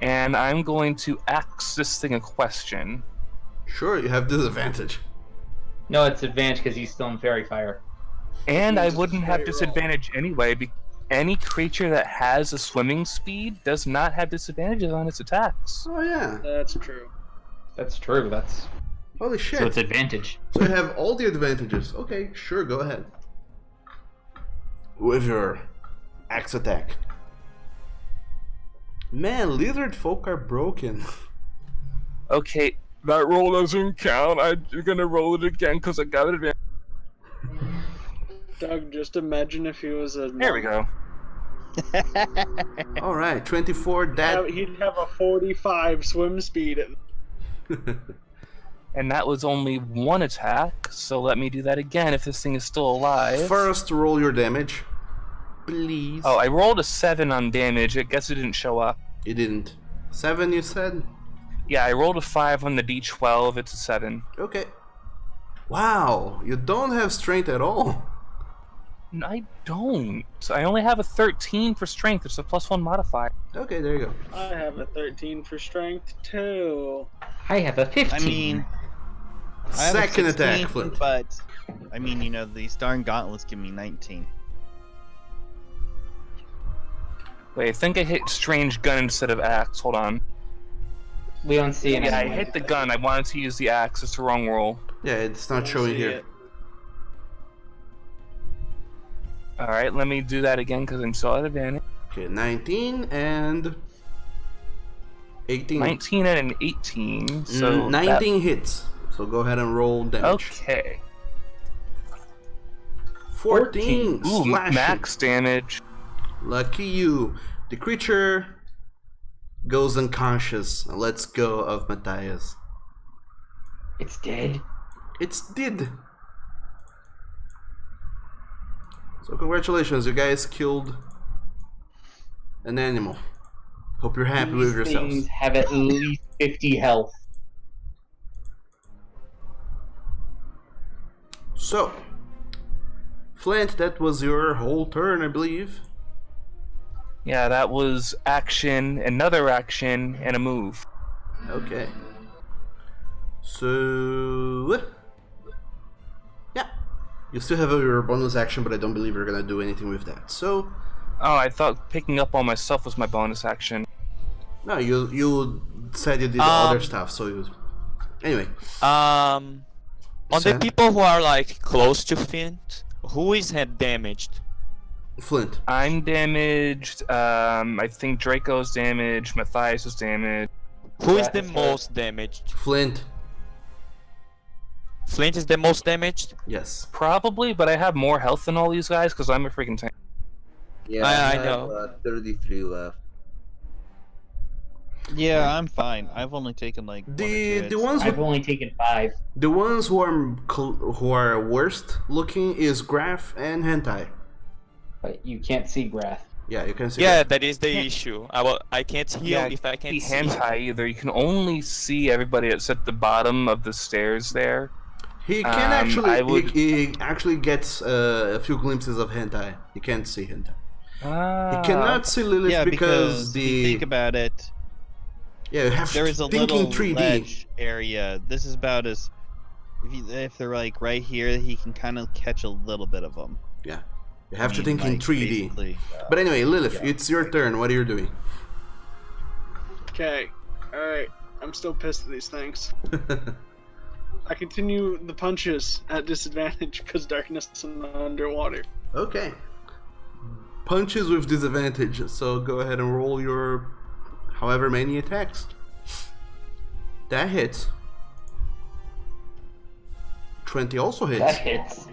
And I'm going to ask this thing a question. Sure, you have disadvantage. No, it's advantage because he's still in fairy fire. And I It's a wouldn't have straight roll. disadvantage anyway. Any creature that has a swimming speed does not have disadvantages on its attacks. Oh yeah. That's true. That's true. That's Holy shit. so it's advantage. So you have all the advantages. Okay, sure, go ahead. With your axe attack. Man, lizard folk are broken. Okay, that roll doesn't count. I'm gonna roll it again because I got advantage. Doug, just imagine if he was a... There we go. Alright, 24, that... He'd have a 45 swim speed. And that was only one attack, so let me do that again if this thing is still alive. First, roll your damage. please. Oh, I rolled a 7 on damage. I guess it didn't show up. You didn't. 7, you said? Yeah, I rolled a 5 on the D12. It's a 7. Okay. Wow, you don't have strength at all. I don't. I only have a 13 for strength. It's a +1 modifier. Okay, there you go. I have a 13 for strength too. I have a 15. I mean, I have a Second 16, attack, Flint. but I mean, you know, these darn gauntlets give me 19. Wait, I think I hit strange gun instead of axe. Hold on. We don't see anything. Yeah, I hit the gun. I wanted to use the axe. It's the wrong roll. Yeah, it's not showing See here. it. Alright, let me do that again because I'm still at advantage. Okay, 19 and 18. 19 and an 18. So 19 hits. So go ahead and roll damage. Okay. 14 Ooh, slashing. max damage. Lucky you. The creature goes unconscious. Let's go of Matthias. It's dead. It's dead. So congratulations, you guys killed an animal. Hope you're happy with These yourselves. things have at least 50 health. So, Flint, that was your whole turn, I believe. Yeah, that was action, another action, and a move. Okay. So, yeah, you still have your bonus action, but I don't believe you're gonna do anything with that. So, Oh, I thought picking up on myself was my bonus action. no, you said you did other stuff. So you, anyway. On the Sam? people who are like close to Flint, who is head damaged? Flint. I'm damaged. I think Draco's damaged. Matthias is damaged. Who is the That's most damaged? Flint. Flint is the most damaged? Yes. Probably, but I have more health than all these guys because I'm a freaking tank. Yeah, I have, know. 33 left. Yeah, I'm fine. I've only taken like one or two The hits. ones I've who, only taken 5. the ones who are worst looking is Graph and Hentai. But you can't see Grath. Yeah, you can see. Yeah, that. that is the issue. I can't heal if I can't see. hentai either. You can only see everybody that's at the bottom of the stairs there. He can actually. I would- He actually gets a few glimpses of Hentai. He can't see Hentai. He cannot see Lilith Yeah, because if you think the about it, yeah you have there is a thinking little 3D. ledge area. This is about as if they're like right here, he can kind of catch a little bit of them. Yeah, you have to think in like, 3D. basically. But anyway, Lilith, it's your turn. What are you doing? Okay. Alright. I'm still pissed at these things. I continue the punches at disadvantage because darkness and underwater. Okay. Punches with disadvantage. So go ahead and roll your however many attacks. That hits. 20 also hits. That hits.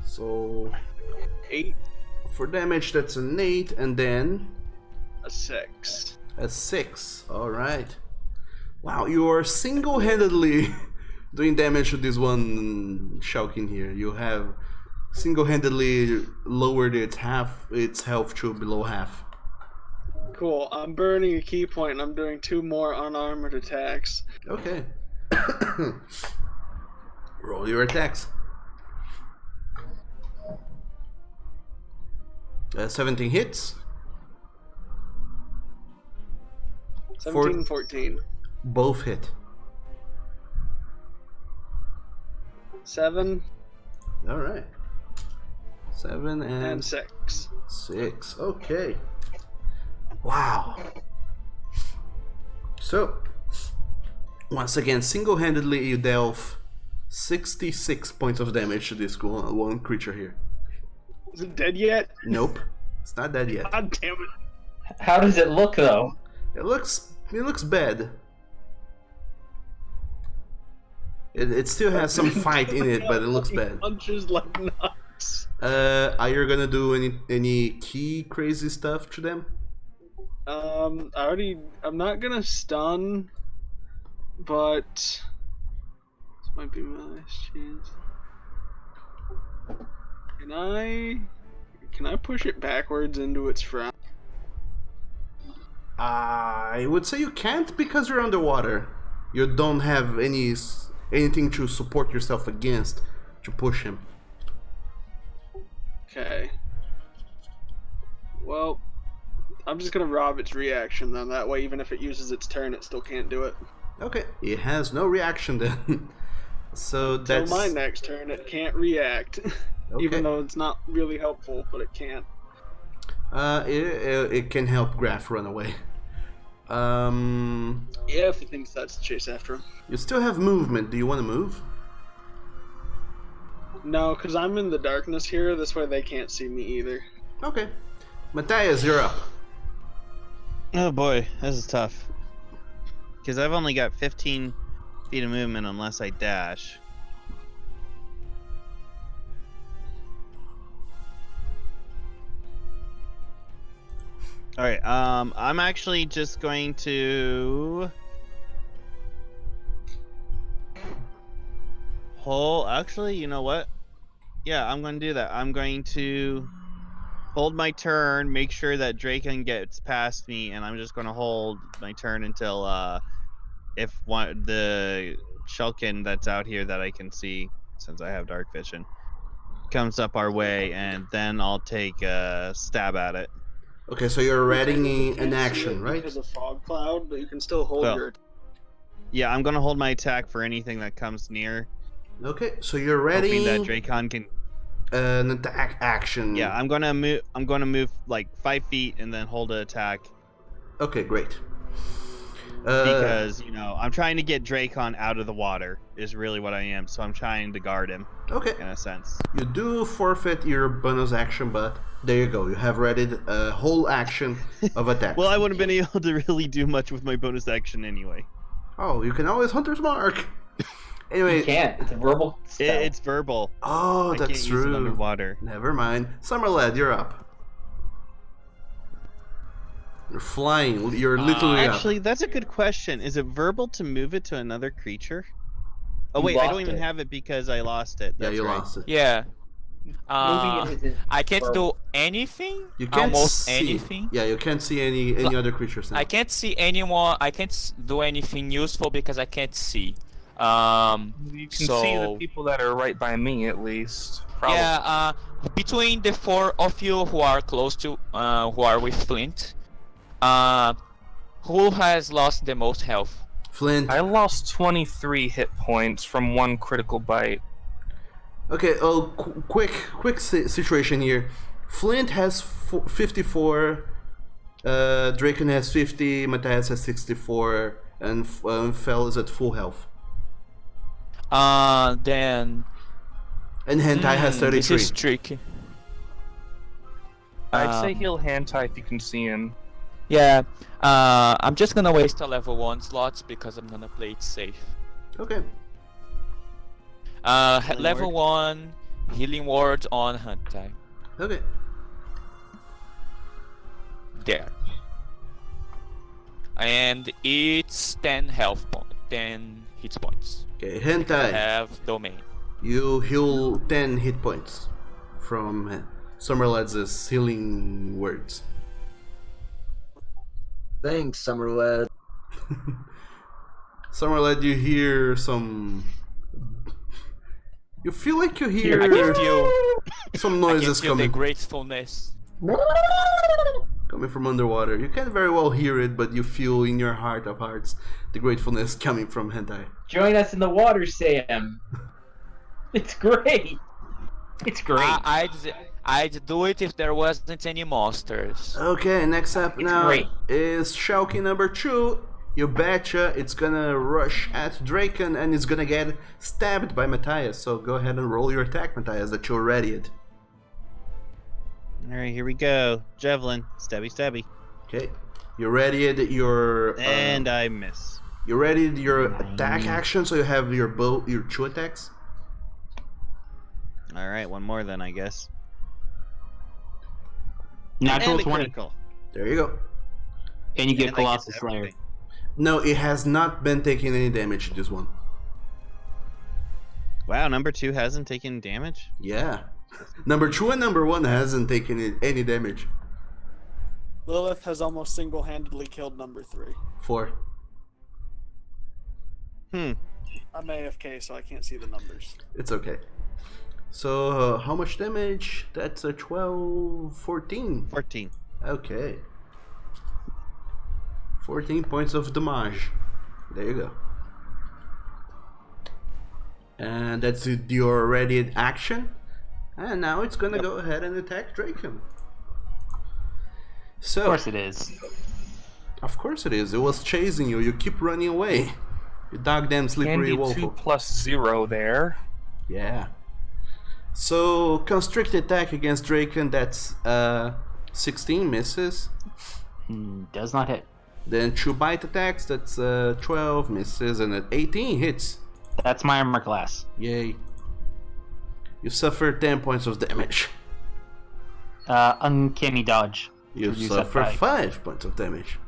So 8, for damage, that's an 8, and then a 6. a 6. All right. Wow, you are single-handedly doing damage to this one Shulkin here. You have single-handedly lowered its health to below half. Cool. I'm burning a key point and I'm doing 2 more unarmored attacks. Okay. Roll your attacks. 17 hits. 17, 14. Both hit. 7 All right. 7 and and 6. 6. Okay. Wow. So, once again, single-handedly you dealt 66 points of damage to this one creature here. Is it dead yet? Nope. It's not dead yet. God damn it. How does it look, though? It looks bad. It still has some fight in it, but it looks bad. Punches like nuts. Are you gonna do any key crazy stuff to them? I'm not gonna stun, but this might be my last chance. Can I push it backwards into its front? I would say you can't because you're underwater. You don't have anything to support yourself against to push him. Okay. Well, I'm just gonna rob its reaction then. That way, even if it uses its turn, it still can't do it. Okay, it has no reaction then. So that's... Till my next turn, it can't react. Okay. Even though it's not really helpful, but it can't. It can help Graf run away. Yeah, if he thinks that's the chase after him. You still have movement. Do you want to move? No, because I'm in the darkness here. This way they can't see me either. Okay. Matthias, you're up. Oh boy, this is tough. Because I've only got 15 feet of movement unless I dash. Alright, I'm actually just going to... Actually, you know what? Yeah, I'm going to do that. I'm going to hold my turn, make sure that Draken gets past me, and I'm just going to hold my turn until, if the Shulkin that's out here that I can see, since I have dark vision, comes up our way, and then I'll take a stab at it. Okay, so you're readying an action, right? Because of fog cloud, but you can still hold your... Yeah, I'm gonna hold my attack for anything that comes near. Okay, so you're ready. Hoping that Dracon can... An attack action. Yeah, I'm gonna move like 5 feet and then hold an attack. Okay, great. Because, you know, I'm trying to get Dracon out of the water, is really what I am, so I'm trying to guard him. Okay. In a sense. You do forfeit your bonus action, but there you go. You have readied a whole action of attack. Well, I wouldn't have been able to really do much with my bonus action anyway. Oh, you can always Hunter's Mark. Anyway, You can't. It's a verbal spell. It's verbal. Oh, I that's can't true. Use it underwater. Never mind. Summerlad, you're up. You're flying. You're literally up. Actually, that's a good question. Is it verbal to move it to another creature? Oh wait, I don't even have it because I lost it. Yeah, That's you right. lost it. Yeah. Moving it I can't verbal. do anything. You can't Almost see. anything. Yeah, you can't see any other creatures now. I can't see anyone. I can't do anything useful because I can't see. You can see the people that are right by me, at least. Probably. Yeah. Between the four of you who are close to, who are with Flint, who has lost the most health? Flint. I lost 23 hit points from one critical bite. Okay, quick situation here. Flint has 54, Draken has 50, Matthias has 64, and Fel is at full health. Then... And Hentai has 33. This is tricky. I'd say heal Hentai if you can see him. Yeah, I'm just gonna waste a level 1 slots because I'm gonna play it safe. Okay. Level 1, healing word on Hentai. Okay. There. And it's 10 health points, 10 hit points. Okay, I Hentai. have domain. You heal 10 hit points from Summerlad's healing words. Thanks, Summerlad. Summerlad, you hear some... You feel like you hear... I can feel... some noises I can feel coming. the gratefulness. Coming from underwater. You can't very well hear it, but you feel in your heart of hearts the gratefulness coming from Hentai. Join us in the water, Sam. It's great. It's great. I'd do it if there wasn't any monsters. Okay, next up now great. is Shulkin number 2. You betcha it's gonna rush at Draken and it's gonna get stabbed by Matthias. So go ahead and roll your attack, Matthias, that you're ready it. Alright, here we go. Javelin. Stabby, stabby. Okay. You readied your... And I miss. You readied your attack action, so you have your bow, your 2 attacks. Alright, one more then, I guess. Natural and a 20. critical. There you go. And you get And I Colossal get Slayer. everything. No, it has not been taking any damage, this one. Wow, number 2 hasn't taken damage? Yeah. Number 2 and number 1 hasn't taken any damage. Lilith has almost single-handedly killed number 3. 4. I'm AFK, so I can't see the numbers. It's okay. So, how much damage? That's a 12, 14. 14. Okay. 14 points of damage. There you go. And that's your ready action. And now it's gonna go ahead and attack Draken. So, Of course it is. Of course it is. It was chasing you. You keep running away. You dog damn slippery Candy wolf. 2 plus 0 there. Yeah. So, constricted attack against Draken, that's 16 misses. Does not hit. Then 2 bite attacks, that's 12 misses, and 18 hits. That's my armor class. Yay. You suffer 10 points of damage. Uncanny dodge. You Reduce suffer that by- 5 points of damage.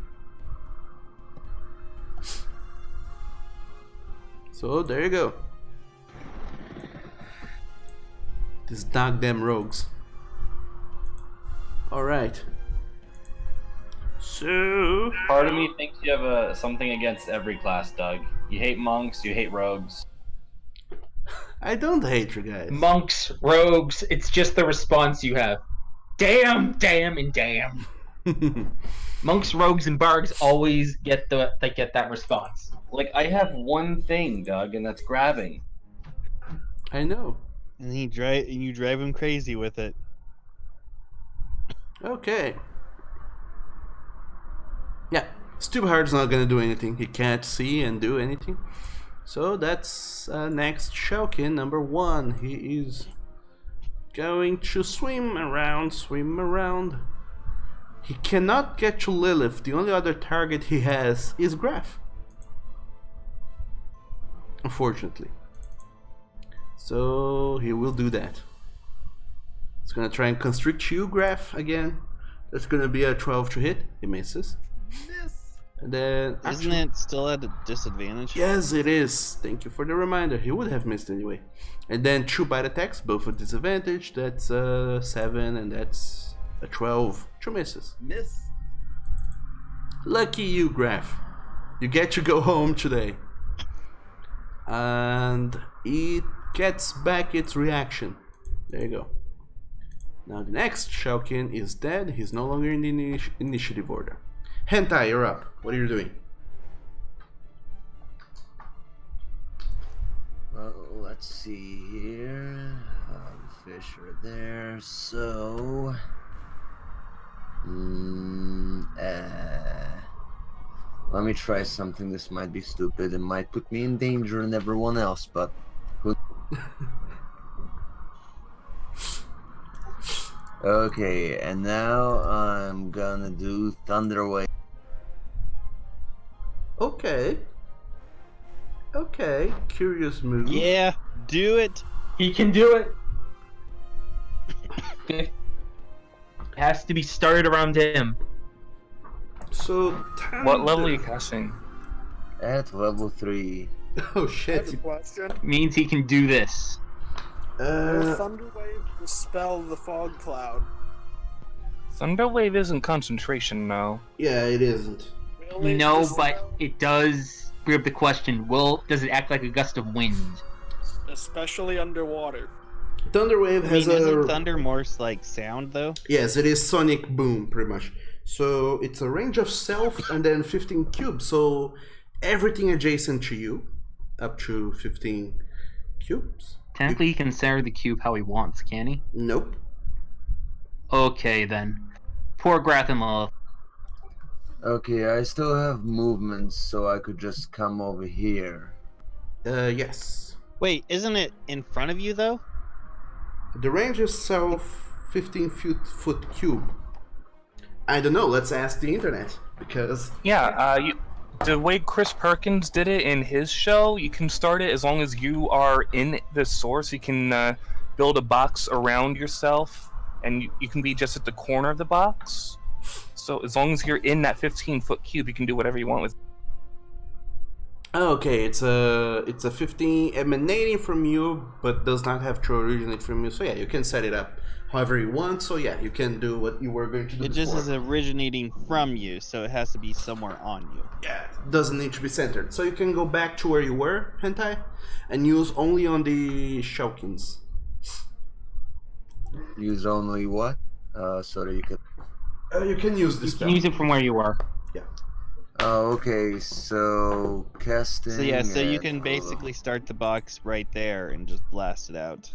So, there you go. These dog damn rogues. Alright. So... Part of me thinks you have something against every class, Doug. You hate monks, you hate rogues. I don't hate you guys. Monks, rogues, it's just the response you have. Damn, damn, and damn. Monks, rogues, and bards always get that response. Like, I have one thing, Doug, and that's grabbing. I know. And you drive him crazy with it. Okay. Yeah, Stubhard's not gonna do anything. He can't see and do anything. So that's next Shellkin, number 1. He is going to swim around. He cannot get to Lilith. The only other target he has is Graf. Unfortunately. So he will do that. He's gonna try and constrict you, Graf, again. That's gonna be a 12 to hit. He misses. Miss. And then Isn't it still at a disadvantage? yes, it is. Thank you for the reminder. He would have missed anyway. And then 2 bite attacks, both with disadvantage. That's 7 and that's a 12. 2 misses. Miss. Lucky you, Graf. You get to go home today. And it gets back its reaction. There you go. Now the next Shellkin is dead. He's no longer in the initiative order. Hentai, you're up. What are you doing? Well, let's see here. The fish are there, so... let me try something. This might be stupid. It might put me in danger and everyone else, but... who... Okay, and now I'm gonna do Thunderwave. Okay. Okay. Curious move. Yeah, do it. He can do it. It has to be started around him. So, What level are you casting? At level 3. Oh I have a shit. question. Means he can do this. Will Thunderwave dispel the fog cloud? Thunderwave isn't concentration, no. Yeah, it isn't. Will it No, dispel- but it does bring up the question, does it act like a gust of wind? especially underwater. Thunderwave has Isn't a thunder more like sound though? yes, it is sonic boom pretty much. So it's a range of self and then 15 cubes. So everything adjacent to you, up to 15 cubes. Technically, he can center the cube how he wants, can he? Nope. Okay, then. Poor Grath and Lilith. Okay, I still have movements, so I could just come over here. Yes. Wait, isn't it in front of you though? The range is self 15 foot cube. I don't know. Let's ask the internet because Yeah, the way Chris Perkins did it in his show, you can start it as long as you are in the source. You can build a box around yourself, and you can be just at the corner of the box. So as long as you're in that 15-foot cube, you can do whatever you want with. Okay, it's a 15 emanating from you, but does not have to originate from you. So yeah, you can set it up however you want. So yeah, you can do what you were going to do. It just is originating from you, so it has to be somewhere on you. Yeah, it doesn't need to be centered. So you can go back to where you were, Hentai, and use only on the Shulkins. Use only what? So that you can. You can use this. You can use it from where you were. Yeah. Oh, okay. So casting. So yeah, so you and- can basically start the box right there and just blast it out.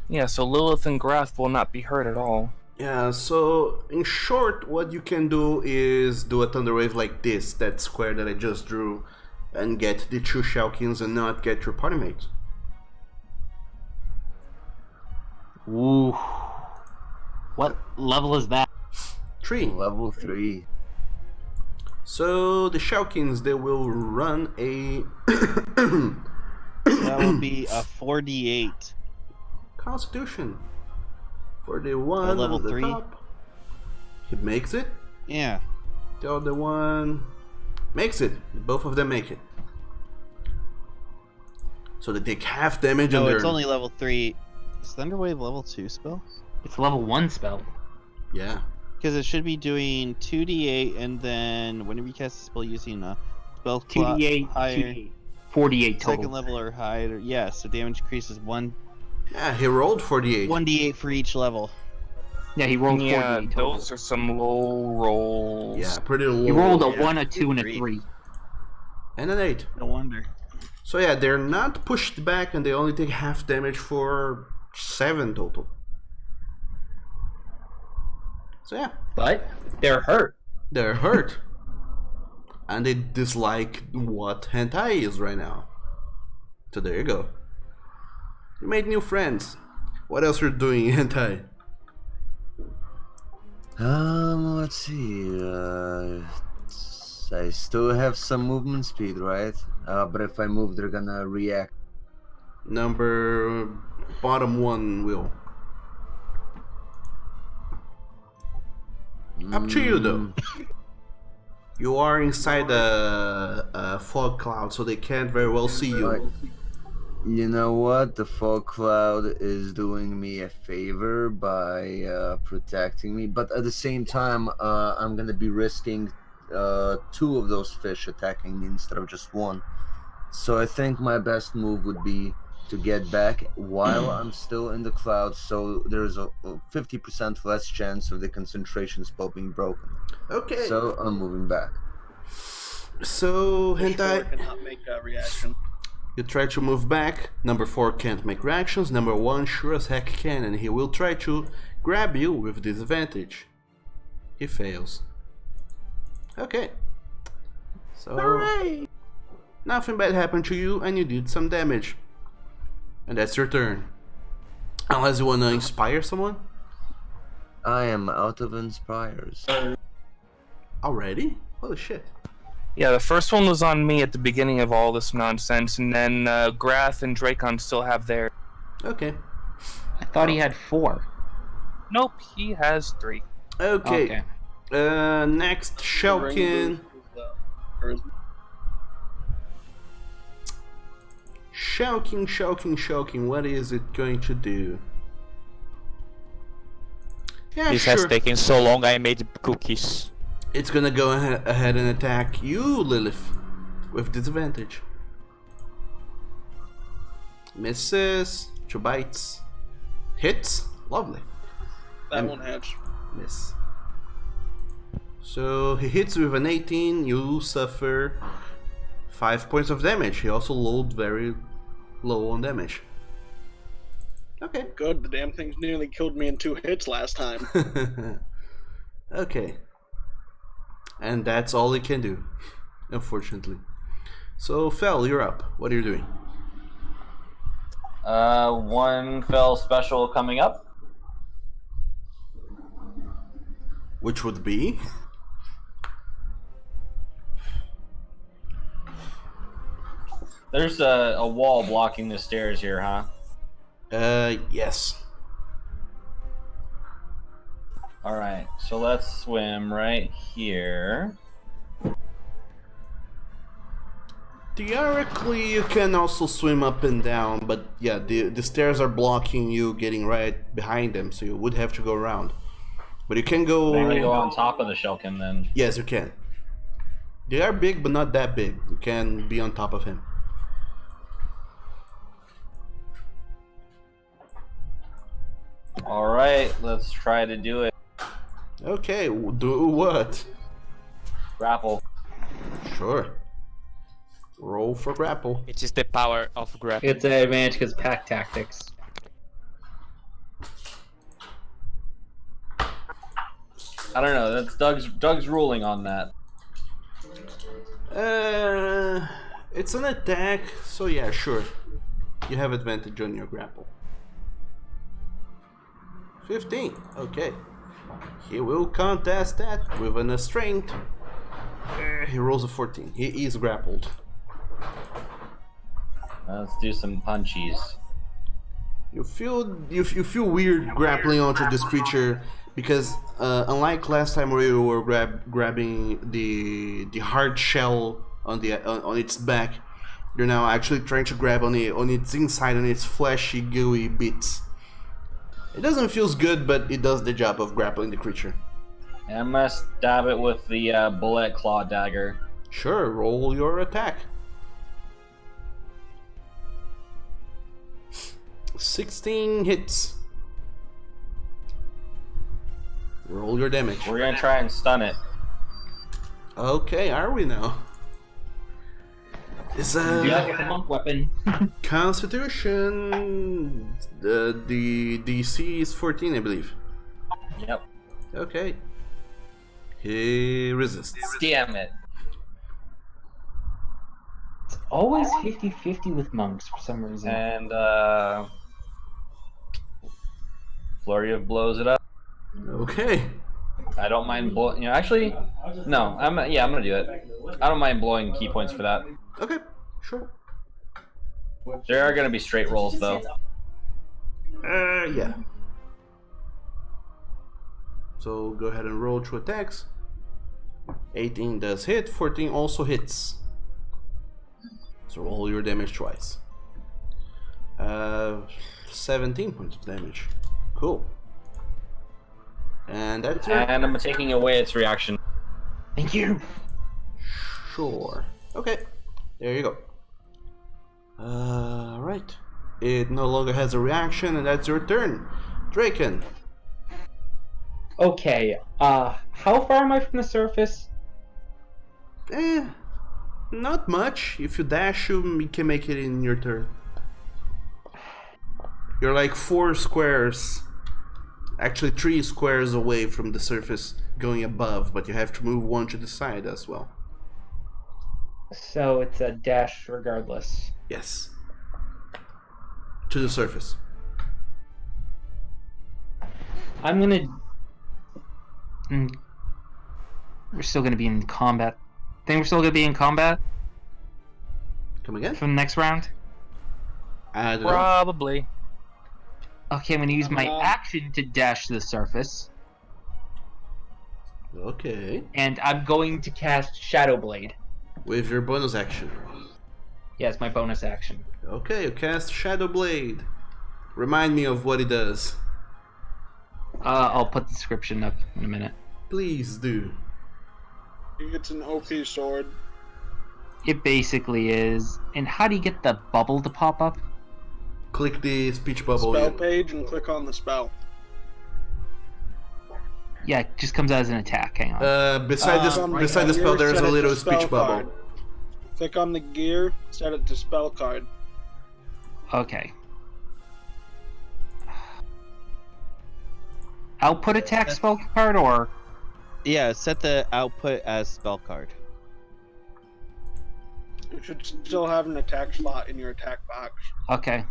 Yeah, so Lilith and Grath will not be hurt at all. Yeah, so in short, what you can do is do a thunder wave like this, that square that I just drew, and get the 2 Shulkins and not get your party mates. Ooh. What level is that? 3. Level 3. So the Shulkins, they will run a That will be a 4d8. Constitution for the one level on the 3? top. He makes it. Yeah. The other one makes it. Both of them make it. So they take half damage. No, and it's they're- only level 3. Is Thunderwave level 2 spell? It's level 1 spell. Yeah. Because it should be doing 2d8, and then whenever you cast a spell using a spell 2d8, higher, 2d8. 48 total. second level or higher. Yeah, so damage increases Yeah, he rolled 48. 1d8 for each level. Yeah, he rolled 48 Yeah, total. those are some low rolls. Yeah, pretty low. He rolled a Yeah, 1, a 2, and a three. 3. And an 8. No wonder. So yeah, they're not pushed back and they only take half damage for 7 total. So yeah, But they're hurt. they're hurt. And they dislike what hentai is right now. So there you go. You made new friends. What else are you doing in hentai? Let's see. I still have some movement speed, right? But if I move, they're gonna react. Number bottom one will. Up to you though. You are inside a fog cloud, so they can't very well see you. You know what? The fog cloud is doing me a favor by protecting me, but at the same time, I'm gonna be risking 2 of those fish attacking me instead of just 1. So I think my best move would be to get back while I'm still in the cloud, so there's a 50% less chance of the concentration spell being broken. Okay. So I'm moving back. So Sure hentai, cannot make a reaction. you try to move back. Number 4 can't make reactions. Number 1 sure as heck can, and he will try to grab you with disadvantage. He fails. Okay. So nothing bad happened to you, and you did some damage. And that's your turn. Unless you wanna inspire someone I am out of inspires. already. Holy shit. Yeah, the first one was on me at the beginning of all this nonsense, and then Grath and Dracon still have their. Okay. I thought he had 4. Nope, he has 3. Okay. Next, Shulkin. Shulkin, what is it going to do? Yeah, This sure. has taken so long, I made cookies. It's gonna go ahead and attack you, Lilith, with disadvantage. Misses, 2 bites. Hits, lovely. That won't hatch. Miss. So he hits with an 18, you suffer 5 points of damage. He also rolled very low on damage. Okay. Good, the damn thing nearly killed me in 2 hits last time. Okay. And that's all he can do, unfortunately. So, Fel, you're up. What are you doing? 1 fell special coming up. Which would be? There's a wall blocking the stairs here, huh? Yes. Alright, so let's swim right here. Theoretically, you can also swim up and down, but yeah, the stairs are blocking you getting right behind them, so you would have to go around. But you can go... Can I go on top of the Shulkin then? Yes, you can. They are big, but not that big. You can be on top of him. Alright, let's try to do it. Okay, do what? Grapple. Sure. Roll for grapple. It is the power of grapple. It's an advantage because pack tactics. I don't know, that's Doug's ruling on that. It's an attack, so yeah, sure. You have advantage on your grapple. 15, okay. He will contest that with an strength. He rolls a 14. He is grappled. Let's do some punchies. You feel weird grappling onto this creature because unlike last time where you were grabbing the hard shell on its back, you're now actually trying to grab on its inside, on its fleshy, gooey bits. It doesn't feel good, but it does the job of grappling the creature. And I'm gonna stab it with the bullet claw dagger. Sure, roll your attack. 16 hits. Roll your damage. We're gonna try and stun it. Okay, are we now? It's Do that with a monk weapon. Constitution. The DC is 14, I believe. Yep. Okay. He resists. Damn it. It's always 50-50 with monks for some reason. And flurry of blows it up. Okay. I don't mind blowing. You know, actually, no. I'm gonna do it. I don't mind blowing key points for that. Okay, sure. There are gonna be straight rolls though. Yeah. So go ahead and roll 2 attacks. 18 does hit, 14 also hits. So roll your damage twice. 17 points of damage. Cool. And that's it. And I'm taking away its reaction. Thank you. Sure. Okay. There you go. Right. It no longer has a reaction, and that's your turn. Draken. Okay, how far am I from the surface? Not much. If you dash, you can make it in your turn. You're like 4 squares, actually 3 squares away from the surface going above, but you have to move 1 to the side as well. So it's a dash regardless. Yes. To the surface. I'm gonna... We're still gonna be in combat. Think we're still gonna be in combat? Come again? For the next round? I don't know. Probably. Okay, I'm gonna use my action to dash to the surface. Okay. And I'm going to cast Shadow Blade. With your bonus action. Yes, my bonus action. Okay, you cast Shadow Blade. Remind me of what it does. I'll put the description up in a minute. Please do. It's an OP sword. It basically is. And how do you get the bubble to pop up? Click the speech bubble. Spell page and click on the spell. Yeah, it just comes out as an attack. Hang on. Beside the spell, there's a little speech bubble. Click on the gear, set it to spell card. Okay. Output attack spell card or? Yeah, set the output as spell card. You should still have an attack slot in your attack box. Okay.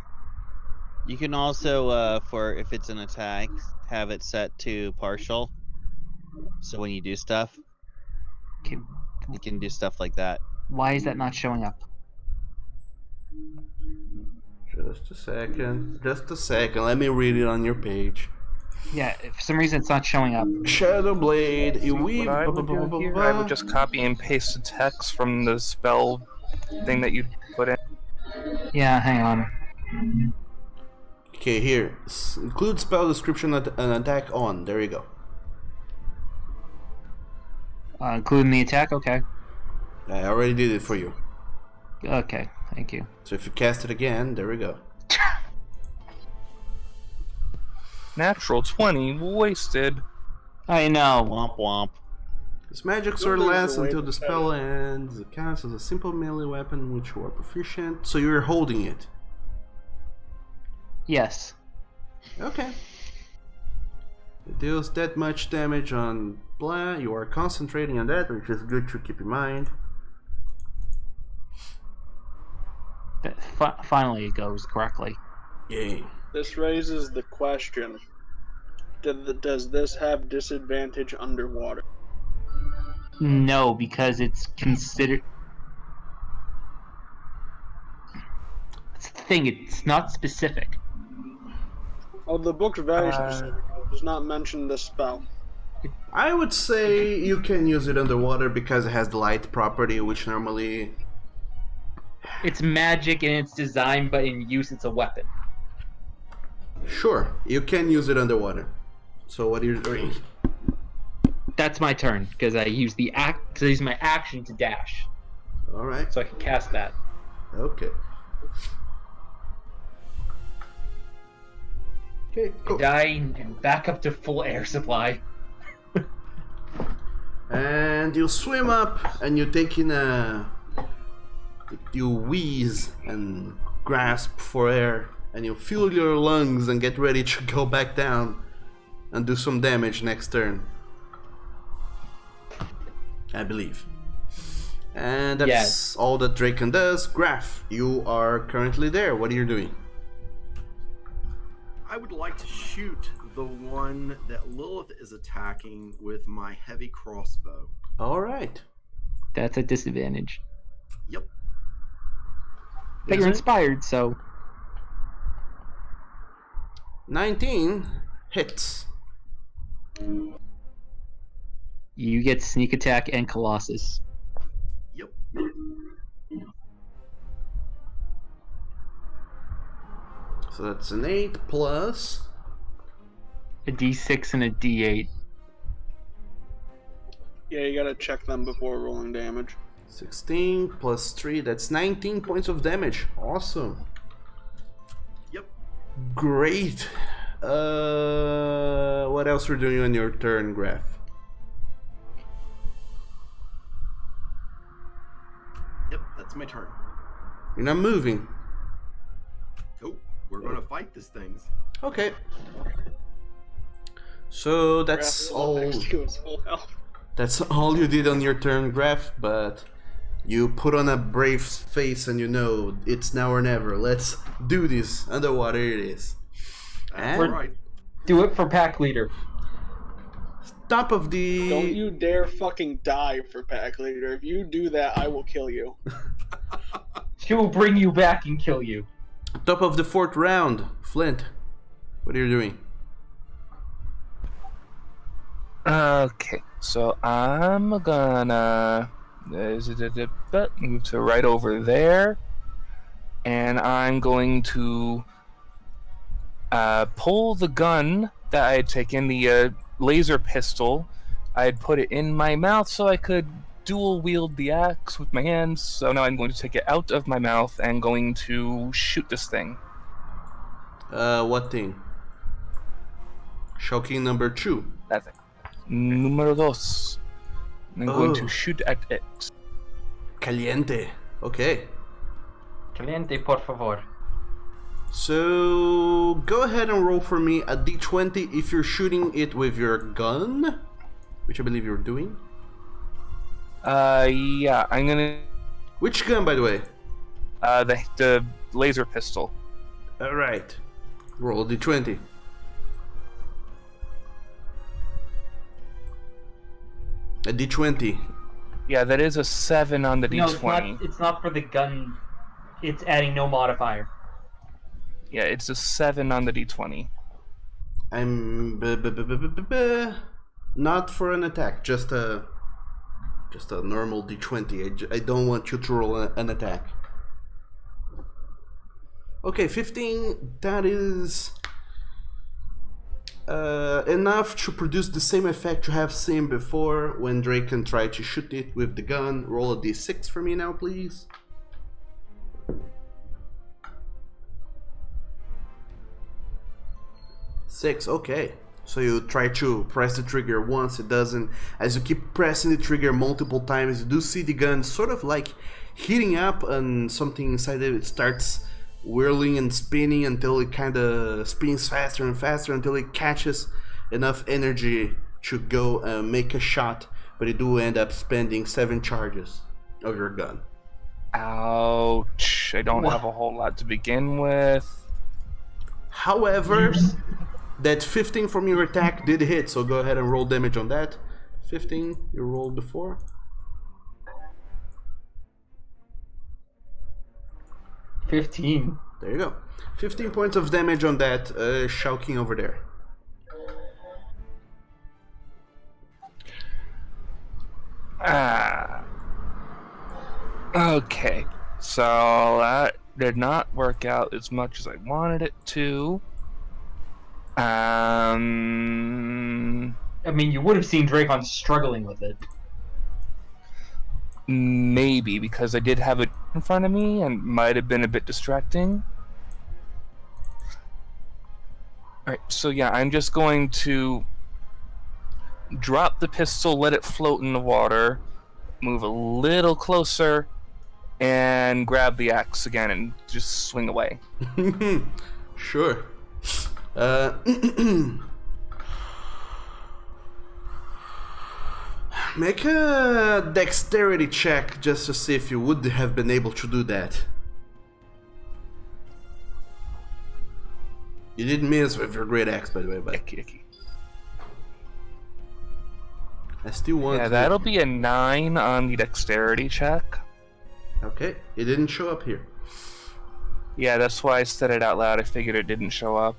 You can also, for if it's an attack, have it set to partial. So when you do stuff, Okay. you can do stuff like that. Why is that not showing up? Just a second. Just a second. Let me read it on your page. Yeah, for some reason it's not showing up. Shadow Blade. You weave. What I would do here, I would just copy and paste the text from the spell thing that you put in. Yeah, hang on. Okay, here. Include spell description and attack on. There you go. Including the attack? Okay. I already did it for you. Okay, thank you. So if you cast it again, there we go. Natural 20 wasted. I know. Womp womp. This magic sword lasts until the spell ends. It counts as a simple melee weapon which you are proficient. So you're holding it. Yes. Okay. It deals that much damage on blah. You are concentrating on that, which is good to keep in mind. Finally, it goes correctly. Yay. This raises the question: does this have disadvantage underwater? No, because it's considered. That's the thing. It's not specific. Oh, the book's very specific. It does not mention the spell. I would say you can use it underwater because it has the light property, which normally... It's magic and it's designed, but in use it's a weapon. Sure, you can use it underwater. So what are you doing? That's my turn because I use my action to dash, All right. so I can cast that. Okay. Okay, cool. Die and back up to full air supply. And you swim up, and you take in a... You wheeze and grasp for air, and you fill your lungs and get ready to go back down and do some damage next turn. I believe. And that's all that Draken does. Graph, you are currently there. What are you doing? I would like to shoot the one that Lilith is attacking with my heavy crossbow. All right. That's a disadvantage. Yep. But you're inspired, so 19 hits. you get sneak attack and Colossus. Yep. So that's an 8 plus... A D6 and a D8. Yeah, you gotta check them before rolling damage. 16 plus 3, that's 19 points of damage. Awesome. Yep. Great. What else are you doing on your turn, Graph? Yep, that's my turn. You're not moving. Oh, we're gonna fight these things. Okay. So that's Graph all. next to his full health. That's all you did on your turn, Graph. But you put on a brave face, and you know it's now or never. Let's do this. Underwater it is. That's And right. Do it for pack leader. top of the Don't you dare fucking die for pack leader. If you do that, I will kill you. She will bring you back and kill you. top of the 4th round, Flint. What are you doing? Okay, so I'm gonna move to right over there, and I'm going to pull the gun that I had taken, the laser pistol. I had put it in my mouth so I could dual wield the axe with my hands. So now I'm going to take it out of my mouth and going to shoot this thing. What thing? Shocking number 2. That thing. Número dos. I'm going Oh. to shoot at it. Caliente. Okay. Caliente, por favor. So go ahead and roll for me a d20 if you're shooting it with your gun, which I believe you're doing. Yeah, I'm gonna. Which gun, by the way? The laser pistol. All right. Roll d20. A d20. Yeah, that is a 7 on the No, d20. it's not for the gun. It's adding no modifier. Yeah, it's a 7 on the d20. I'm not for an attack, just a Just a normal d20. I don't want you to roll an attack. Okay, 15. That is enough to produce the same effect you have seen before when Draken tried to shoot it with the gun. Roll a d6 for me now, please. 6, okay. So you try to press the trigger once, it doesn't. As you keep pressing the trigger multiple times, you do see the gun sort of like heating up, and something inside of it starts whirling and spinning until it kind of spins faster and faster until it catches enough energy to go and make a shot. But you do end up spending 7 charges of your gun. Ouch. I don't have a whole lot to begin with. However, that 15 from your attack did hit, so go ahead and roll damage on that. 15, you rolled before. 15. There you go. 15 points of damage on that Shao-King over there. Okay. So that did not work out as much as I wanted it to. I mean, you would have seen Dracon struggling with it. Maybe, because I did have it in front of me and might have been a bit distracting. Alright, so yeah, I'm just going to drop the pistol, let it float in the water, move a little closer, and grab the axe again and just swing away. Sure. Make a dexterity check just to see if you would have been able to do that. You didn't miss with your great axe, by the way, but Icky. I still want. Yeah, that'll be a 9 on the dexterity check. Okay, it didn't show up here. Yeah, that's why I said it out loud. I figured it didn't show up.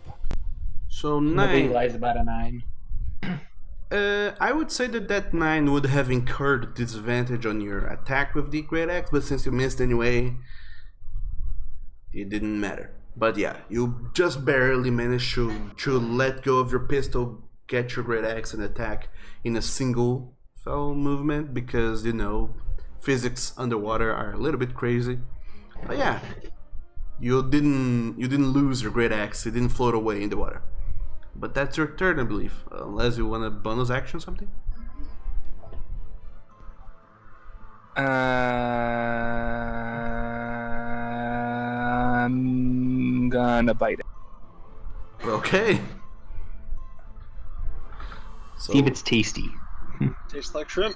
So Nobody 9. lies about a 9. I would say that 9 would have incurred disadvantage on your attack with the great axe, but since you missed anyway, it didn't matter. But yeah, you just barely managed to let go of your pistol, get your great axe, and attack in a single fell movement because, you know, physics underwater are a little bit crazy. But yeah, you didn't lose your great axe. It didn't float away in the water. But that's your turn, I believe. Unless you want a bonus action something? I'm gonna bite it. Okay. So, See if it's tasty. Tastes like shrimp.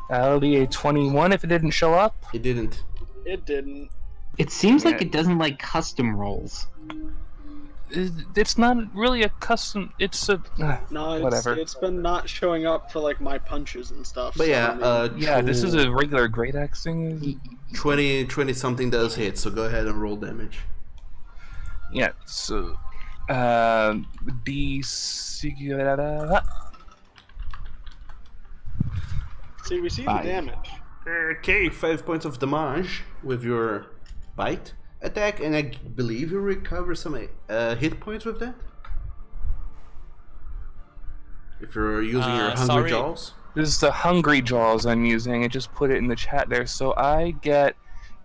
That'll be a 21 if it didn't show up. it didn't. It didn't. It seems like Yeah. it doesn't like custom rolls. It's not really a custom. It's a No, whatever. it's been not showing up for like my punches and stuff. But so, yeah, I mean, Yeah, this is a regular great axe thing. 20 something does hit, so go ahead and roll damage. Yeah, so see, we see 5. the damage. Okay, 5 points of damage with your bite attack, and I believe you recover some hit points with that. If you're using your hungry sorry. jaws. This is the Hungry Jaws I'm using. I just put it in the chat there. So I get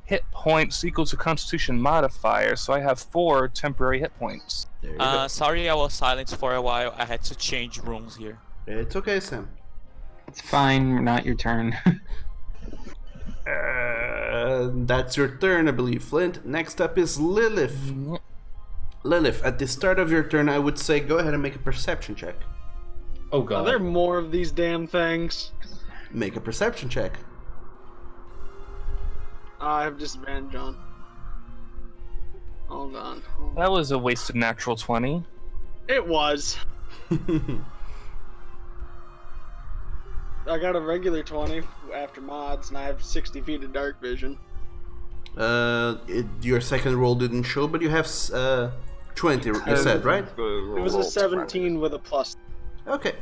hit points equal to Constitution modifier. So I have 4 temporary hit points. There you go. Sorry I was silent for a while. I had to change rooms here. It's okay, Sam. It's fine, not your turn. That's your turn, I believe, Flint. Next up is Lilith. Lilith, at the start of your turn, I would say go ahead and make a perception check. Oh Are god. there more of these damn things? Make a perception check. I have disadvantage on. Hold on. That was a wasted natural 20. It was. I got a regular 20 after mods, and I have 60 feet of dark vision. Your second roll didn't show, but you have 20, you said, right? It was a 17 with a plus. Okay.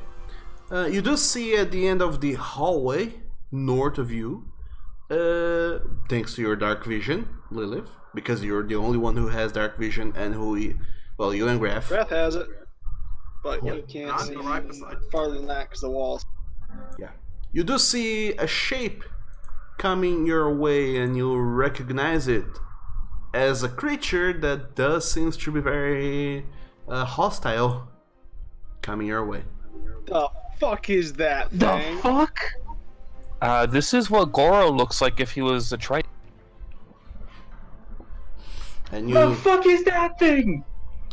You do see at the end of the hallway, north of you, thanks to your dark vision, Lilith, because you're the only one who has dark vision and well, you and Graf. Graf has it, but Yeah. you can't I'm see right beside you. farther than that because the walls. Yeah. You do see a shape coming your way, and you recognize it as a creature that does seems to be very hostile coming your way. The fuck is that The thing? fuck? This is what Goro looks like if he was a Triton. And The fuck is that thing?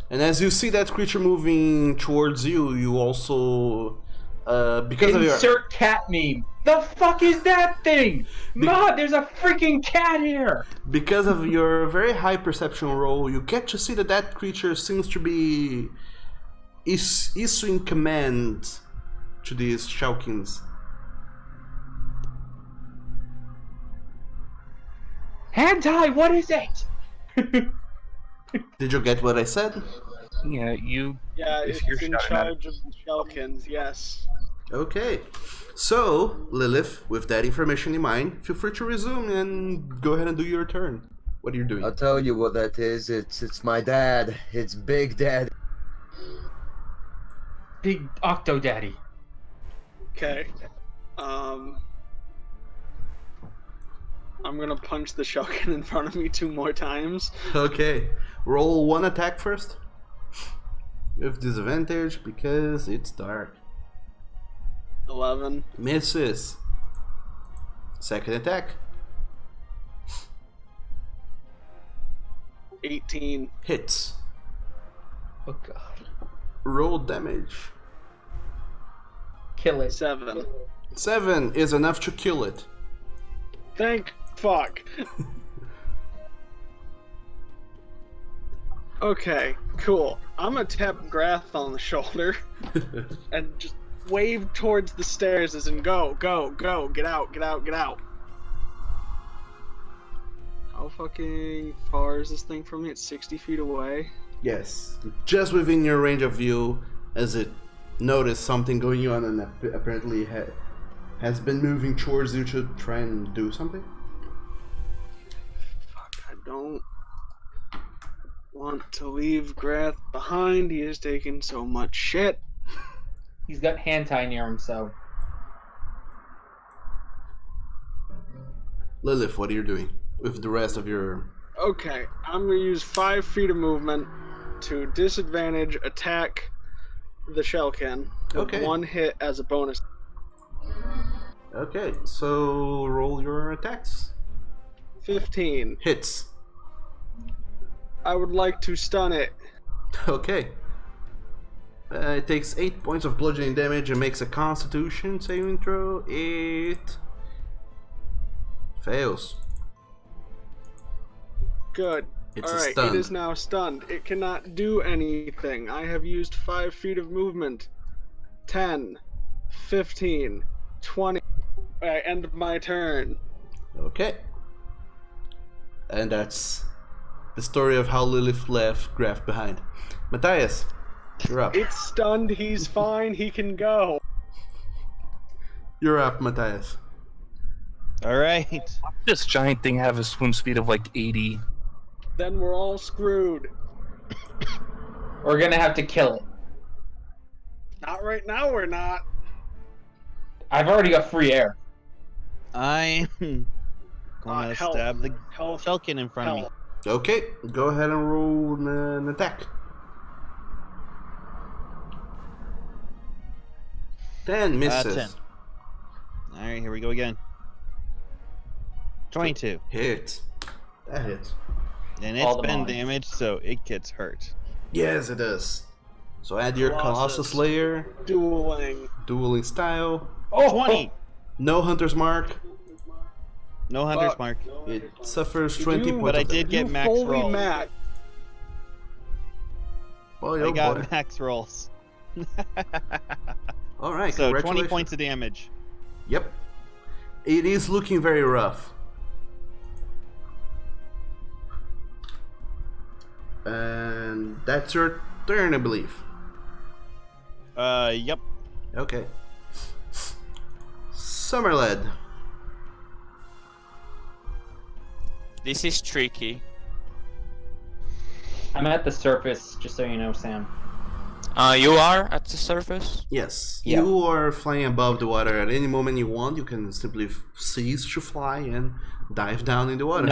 And as you see that creature moving towards you, you also, because of your... Insert cat meme. The fuck is that thing? Mom, there's a freaking cat here! Because of your very high perception roll, you get to see that that creature seems to be issuing commands to these Shulkins. Hentai, what is it? Did you get what I said? Yeah, you. Yeah, If it's you're in shouting at it. charge of the Shulkins, yes. Okay. So, Lilith, with that information in mind, feel free to resume and go ahead and do your turn. What are you doing? I'll tell you what that is. It's my dad. It's Big Dad. Big Octo Daddy. Okay. I'm gonna punch the Shulkin in front of me 2 more times. Okay. Roll 1 attack first. With disadvantage because it's dark. 11. Misses. Second attack. 18. Hits. Oh god. Roll damage. Kill it. 7. 7 is enough to kill it. Thank fuck. Okay, cool. I'm gonna tap Grath on the shoulder and just wave towards the stairs as in go, go, go, get out, get out, get out. How fucking far is this thing from me? It's 60 feet away. Yes. Just within your range of view as it noticed something going on and apparently has been moving towards you to try and do something. Fuck, I don't want to leave Grath behind. He has taken so much shit. He's got hentai near him, so. Lilith, what are you doing with the rest of your... Okay, I'm gonna use 5 feet of movement to disadvantage attack the Shellkin. Okay. 1 hit as a bonus. Okay, so roll your attacks. 15. Hits. I would like to stun it. Okay. It takes 8 points of bludgeoning damage and makes a constitution saving throw. It fails. Good. It's Alright, stunned. it is now stunned. It cannot do anything. I have used 5 feet of movement. 10, 15, 20. I end my turn. Okay. And that's the story of how Lilith left Graf behind. Matthias, you're up. It's stunned, he's fine, he can go. You're up, Matthias. Alright. This giant thing have a swim speed of like 80. Then we're all screwed. We're gonna have to kill it. Not right now, we're not. I've already got free air. I'm gonna Health. stab the Health. Shulkin in front of me. Health. Okay, go ahead and roll an attack. 10 misses. 10. Alright, here we go again. 22. Hit. That hits. And All it's the been mines. damaged, so it gets hurt. Yes, it does. So add your Colossus Colossus. Slayer, Dueling. style. Oh, 20! No Hunter's Mark. No Hunter's Fuck. Mark. It suffers 20 points. But I of did damage. get max fully rolls. max. Boy, I oh got boy. max rolls. Alright, So 20 congratulations. points of damage. Yep. It is looking very rough. And that's your turn, I believe. Yep. Okay. Summerled. This is tricky. I'm at the surface, just so you know, Sam. You are at the surface? Yes. Yeah. You are flying above the water. At any moment you want, you can simply cease to fly and dive down in the water.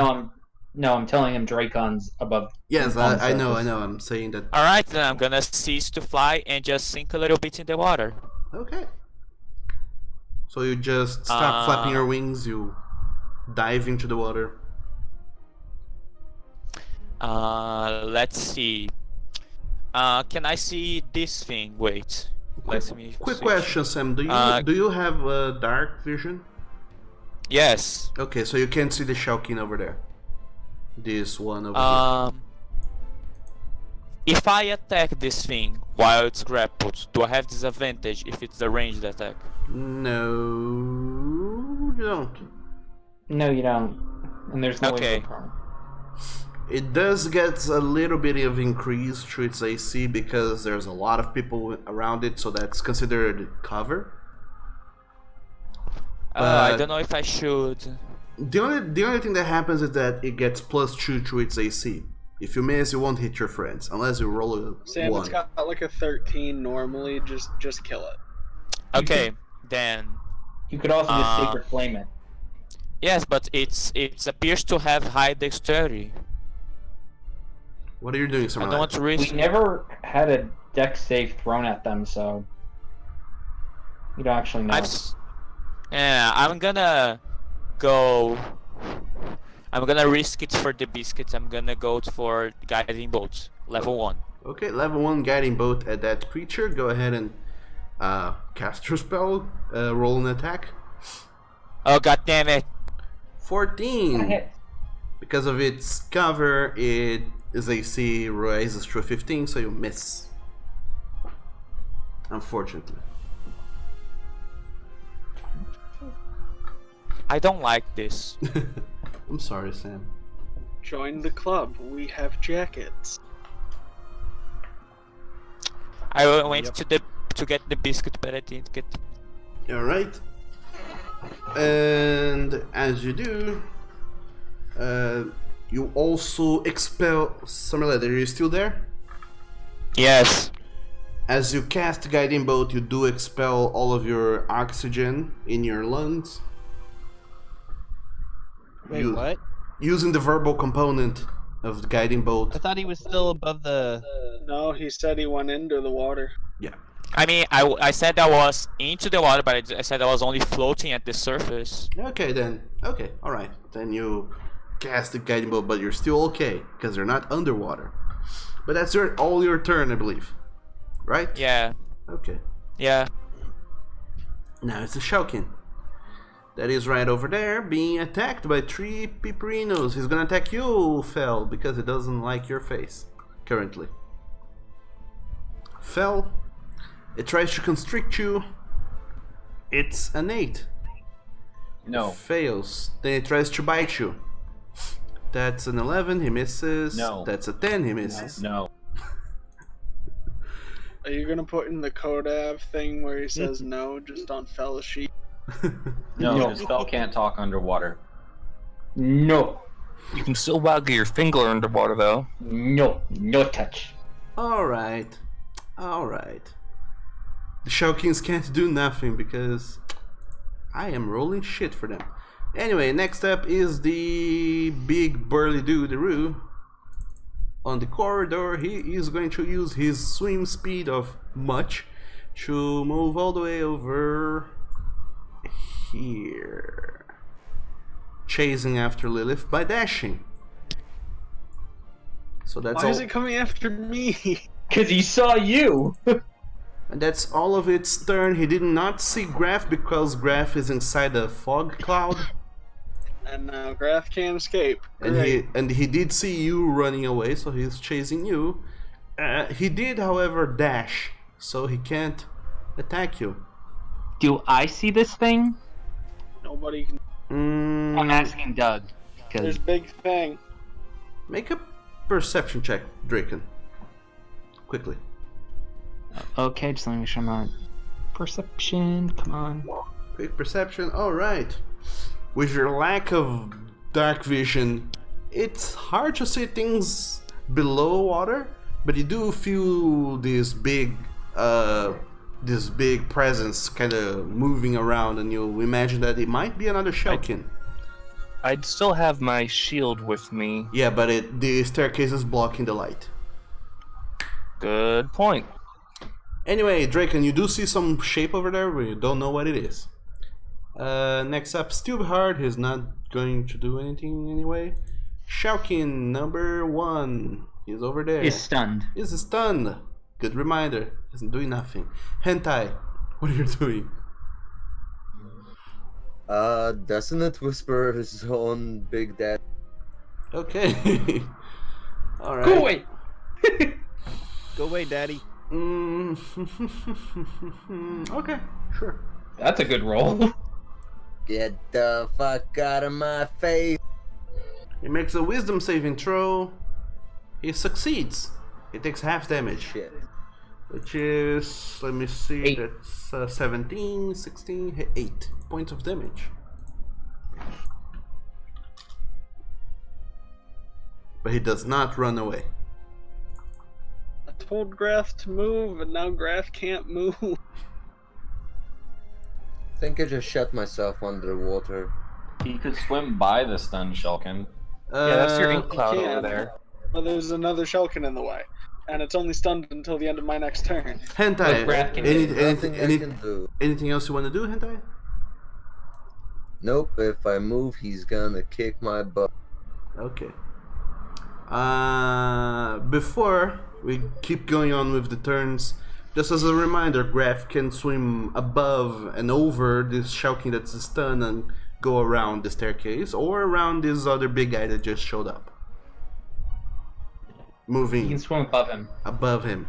No, I'm telling him Dracon's above. Yes, on the I know. surface. I'm saying that. Alright, then I'm gonna cease to fly and just sink a little bit in the water. Okay. So you just stop flapping your wings, you dive into the water. Let's see. Can I see this thing? Wait. Let me Quick switch. question, Sam. Do you have dark vision? Yes. Okay, so you can't see the Shellkin over there. This one over here. If I attack this thing while it's grappled, do I have disadvantage if it's a ranged attack? No, you don't. No, you don't. And there's no way Okay. to harm. It does get a little bit of increase to its AC because there's a lot of people around it, so that's considered cover. I don't know if I should. The only thing that happens is that it gets +2 to its AC. If you miss, you won't hit your friends unless you roll a Sam, 1. it's got like a 13 normally. Just kill it. Okay, then. You could also just Sacred Flame it. Yes, but it appears to have high dexterity. What are you doing, I Summerled? don't want to risk. We never had a dex save thrown at them, so we don't actually know. I'm gonna go. I'm gonna risk it for the biscuits. I'm gonna go for guiding bolt, level 1. Okay, level 1 guiding bolt at that creature. Go ahead and cast your spell. Roll an attack. Oh, god damn it! 14. Because of its cover, its AC rises to 15, so you miss. Unfortunately. I don't like this. I'm sorry, Sam. Join the club. We have jackets. I went to get the biscuit, but I didn't get. Alright. And as you do, you also expel Summerled. Are you still there? Yes. As you cast Guiding Bolt, you do expel all of your oxygen in your lungs. Wait, what? Using the verbal component of the Guiding Bolt. I thought he was still above the. No, he said he went into the water. Yeah. I mean, I said I was into the water, but I said I was only floating at the surface. Okay then. Okay, alright. Then you cast the Guiding Bolt, but you're still okay, because you're not underwater. But that's all your turn, I believe. Right? Yeah. Okay. Yeah. Now it's the Shellkin. That is right over there, being attacked by 3 Piperinos. He's gonna attack you, Fel, because he doesn't like your face, currently. Fel, it tries to constrict you. It's an 8. No. It fails. Then it tries to bite you. That's an 11, he misses. No. That's a 10, he misses. No. Are you gonna put in the Kodav thing where he says no, just on fellowship? No, the spell can't talk underwater. No. You can still waggle your finger underwater, though. No. No touch. Alright. Alright. The Shellkins can't do nothing because I am rolling shit for them. Anyway, next up is the big burly dude, Roo. On the corridor, he is going to use his swim speed of much to move all the way over here. Chasing after Lilith by dashing. So that's Why all. is it coming after me? Because he saw you! And that's all of its turn. He did not see Graf because Graf is inside a fog cloud. And now Graf can't escape. And he did see you running away, so he's chasing you. He did, however, dash, so he can't attack you. Do I see this thing? Nobody can. I'm asking Doug. There's Big Thing. Make a perception check, Draken. Quickly. Okay, just let me make sure I'm not. Perception, come on. Quick perception. Alright. With your lack of dark vision, it's hard to see things below water, but you do feel this big presence kind of moving around, and you imagine that it might be another Shellkin. I'd still have my shield with me. Yeah, but the staircase is blocking the light. Good point. Anyway, Draken, you do see some shape over there, but you don't know what it is. Next up, Steelheart. He's not going to do anything anyway. Shellkin, number 1. He's over there. He's stunned. He's stunned. Good reminder. He's doing nothing. Hentai, what are you doing? Dissonant Whisper his own big dad. Okay. Alright. Go away! Go away, Daddy. Okay, sure. That's a good roll. Get the fuck out of my face. He makes a wisdom saving throw. He succeeds. He takes half damage. Shit. Which is, let me see, 8. that's 17, 16, 8 points of damage. But he does not run away. I told Graf to move, and now Graf can't move. I think I just shut myself under the water. He could swim by the stunned Shellkin. Yeah, that's your ink He cloud can, over there. But there's another Shellkin in the way, and it's only stunned until the end of my next turn. Hentai, Graf can Nothing I can do. anything else you want to do, Hentai? Nope, if I move, he's gonna kick my butt. Okay. Before we keep going on with the turns, just as a reminder, Graf can swim above and over this Shellkin that's stunned and go around the staircase, or around this other big guy that just showed up. Moving You can swim above him. above him.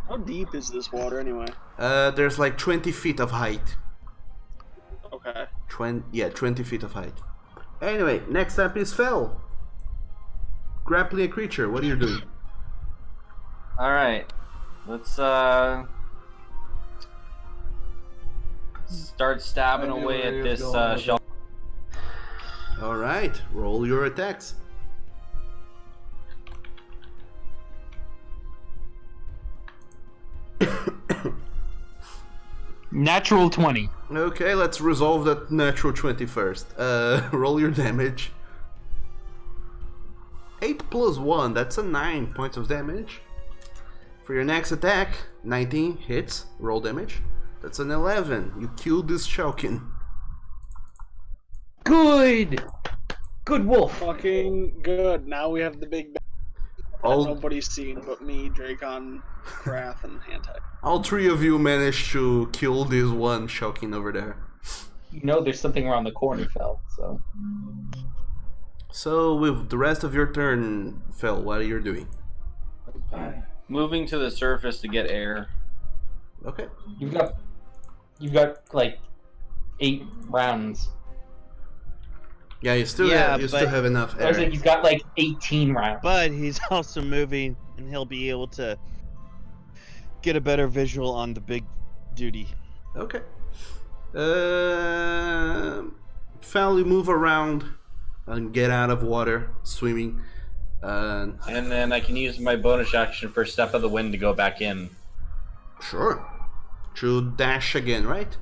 How deep is this water anyway? There's like 20 feet of height. Okay. 20 feet of height. Anyway, next up is Fel. Grappling a creature, what are you doing? Alright. Let's start stabbing away at this Shellkin. Alright, roll your attacks. Natural 20. Okay, let's resolve that natural 20 first. Roll your damage. 8 plus 1, that's a 9 points of damage. For your next attack, 19 hits, roll damage. That's an 11. You killed this Shellkin. Good! Good wolf. Fucking good. Now we have the big bad that All, nobody's seen but me, Dracon, Graf, and Hentai. all 3 of you managed to kill this one Shellkin over there. You know there's something around the corner, Fel, so... So, with the rest of your turn, Fel, what are you doing? Moving to the surface to get air. Okay. You've got like 8 rounds. Yeah, you still Yeah, still have enough I was like, air. he's got like 18 rounds. But he's also moving, and he'll be able to get a better visual on the big duty. Okay. Fel, you move around and get out of water, swimming. And then I can use my bonus action for Step of the Wind to go back in. Sure. To dash again, right?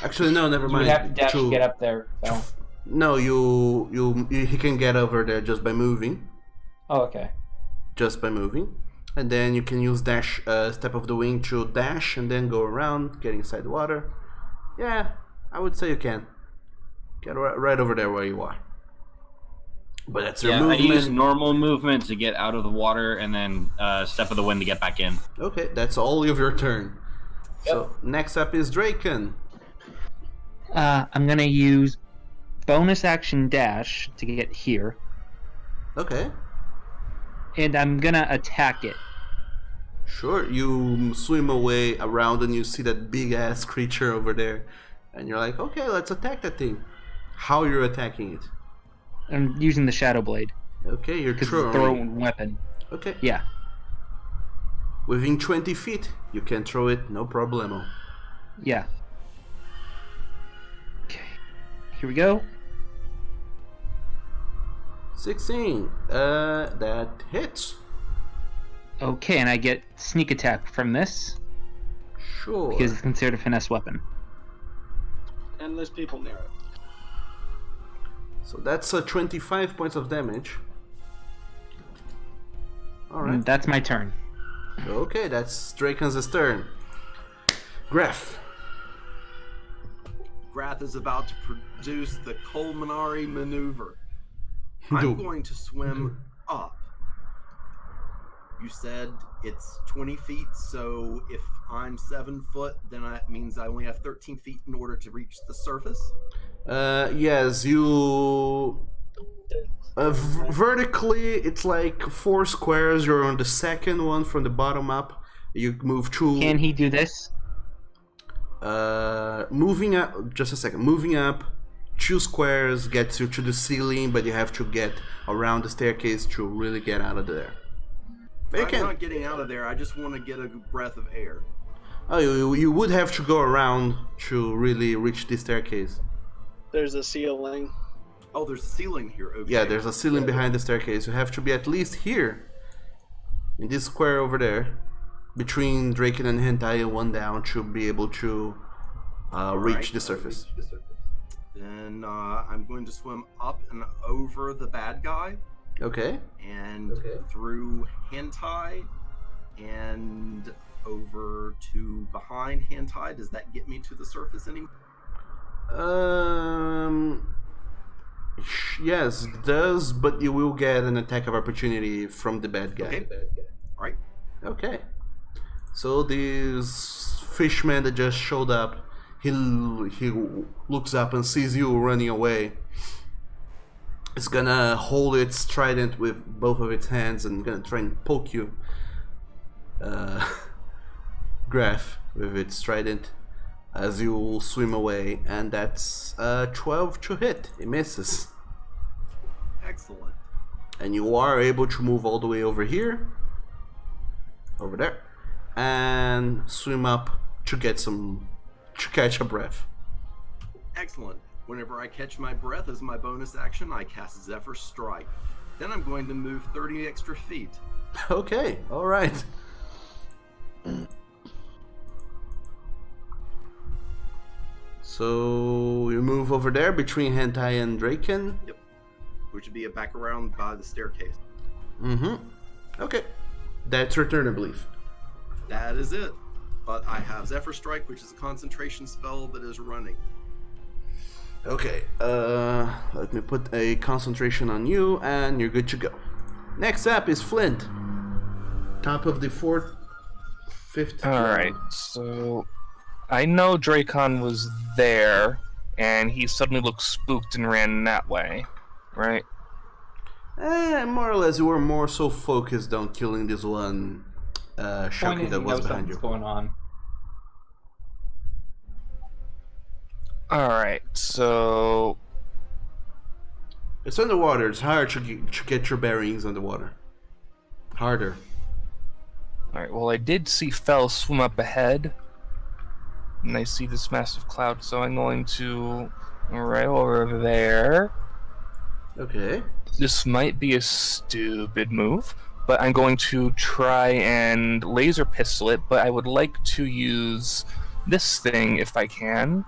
Actually, no, never You mind. would have to dash To- to get up there. So. No, he can get over there just by moving. Oh, okay. Just by moving. And then you can use dash, Step of the Wing to dash and then go around, get inside the water. Yeah, I would say you can. Get right over there where you are. But that's your Yeah, movement. I use normal movement to get out of the water, and then Step of the Wind to get back in. Okay, that's all of your turn. So next up is Draken. I'm gonna use bonus action dash to get here, Okay, and I'm gonna attack it. sure. You swim away around and you see that big ass creature over there, and you're like, okay, let's attack that thing. How are you attacking it? I'm using the Shadow Blade Okay, you're because it's a throwing. thrown weapon. Okay. Yeah. Within 20 feet, you can throw it, no problemo. Yeah. Okay. Here we go. 16. That hits. Okay, and I get sneak attack from this Sure. because it's considered a finesse weapon. And there's people near it. So that's 25 points of damage. Alright. And that's my turn. Okay, that's Draken's turn. Graf. Grath is about to produce the Colminari maneuver. I'm going to swim up. You said it's 20 feet, so if I'm 7 foot, then that means I only have 13 feet in order to reach the surface? Yes, you... vertically, it's like 4 squares. You're on the second one from the bottom up. You move through... Can he do this? Moving up... Just a second. Moving up, 2 squares gets you to the ceiling, but you have to get around the staircase to really get out of there. I'm not getting out of there. I just want to get a breath of air. Oh, you would have to go around to really reach the staircase. There's a ceiling. Oh, there's a ceiling here. Okay. Yeah, there's a ceiling behind the staircase. You have to be at least here, in this square over there, between Draken and Hentai and one down, to be able to reach the surface. Then I'm going to swim up and over the bad guy. Okay. And through Hentai and over to behind Hentai. Does that get me to the surface anymore? Yes, it does, but you will get an attack of opportunity from the bad guy. Okay. Alright. Okay. So this fishman that just showed up, he looks up and sees you running away. It's gonna hold its trident with both of its hands and gonna try and poke you, Graf, with its trident as you swim away, and that's 12 to hit. It misses. Excellent. And you are able to move all the way over here, over there, and swim up to catch a breath. Excellent. Whenever I catch my breath as my bonus action, I cast Zephyr Strike. Then I'm going to move 30 extra feet. Okay, alright. So you move over there between Hentai and Draken? Yep. Which would be back around by the staircase. Mm-hmm. Okay. That's your turn, I believe. That is it. But I have Zephyr Strike, which is a concentration spell that is running. Okay, let me put a concentration on you, and you're good to go. Next up is Flint. Top of the 4th, 5th. Alright, so I know Dracon was there, and he suddenly looked spooked and ran that way, right? More or less, you were more so focused on killing this one Sharky that was behind you. What's going on? Alright, so... It's underwater. It's hard to get your bearings underwater. Harder. Alright, well I did see Fell swim up ahead. And I see this massive cloud, so I'm going to... right over there. Okay. This might be a stupid move, but I'm going to try and laser pistol it, but I would like to use this thing if I can.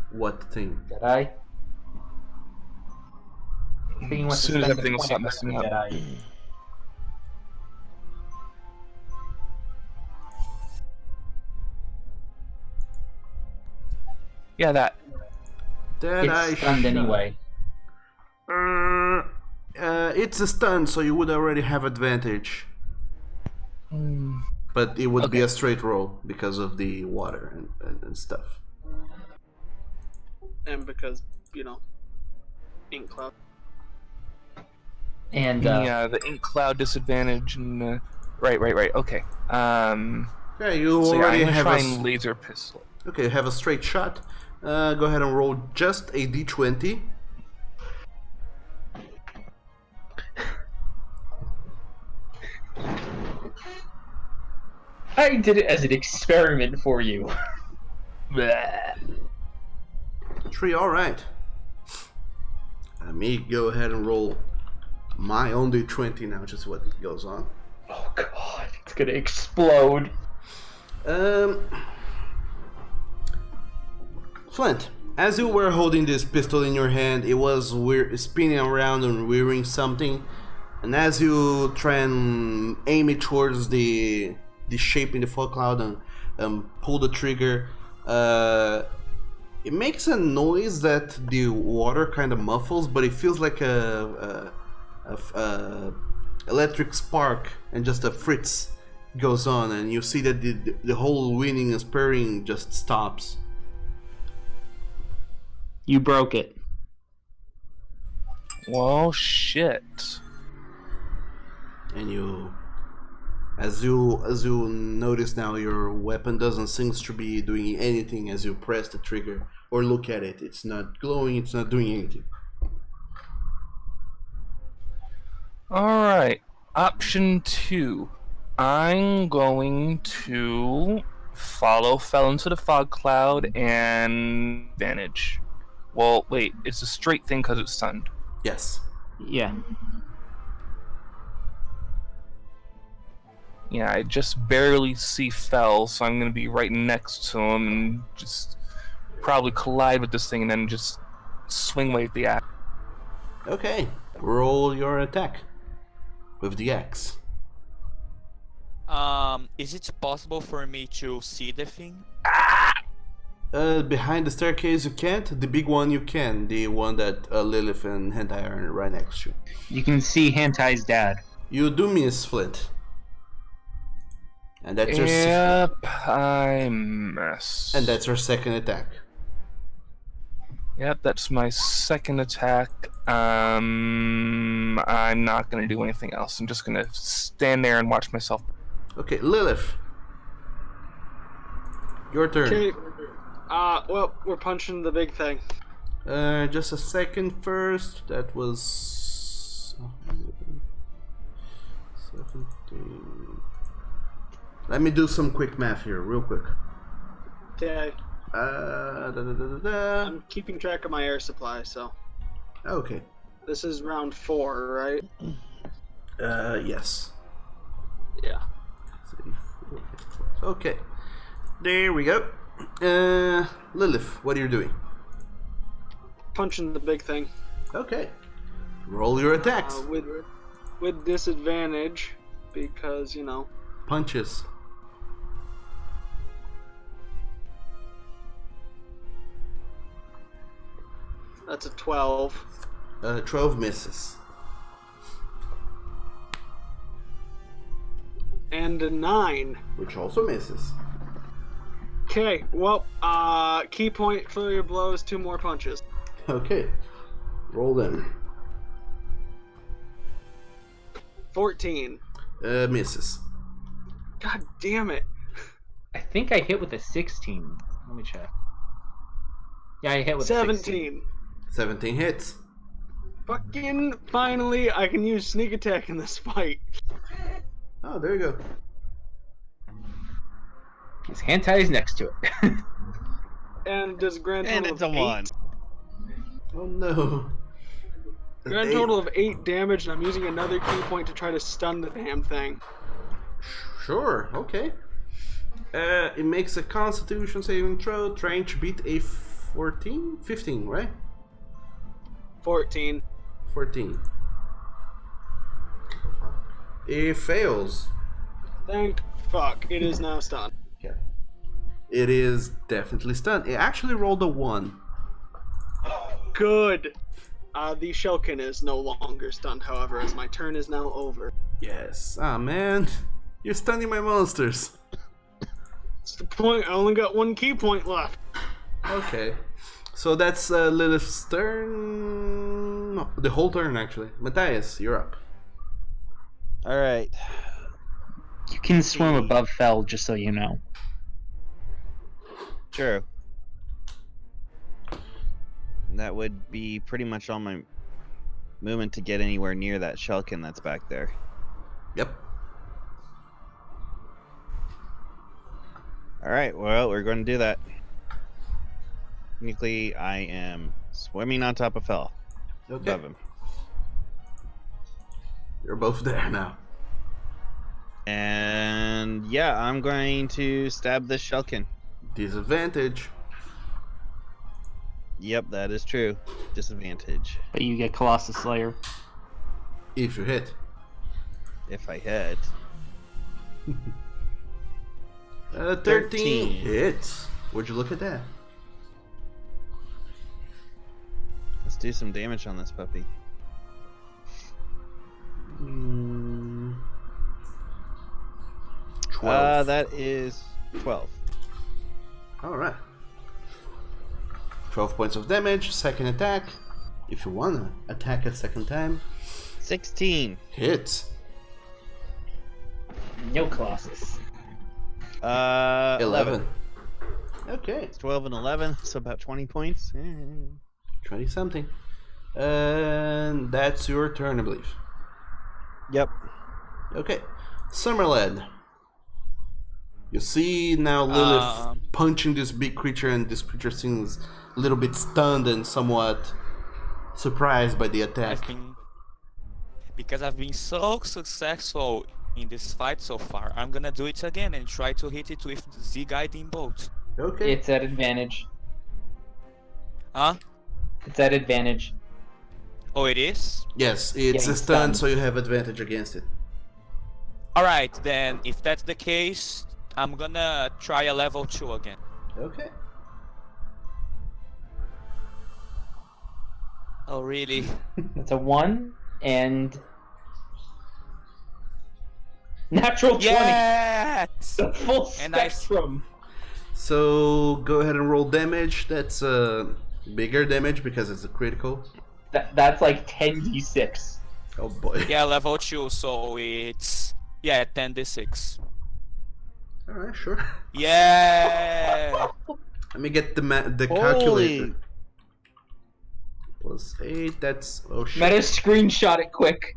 What thing? Jedi. As soon as everything will stop messing up. Yeah, that. It's stunned anyway. It's a stun, so you would already have advantage. But it would be a straight roll because of the water and stuff. And because, ink cloud. And yeah, the ink cloud disadvantage and right. Okay. Yeah, you so already I'm have try a and laser pistol. Okay, you have a straight shot. Go ahead and roll just a d20. I did it as an experiment for you. Bleh. 3, alright. Let me go ahead and roll my own d20 now, just what goes on. Oh god, it's gonna explode. Flint, as you were holding this pistol in your hand, it was spinning around and wearing something. And as you try and aim it towards the shape in the fog cloud and pull the trigger, it makes a noise that the water kind of muffles, but it feels like a electric spark, and just a fritz goes on, and you see that the whole winning and spurring just stops. You broke it. Well, shit. And as you notice now, your weapon doesn't seem to be doing anything as you press the trigger or look at it. It's not glowing, it's not doing anything. Alright, option 2. I'm going to fell into the fog cloud and advantage. Well, wait, it's a straight thing because it's stunned. Yes. Yeah. Yeah, I just barely see Fell, so I'm going to be right next to him and just probably collide with this thing and then just swing away with the axe. Okay, roll your attack with the axe. Is it possible for me to see the thing? Behind the staircase you can't. The big one you can. The one that Lilith and Hentai are right next to. You can see Hentai's dad. You do miss, Flint. And that's your Yep, I missed. and that's your second attack. Yep, that's my second attack. I'm not gonna do anything else. I'm just gonna stand there and watch myself. Okay, Lilith. Your turn. Okay. Well, we're punching the big thing. Just a second first. That was 17. Let me do some quick math here, real quick. Okay. Da. I'm keeping track of my air supply, so. Okay. This is round 4, right? Yes. Yeah. Okay. There we go. Lilith, what are you doing? Punching the big thing. Okay. Roll your attacks. With disadvantage, because, you know. Punches. That's a 12. 12 misses. And a 9. Which also misses. Okay, well, key point for your blows, 2 more punches. Okay. Roll them. 14. Misses. God damn it. I think I hit with a 16. Let me check. Yeah, I hit with 17. 17 hits. Fucking finally, I can use sneak attack in this fight. Oh, there you go. His Hentai is next to it. And does grand total And it's of a 8. 1. Oh no. Grand total of 8 damage, and I'm using another key point to try to stun the damn thing. Sure, okay. It makes a constitution saving throw, trying to beat a 14? 15, right? 14. 14. It fails. Thank fuck. It is now stunned. Okay. It is definitely stunned. It actually rolled a 1. Good. The Shellkin is no longer stunned, however, as my turn is now over. Yes. Ah, man. You're stunning my monsters. That's the point. I only got 1 key point left. Okay. So that's Lilith's turn. No, the whole turn, actually. Matthias, you're up. Alright. You can swim above Fell, just so you know. True. That would be pretty much all my movement to get anywhere near that Shellkin that's back there. Yep. Alright, well, we're going to do that. Technically, I am swimming on top of Fel. Okay. Above him. You're both there now. And yeah, I'm going to stab this Shellkin. Disadvantage. Yep, that is true. Disadvantage. But you get Colossus Slayer. If you hit. If I hit. 13 hits. Would you look at that? Let's do some damage on this puppy. 12. That is 12. Alright. 12 points of damage, second attack. If you wanna attack a second time. 16. Hits. No Colossus. 11. Okay. It's 12 and 11, so about 20 points. 20 something. And that's your turn, I believe. Yep. Okay. Summerlad. You see now Lilith punching this big creature, and this creature seems a little bit stunned and somewhat surprised by the attack. Because I've been so successful in this fight so far, I'm gonna do it again and try to hit it with the guiding bolt. Okay. It's at advantage. Huh? It's at advantage. Oh, it is? Yes, it's Getting a stun, stunned. so you have advantage against it. Alright, then, if that's the case, I'm gonna try a level 2 again. Okay. Oh, really? It's a 1 and natural 20. Yes! The full And I- spectrum. So go ahead and roll damage. That's bigger damage because it's a critical. That's like 10d6. Oh boy. Yeah, level 2, so it's... Yeah, 10d6. Alright, sure. Yeah! Let me get the Holy. calculator. Plus 8, that's... Oh shit. Meta screenshot it quick.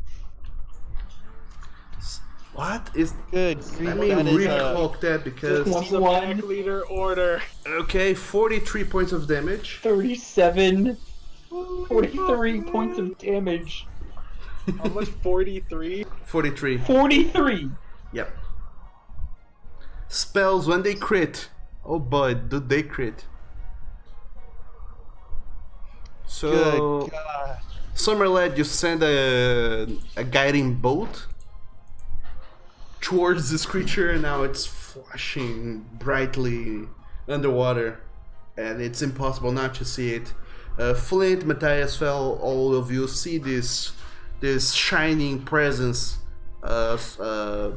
What is... Good. Let me That is, recalc that because... What's the pack leader order? Okay, 43 points of damage. 37. 43 points of damage. How much? 43? 43. 43. Yep. Spells when they crit. Oh boy, do they crit. So... Good God. Summerlad, you send a guiding bolt towards this creature, and now it's flashing brightly underwater, and it's impossible not to see it. Flint, Matthias, Fel, all of you see this shining presence a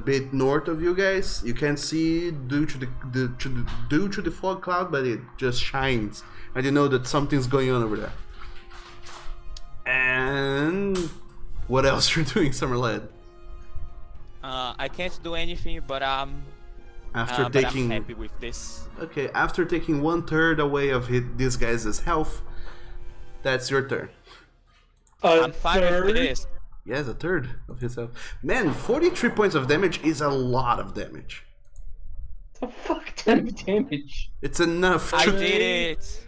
bit north of you guys. You can't see due to the fog cloud, but it just shines, and you know that something's going on over there. And what else you're doing, Summerlad? I can't do anything, but I'm Taking happy with this. Okay, after taking 1/3 away of this guy's health, that's your turn. I'm fine with this. Yes, 1/3 of his health. Man, 43 points of damage is a lot of damage. It's a fuck ton of damage. It's enough I to... did it!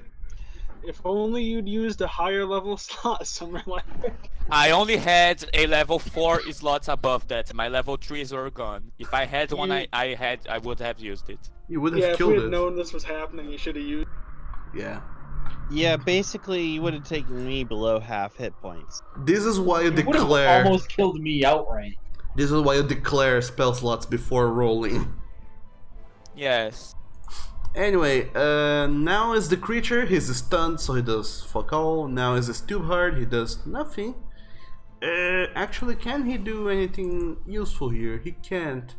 If only you'd used a higher level slot somewhere like that. I only had a level 4 slots above that. My level 3s were gone. If I had one, I would have used it. You would have Yeah, if killed we had it. known this was happening, you should have used. Yeah. Yeah, basically, you would have taken me below half hit points. This is why you You would have declare... almost killed me outright. This is why you declare spell slots before rolling. Yes. Anyway, now is the creature. He's stunned, so he does fuck all. Now is the Stubhard. He does nothing. Actually, can he do anything useful here? He can't.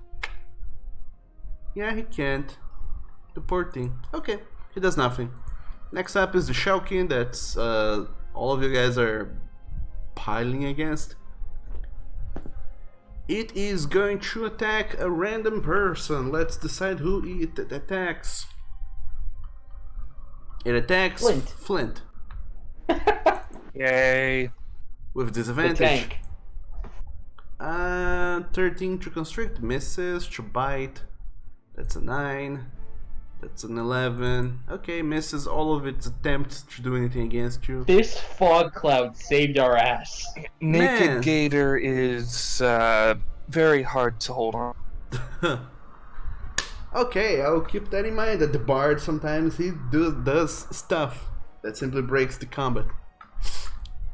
Yeah, he can't. The poor thing. Okay, he does nothing. Next up is the Shellkin. That's all of you guys are piling against. It is going to attack a random person. Let's decide who it attacks. It attacks Flint. Yay. With The disadvantage. tank. 13 to constrict, misses, to bite. That's a 9. That's an 11. Okay, misses all of its attempts to do anything against you. This fog cloud saved our ass. Naked Man. Gator is very hard to hold on. Okay, I'll keep that in mind. That the bard sometimes he does stuff that simply breaks the combat.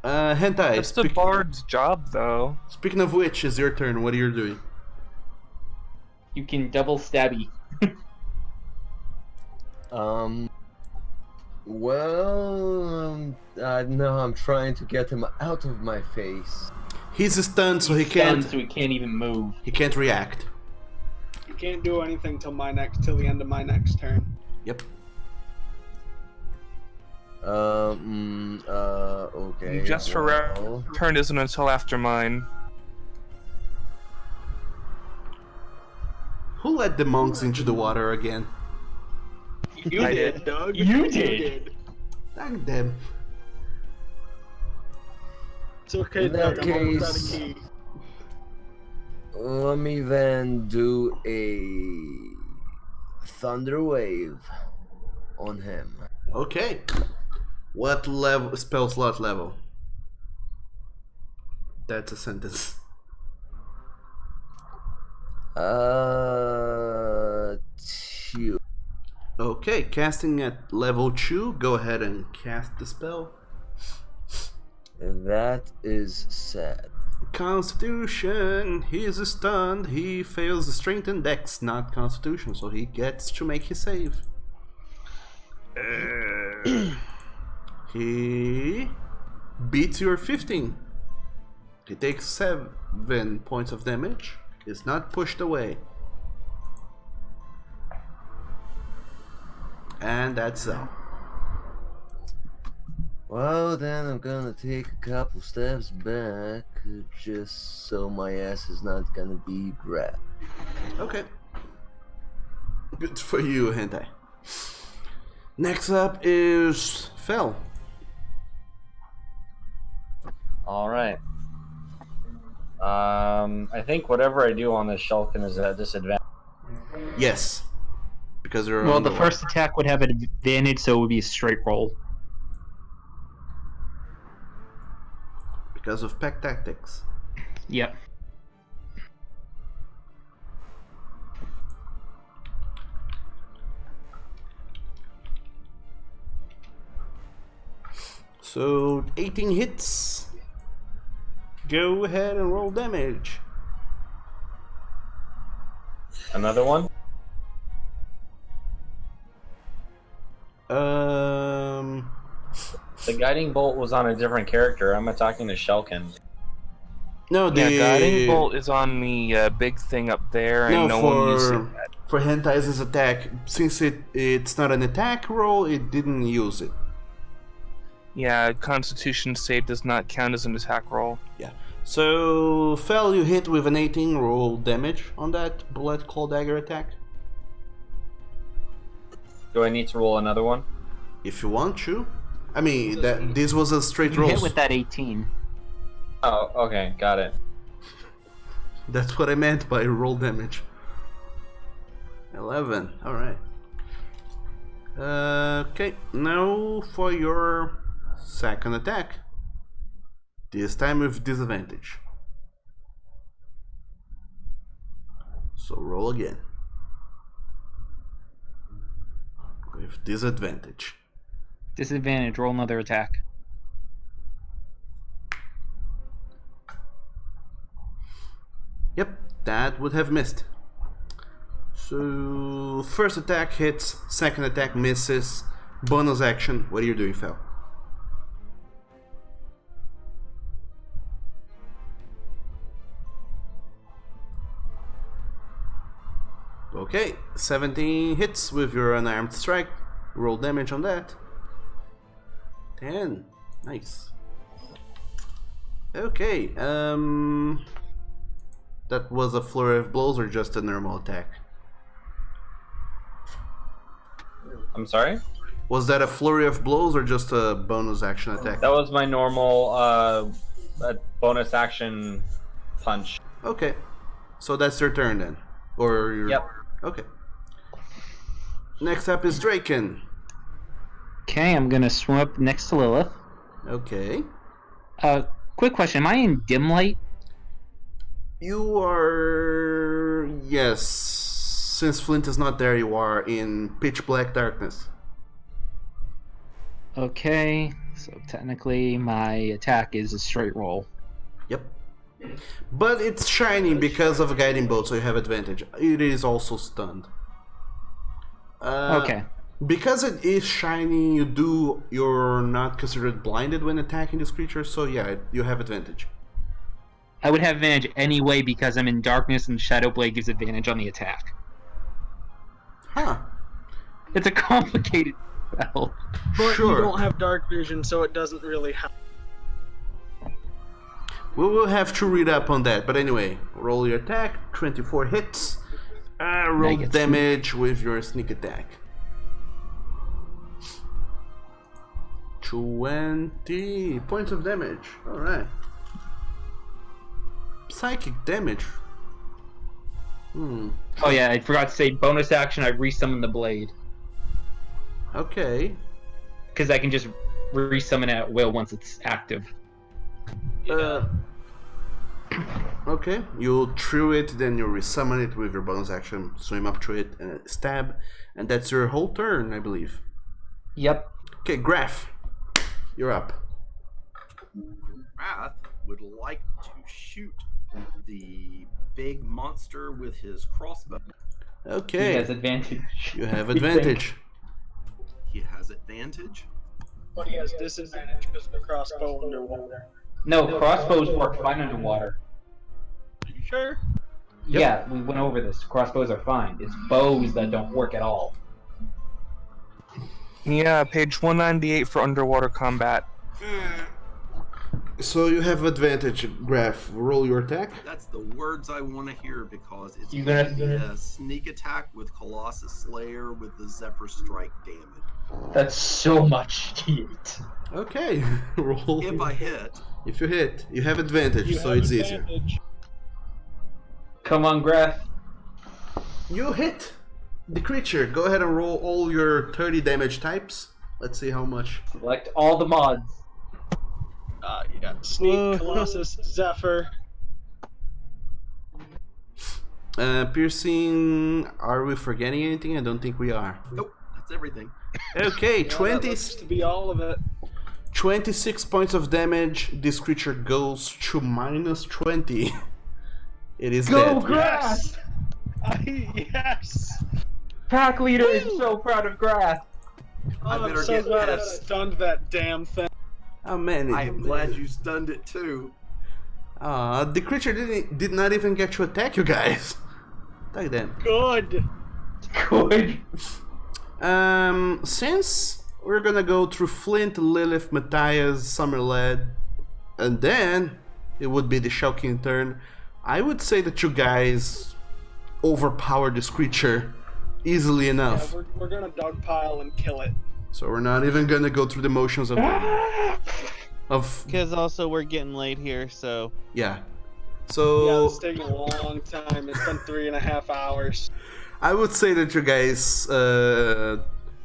Hentai. That's the bard's job, though. Speaking of which, is your turn. What are you doing? You can double stabby. No, I'm trying to get him out of my face. He's stunned, so he Stunned, can't. so he can't even move. He can't react. You can't do anything till the end of my next turn. Yep. Okay. Just for turn isn't until after mine. Who let the monks into the water again? You I did, did. Doug. You did. Thank them. It's okay, In that Doug. I'm almost out of case- key. Let me then do a thunder wave on him. Okay. What level? Spell slot level? That's a sentence. 2. Okay, casting at level 2. Go ahead and cast the spell. That is sad. Constitution. He is stunned. He fails the strength and dex, not Constitution, so he gets to make his save. He beats your 15. He takes 7 points of damage. Is not pushed away. And that's all. Well, then I'm gonna take a couple steps back, just so my ass is not gonna be grabbed. Okay. Good for you, Hentai. Next up is Fel. All right. I think whatever I do on this Shulkin is at disadvantage. Yes. Because you're Well, on the first attack would have an advantage, so it would be a straight roll. Because of pack tactics. Yep. So 18 hits. Go ahead and roll damage. Another one? The guiding bolt was on a different character. I'm attacking the Shulkin. No, the Yeah, Guiding Bolt is on the big thing up there, and no one uses it. For Hentai's attack, since it's not an attack roll, it didn't use it. Yeah, Constitution save does not count as an attack roll. Yeah. So, Fel, you hit with an 18, roll damage on that bullet claw dagger attack. Do I need to roll another one? If you want to. I mean, this was a straight You roll. hit with that 18. Oh, okay, got it. That's what I meant by roll damage. 11, alright. Okay, now for your second attack. This time with disadvantage. So roll again. With disadvantage. Disadvantage, roll another attack. Yep, that would have missed. So, first attack hits, second attack misses, bonus action. What are you doing, Fel? Okay, 17 hits with your unarmed strike. Roll damage on that. 10. Nice. Okay, that was a flurry of blows or just a normal attack? I'm sorry? Was that a flurry of blows or just a bonus action attack? That was my normal bonus action punch. Okay. So that's your turn then? Or your... Yep. Okay. Next up is Draken. Okay, I'm gonna swim up next to Lilith. Okay. Quick question: am I in dim light? You are... Yes. Since Flint is not there, you are in pitch black darkness. Okay, so technically my attack is a straight roll. Yep. But it's shining because of a guiding bolt, so you have advantage. It is also stunned. Okay. Because it is shiny, you're not considered blinded when attacking this creature, so yeah, you have advantage. I would have advantage anyway because I'm in darkness and Shadow Blade gives advantage on the attack. Huh. It's a complicated spell. But Sure. you don't have dark vision, so it doesn't really help. We will have to read up on that, but anyway, roll your attack, 24 hits. Roll Negative. damage with your sneak attack. 20 points of damage. Alright. Psychic damage. Oh yeah, I forgot to say, bonus action, I resummon the blade. Okay. Because I can just resummon it at will once it's active. Okay, you threw it, then you resummon it with your bonus action, swim up to it and stab, and that's your whole turn, I believe. Yep. Okay, Graph, you're up. Wrath would like to shoot the big monster with his crossbow. Okay. He has advantage. You have advantage. He has advantage. But he has disadvantage because of the crossbow underwater. No, crossbows work fine underwater. Are you sure? Yep. Yeah, we went over this. Crossbows are fine. It's bows that don't work at all. Yeah, page 198 for underwater combat. So you have advantage, Graph. Roll your attack. That's the words I want to hear because it's You going gonna- to be a sneak attack with Colossus Slayer with the Zephyr Strike damage. That's so much heat. Okay, roll. If I hit, If you hit, you have advantage, You so have it's easier. advantage. Come on, Graph. You hit the creature. Go ahead and roll all your 30 damage types. Let's see how much. Select all the mods. You got Sneak, Colossus, Zephyr. Piercing. Are we forgetting anything? I don't think we are. nope, that's everything. Okay, Yeah, 20. that looks to be all of it. 26 points of damage. This creature goes to -20. It is Go, dead. Graph! Yes! Pack leader is so proud of Graph. Oh, I I'm better so get glad I pissed. stunned that damn thing. Oh man, I am glad you stunned it too. the creature did not even get to attack you guys. Take that. Good. Good. Since we're gonna go through Flint, Lilith, Matthias, Summerlad, and then it would be the Shulking turn, I would say that you guys overpower this creature easily enough. Yeah, we're gonna dogpile and kill it. So we're not even gonna go through the motions of Because also we're getting late here, so yeah. Yeah, So it's taking a long time. It's been 3.5 hours. I would say that you guys,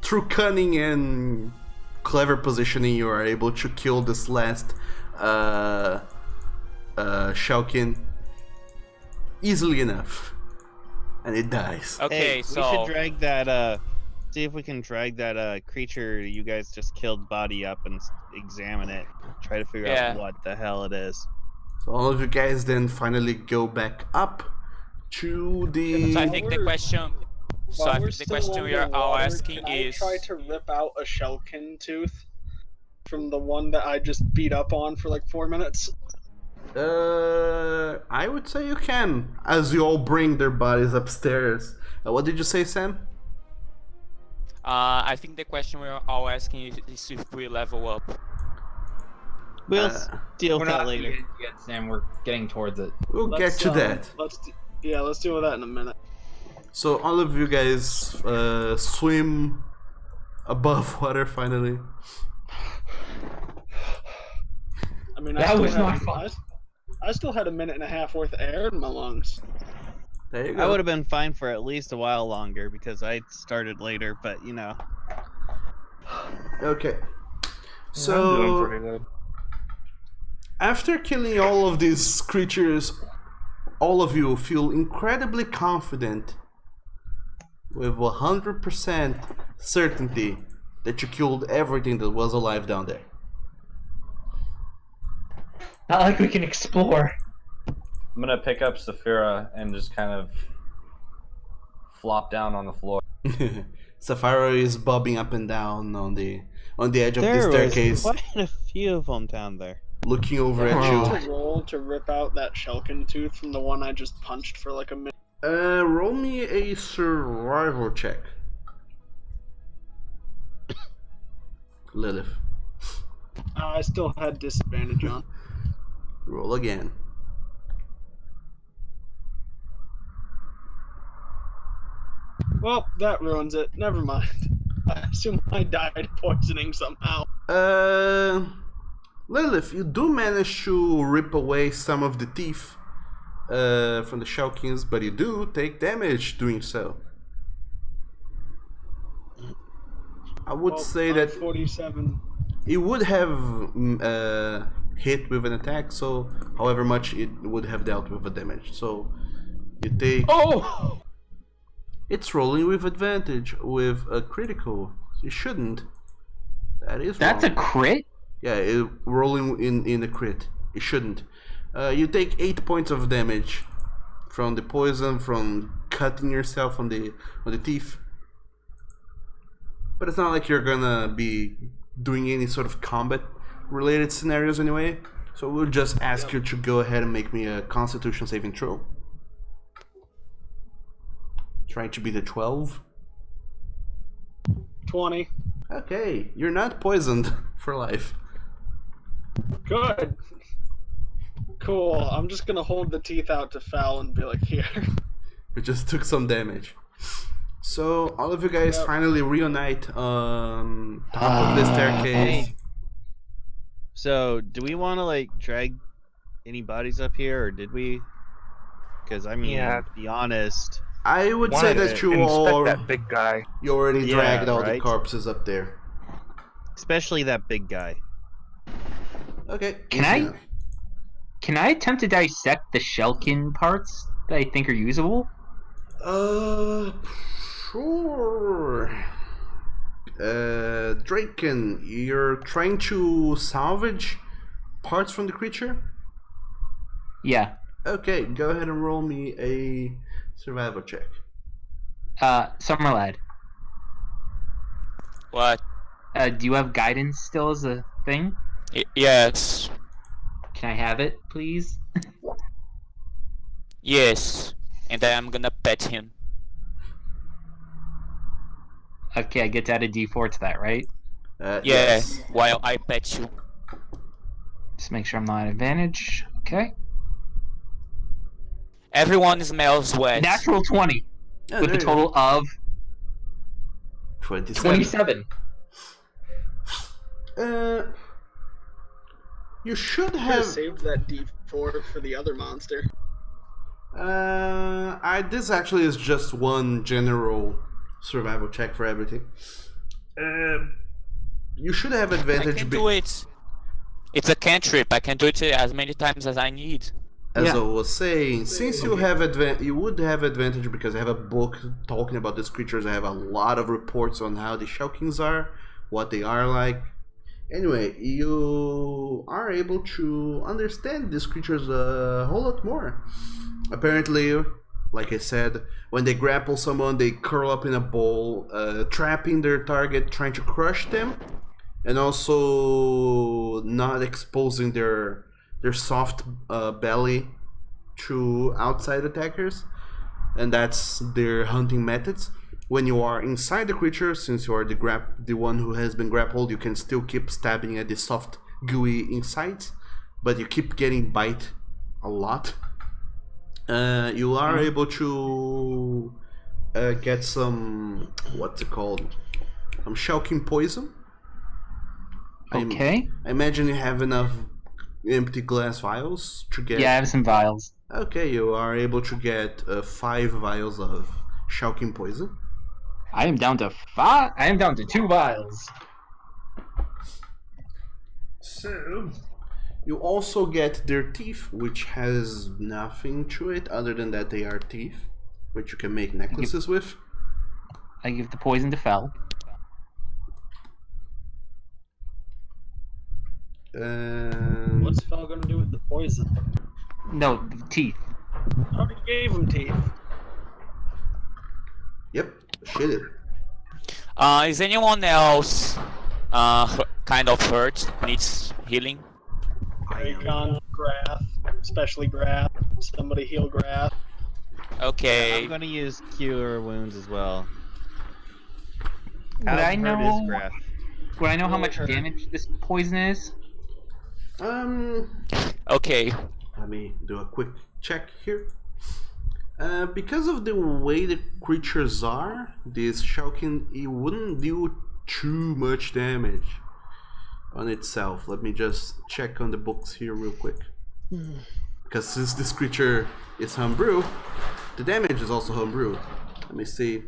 through cunning and clever positioning, you are able to kill this last Shulkin easily enough, and it dies. Okay, hey, so we should drag that. See if we can drag that creature you guys just killed body up and examine it. Try to figure Yeah. out what the hell it is. So all of you guys then finally go back up to the. So I think the question. So While I we're think the still question we are all underwater, asking can is. I try to rip out a Shellkin tooth from the one that I just beat up on for like 4 minutes? I would say you can, as you all bring their bodies upstairs. What did you say, Sam? I think the question we are all asking is if we level up. We'll deal We're with that not later. yet, Sam. We're getting towards it. We'll get to that. Let's deal with that in a minute. So all of you guys swim above water finally. I mean, That was not fun. I still had 1.5 minutes worth of air in my lungs. There you go. I would have been fine for at least a while longer because I started later, but you know. Okay. I'm doing So pretty good. after killing all of these creatures, all of you feel incredibly confident with 100% certainty that you killed everything that was alive down there. Not like we can explore. I'm gonna pick up Saphira and just kind of flop down on the floor. Sapphira is bobbing up and down on the edge of the There staircase, was quite a few of them down there. looking over Do I at need you. to roll to rip out that Shelkin tooth from the one I just punched for like a minute? Roll me a survival check. Lilith. I still had disadvantage on. Roll again. Well, that ruins it. Never mind. I assume I died poisoning somehow. Lilith, you do manage to rip away some of the teeth from the Shelkins, but you do take damage doing so. I would say that 47. it would have hit with an attack, so however much it would have dealt with the damage. So you take. Oh! It's rolling with advantage with a critical. You shouldn't. That is That's wrong. a crit? Yeah, rolling in a crit. It shouldn't. You take 8 points of damage from the poison, from cutting yourself on the teeth. But it's not like you're gonna be doing any sort of combat related scenarios anyway. So we'll just ask you to go ahead and make me a Constitution saving throw. Trying to beat a 12. 20. Okay, you're not poisoned for life. Good. Cool. I'm just gonna hold the teeth out to Foul and be like, here. We just took some damage. So all of you guys finally reunite top of the staircase. Hey. So, do we want to like drag any bodies up here, or did we? Because I mean, Yeah. to be honest, I would say Wanted that to you all inspect that big guy. you already Yeah, dragged all the right? corpses up there. especially that big guy. Okay. Can easy I- enough. Can I attempt to dissect the Shelkin parts that I think are usable? Sure. Draken, you're trying to salvage parts from the creature? Yeah. Okay, go ahead and roll me a survival check. Summer Lad, What? do you have guidance still as a thing? Yes. Can I have it, please? Yes. And then I'm gonna pet him. Okay, I get to add a D4 to that, right? Yeah, Yes. while I pet you. Just make sure I'm not at advantage. Okay. Everyone smells wet. Natural 20 Yeah, with there a you total of 27. 27. You should I have. saved that D4 for the other monster. This actually is just one general survival check for everything. You should have I advantage. can do it. It's a cantrip. I can do it as many times as I need. As Yeah. I was saying, since you have you would have advantage because I have a book talking about these creatures. I have a lot of reports on how the Shelkins are, what they are like. Anyway, you are able to understand these creatures a whole lot more. Apparently, like I said, when they grapple someone, they curl up in a ball, trapping their target, trying to crush them, and also not exposing their soft belly to outside attackers, and that's their hunting methods. When you are inside the creature, since you are the one who has been grappled, you can still keep stabbing at the soft, gooey insides, but you keep getting bite a lot. You are able to get some, what's it called? Some Shelkin poison. Okay. I imagine you have enough empty glass vials to get? Yeah, I have some vials. Okay, you are able to get 5 vials of shulking poison. I am down to 5. I am down to 2 vials. So, you also get their teeth, which has nothing to it other than that they are teeth, which you can make necklaces with. I give the poison to Fel. What's Fel gonna do with the poison? No, the teeth. I already gave him teeth. Yep, shit it. Is anyone else kind of hurt? Needs healing? Icon, Graph, especially Graph. Somebody heal Graph. Okay. I'm gonna use cure wounds as well. Would How I hurt know? is Graph? Would I know how Really much hurt. damage this poison is? Okay. Let me do a quick check here. Because of the way the creatures are, this shulking, it wouldn't do too much damage on itself. Let me just check on the books here real quick. Because since this creature is homebrew, the damage is also homebrew. Let me see.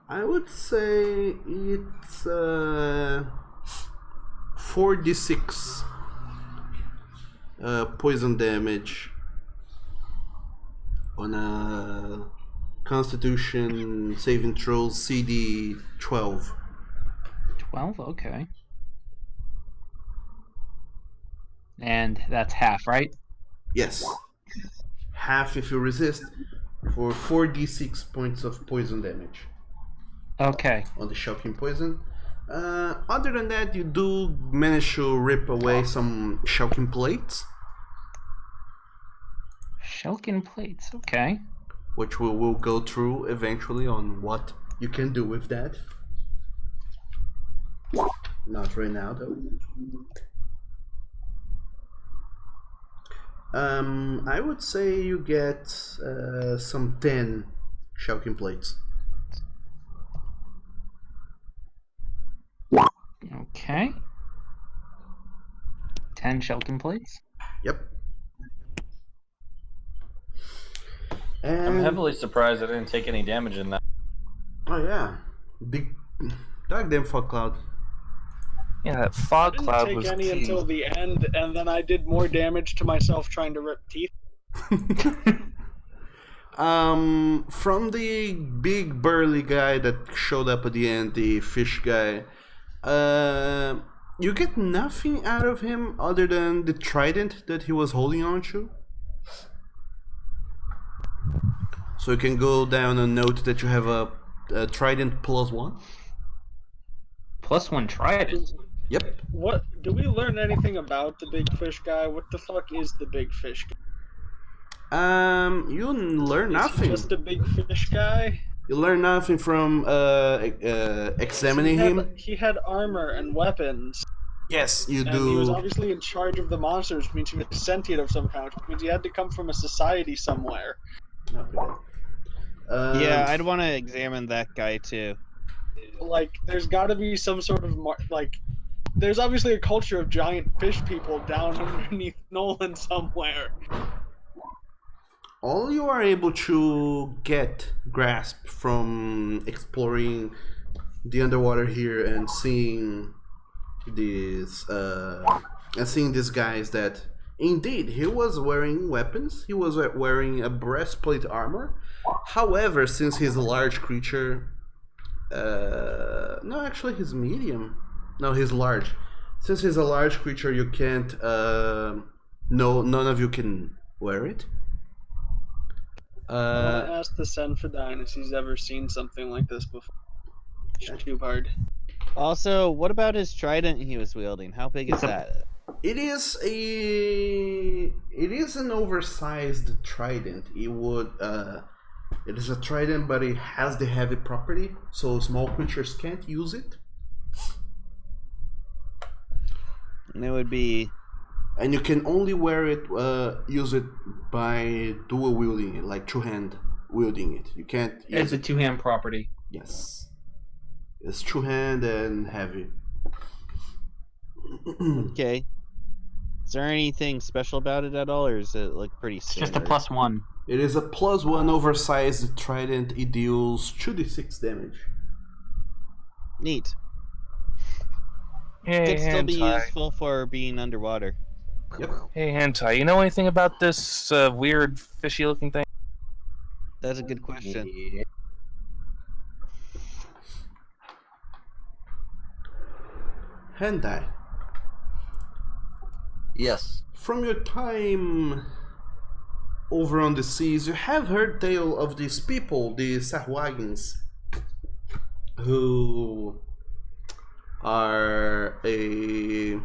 I would say it's 4d6 poison damage on a Constitution saving throw CD 12. 12? Okay. And that's half, right? Yes. Half if you resist, for 4d6 points of poison damage. Okay. On the shocking poison. Other than that, you do manage to rip away some shulking plates, Shulkin plates, okay. which we will go through eventually on what you can do with that. Not right now, though. I would say you get some 10 shulking plates. Okay. 10 Shulkin plates. Yep. I'm And heavily surprised I didn't take any damage in that. oh yeah, big goddamn fog cloud. Yeah, that fog I didn't cloud take was any key. until the end, and then I did more damage to myself trying to rip teeth. From the big burly guy that showed up at the end, the fish guy, you get nothing out of him other than the trident that he was holding on to. So you can go down and note that you have a trident +1. +1 trident. Yep. What do we learn anything about the big fish guy? What the fuck is the big fish guy? You learn Is he nothing. just a big fish guy? You learn nothing from examining him. He had armor and weapons. Yes, you And he was do. obviously in charge of the monsters, which means he was sentient of some kind, which means he had to come from a society somewhere. Yeah, I'd want to examine that guy too. Like, there's got to be some sort of there's obviously a culture of giant fish people down underneath Nolyn somewhere. All you are able to grasp from exploring the underwater here and seeing these guys that indeed he was wearing weapons. He was wearing a breastplate armor. However, since he's a large creature, no, actually he's medium. No, he's large. Since he's a large creature, you can't. None of you can wear it. I want to ask the Senfeadhain if he's ever seen something like this before. It's too hard. Also, what about his trident he was wielding? How big is that? It is an oversized trident. It is a trident, but it has the heavy property, so small creatures can't use it. And it would be. And you can only wear it, use it by dual wielding it, like two-hand wielding it. You can't. It's a 2-hand property. Yes. It's two-hand and heavy. Okay. Is there anything special about it at all, or is it like pretty It's standard? just a +1. It is a +1 oversized trident. It deals 2d6 damage. Neat. Hey, Could still be Hentai. useful for being underwater. Yep. Hey, Hentai. You know anything about this weird fishy-looking thing? That's a good question. Yeah. Hentai. Yes. From your time over on the seas, you have heard tale of these people, the Sahuagins, who are a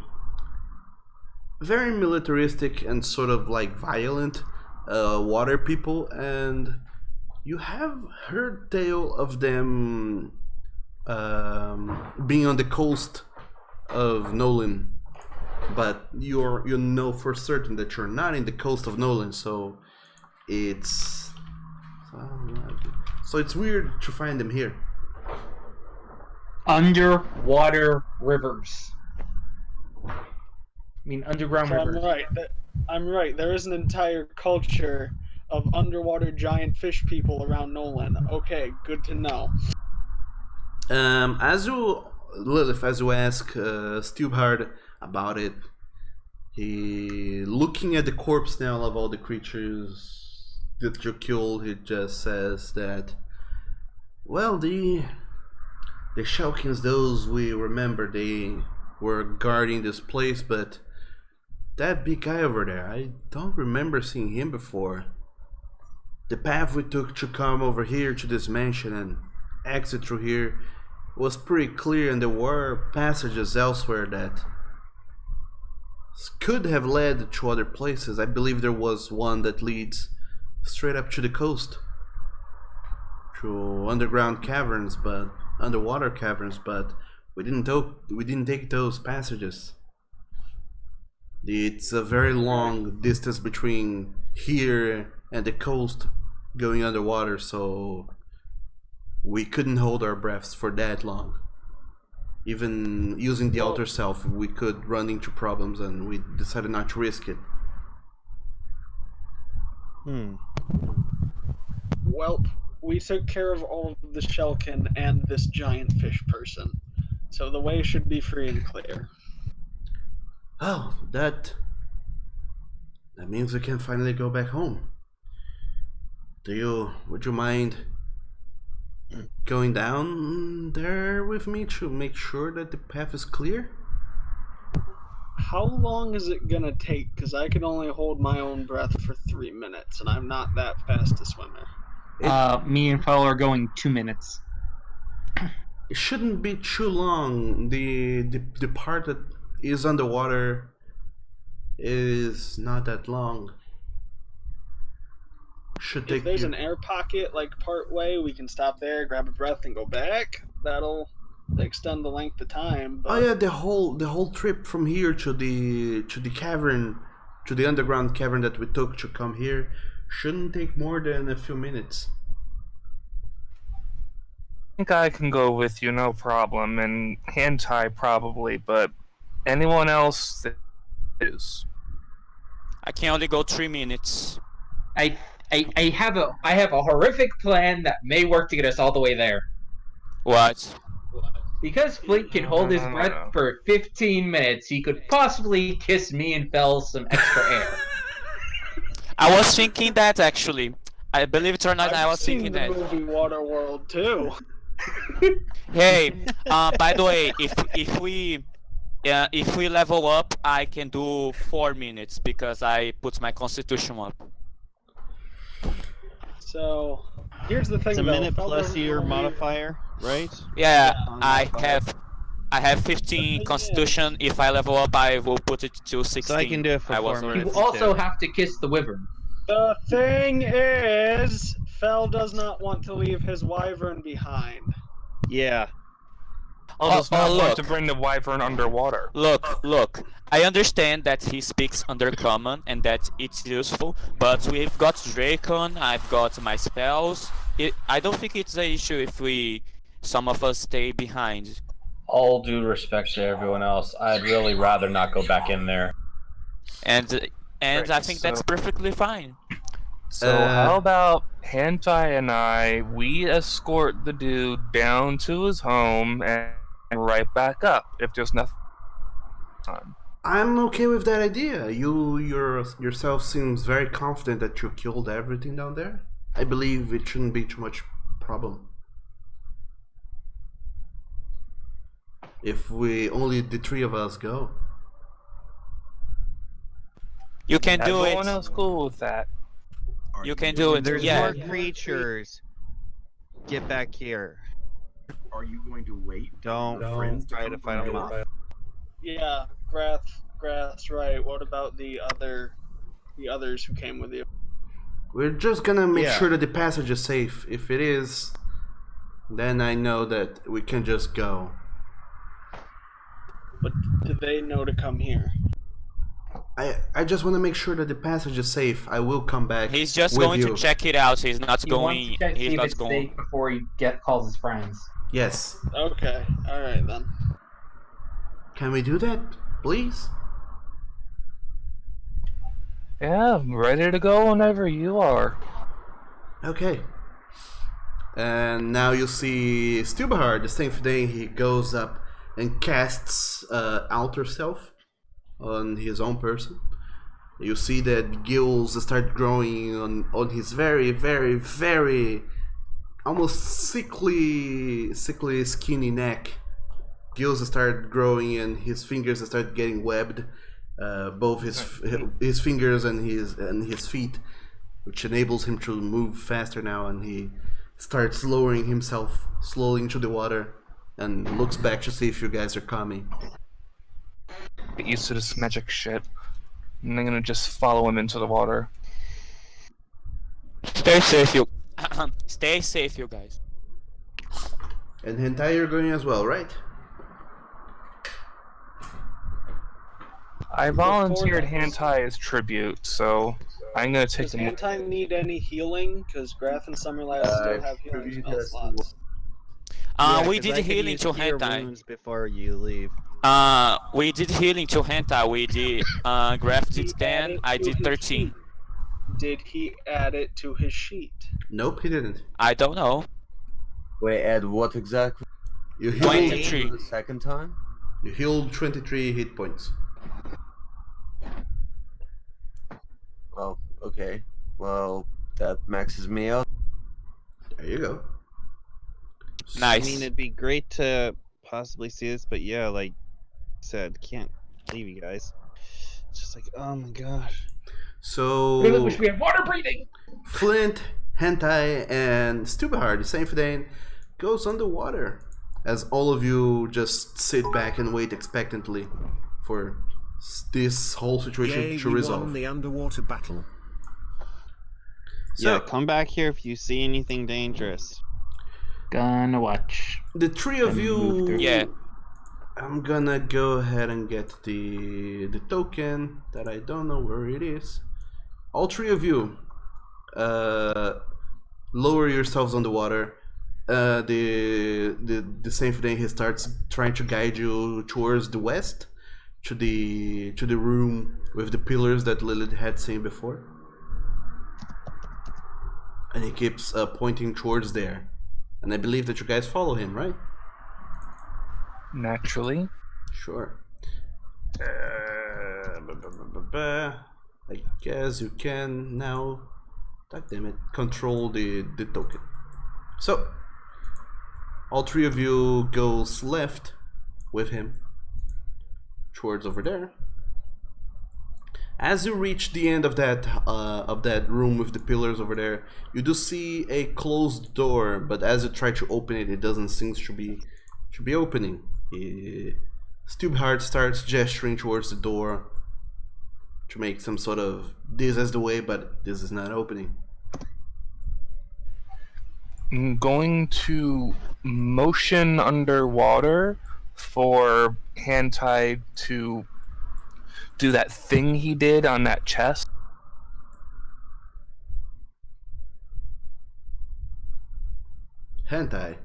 very militaristic and sort of like violent water people, and you have heard tale of them being on the coast of Nolyn, but you know for certain that you're not in the coast of Nolyn, so it's weird to find them here. Underwater rivers. I mean, underground So rivers. I'm right. There is an entire culture of underwater giant fish people around Nolan. Okay, good to know. As you, Lilith, as you ask Stubhard about it, he looking at the corpse now of all the creatures that you killed. He just says that, well, the Shalkins, those we remember, they were guarding this place, but that big guy over there, I don't remember seeing him before. The path we took to come over here to this mansion and exit through here was pretty clear, and there were passages elsewhere that could have led to other places. I believe there was one that leads straight up to the coast, to underground caverns, but underwater caverns, but we didn't take those passages. It's a very long distance between here and the coast going underwater, so we couldn't hold our breaths for that long. Even using the outer self, we could run into problems, and we decided not to risk it. Well, we took care of all of the Shellkin and this giant fish person, so the way should be free and clear. Oh, that means we can finally go back home. Would you mind going down there with me to make sure that the path is clear? How long is it gonna take? Because I can only hold my own breath for 3 minutes, and I'm not that fast a swimmer. Me and Fowler are going 2 minutes. It shouldn't be too long. The part that is underwater is not that long. Should If take there's you... an air pocket like part way, we can stop there, grab a breath, and go back. That'll extend the length of time. But... Oh yeah, the whole trip from here to the cavern, to the underground cavern that we took to come here, shouldn't take more than a few minutes. I think I can go with you, no problem, and Hentai probably, but anyone else that is. I can only go 3 minutes. I have a horrific plan that may work to get us all the way there. What? Because Flint can hold his breath for 15 minutes, he could possibly kiss me and Fell some extra air. I was thinking that actually. I believe it or not, I was thinking that. I've seen the movie Waterworld too. Hey, by the way, if we level up, I can do 4 minutes because I put my constitution up. So here's the thing. It's a though, minute Fell plus doesn't your know me. modifier, right? Yeah, Yeah, I have 15 constitution. If I level up, I will put it to 16. So I can do it for 4 You minutes. also have to kiss the wyvern. The thing is, Fell does not want to leave his wyvern behind. Yeah. I'll just not want look. to bring the wyvern underwater. Look. I understand that he speaks undercommon and that it's useful, but we've got Dracon, I've got my spells. I don't think it's an issue if some of us stay behind. All due respect to everyone else, I'd really rather not go back in there. And Right, I think that's so- perfectly fine. So how about Hentai and we escort the dude down to his home and right back up if there's nothing on. I'm okay with that idea. You yourself seems very confident that you killed everything down there. I believe it shouldn't be too much problem. If we only the three of us go. You can do Everyone it. else cool with that. Are You can do it. There's Yeah. more creatures. Get back here. Are you going to wait? Don't for friends try to come fight from them north? off. Yeah, Grath's right. What about the others who came with you? We're just gonna make Yeah. sure that the passage is safe. If it is, then I know that we can just go. But do they know to come here? I just want to make sure that the passage is safe. I will come back. He's just with going you. to check it out. He's not He wants going. to check see He's if not it's going. safe before he calls his friends. Yes. Okay, all right then. Can we do that, please? Yeah, I'm ready to go whenever you are. Okay. And now you see Stilbahar, the Senfeadhain. He goes up and casts Alter Self on his own person. You see that gills start growing on his very, very, very almost sickly skinny neck. Gills start growing and his fingers start getting webbed, both his fingers and his feet, which enables him to move faster now. And he starts lowering himself slowly into the water and looks back to see if you guys are coming. Get used to this magic shit. And I'm gonna just follow him into the water. Stay safe, you. Stay safe, you guys. And Hentai, you're going as well, right? I volunteered Hentai as tribute, so I'm gonna take Does him. Hentai need any healing? Because Graf and Summerlass still have healing tribute spell has to slots. We 'cause did I could healing use to cure Hentai. wounds before you leave. We did healing to Hentai. We did. Graf did 10. I did 13. Did he add it to his sheet? Nope, he didn't. I don't know. Wait, add what exactly? You healed, 23. The second time? you healed 23 hit points. Oh, okay. Well, that maxes me out. There you go. Nice. I mean, it'd be great to possibly see this, but yeah, like I said, can't leave you guys. It's just like, oh my gosh. So Really wish we had water breathing. Flint, Hentai, and Stubahar, the Senfeadhain, goes underwater as all of you just sit back and wait expectantly for this whole situation Yay, to we resolve. won the underwater battle. So Yeah, come back here if you see anything dangerous. Gonna watch. the three of And move you, through. Yeah. I'm gonna go ahead and get the token that I don't know where it is. All three of you, lower yourselves on the water. The Senfeadhain, he starts trying to guide you towards the west, to the room with the pillars that Lilith had seen before, and he keeps pointing towards there. And I believe that you guys follow him, right? Naturally. Sure. I guess you can now, god damn it, control the token. So, all three of you goes left with him towards over there. As you reach the end of that room with the pillars over there, you do see a closed door, but as you try to open it, it doesn't seem to be opening. Stubhard starts gesturing towards the door to make some sort of this is the way, but this is not opening. I'm going to motion underwater for Hentai to do that thing he did on that chest. Hentai.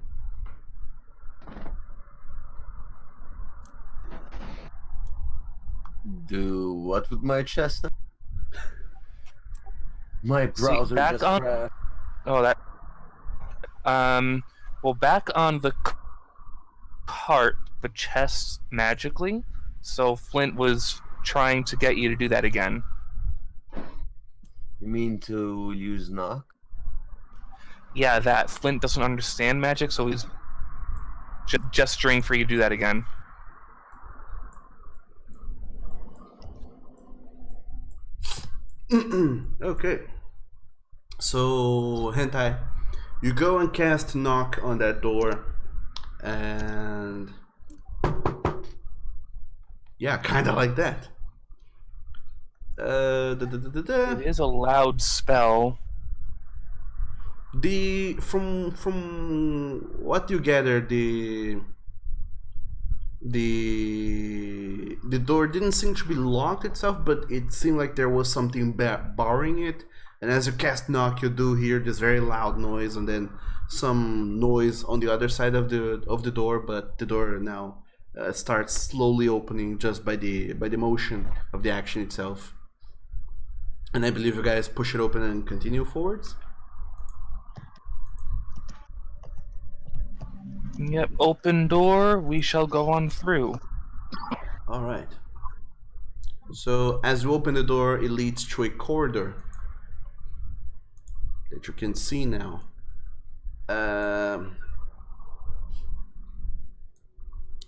Do what with my chest? My See, browser back just on. crashed. Oh, that. Well, back on the cart, the chest magically. So Flint was trying to get you to do that again. You mean to use knock? Yeah, that Flint doesn't understand magic, so he's gesturing for you to do that again. Okay. So, Hentai, you go and cast knock on that door, and yeah, kind of like that. It is a loud spell. From what you gather, the door didn't seem to be locked itself, but it seemed like there was something barring it. And as you cast knock, you do hear this very loud noise, and then some noise on the other side of the door. But the door now starts slowly opening just by the motion of the action itself. And I believe you guys push it open and continue forwards. Yep, open door, we shall go on through. Alright. So as you open the door, it leads to a corridor that you can see now.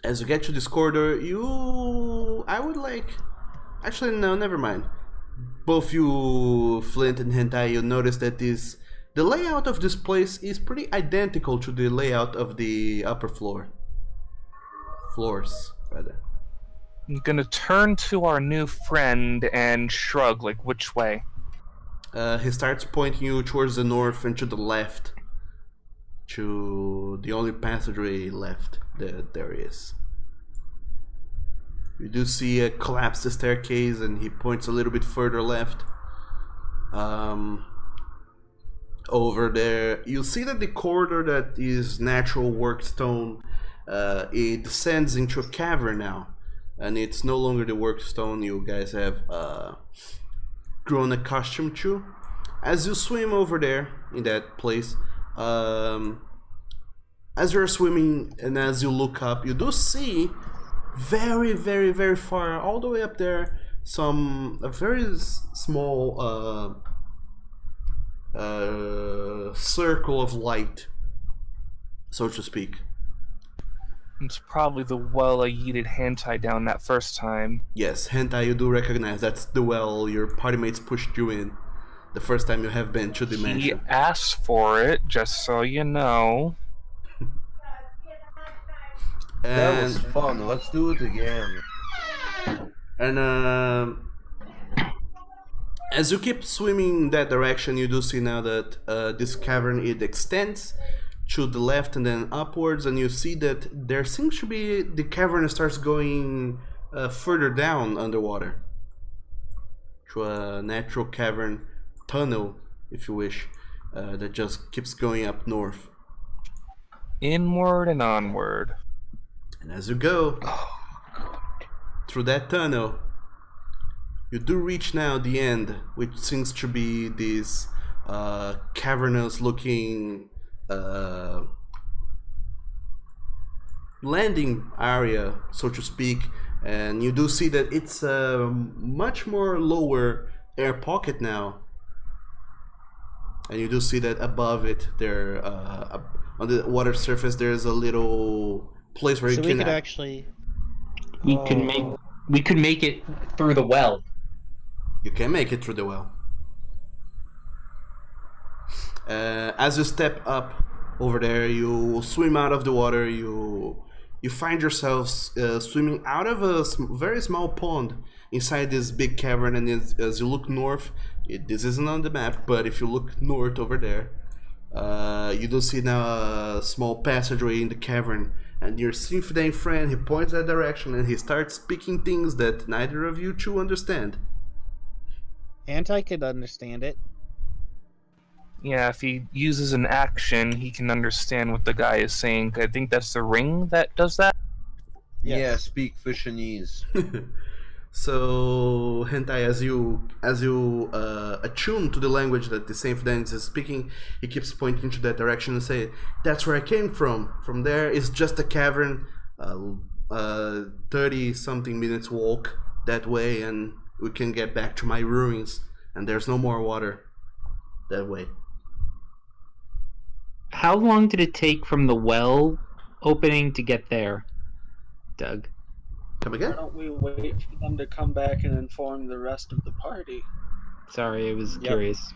As you get to this corridor, actually no, never mind. Both you, Flint and Hentai, you'll notice that the layout of this place is pretty identical to the layout of the upper floors, rather. I'm gonna turn to our new friend and shrug, like, which way? He starts pointing you towards the north and to the left, to the only passageway left that there is. You do see a collapsed staircase, and he points a little bit further left. Over there, you see that the corridor that is natural work stone, it descends into a cavern now, and it's no longer the work stone you guys have grown accustomed to. As you swim over there in that place, as you're swimming and as you look up, you do see very, very, very far, all the way up there, a very small circle of light, so to speak. It's probably the well I yeeted Hentai down that first time. Yes, Hentai, you do recognize that's the well your party mates pushed you in the first time you have been to the He mansion. asked for it, just so you know. That was fun. Let's do it again. And as you keep swimming that direction, you do see now that this cavern, it extends to the left and then upwards, and you see that there seems to be, the cavern starts going further down underwater to a natural cavern tunnel, if you wish, that just keeps going up north. Inward and onward. And as you go through that tunnel, you do reach now the end, which seems to be this cavernous looking landing area, so to speak, and you do see that it's a much more lower air pocket now, and you do see that above it there, on the water surface, there's a little place where So you we can could actually. Oh. We could make it through the well. You can make it through the well. As you step up over there, you swim out of the water. You find yourselves swimming out of a very small pond inside this big cavern. And as you look north, this isn't on the map, but if you look north over there, you do see now a small passageway in the cavern. And your Senfeadhain friend, he points that direction and he starts speaking things that neither of you two understand. Anti could understand it. Yeah, if he uses an action, he can understand what the guy is saying. I think that's the ring that does that. Yes. Yeah, speak Fishanese. So, Hentai, as you attune to the language that the Senfeadhain is speaking, he keeps pointing to that direction and say, "That's where I came from. From there is just a cavern, 30-something minutes walk that way, and we can get back to my ruins. And there's no more water that way." How long did it take from the well opening to get there, Doug? Come Why again? don't we wait for them to come back and inform the rest of the party? Sorry, I was curious.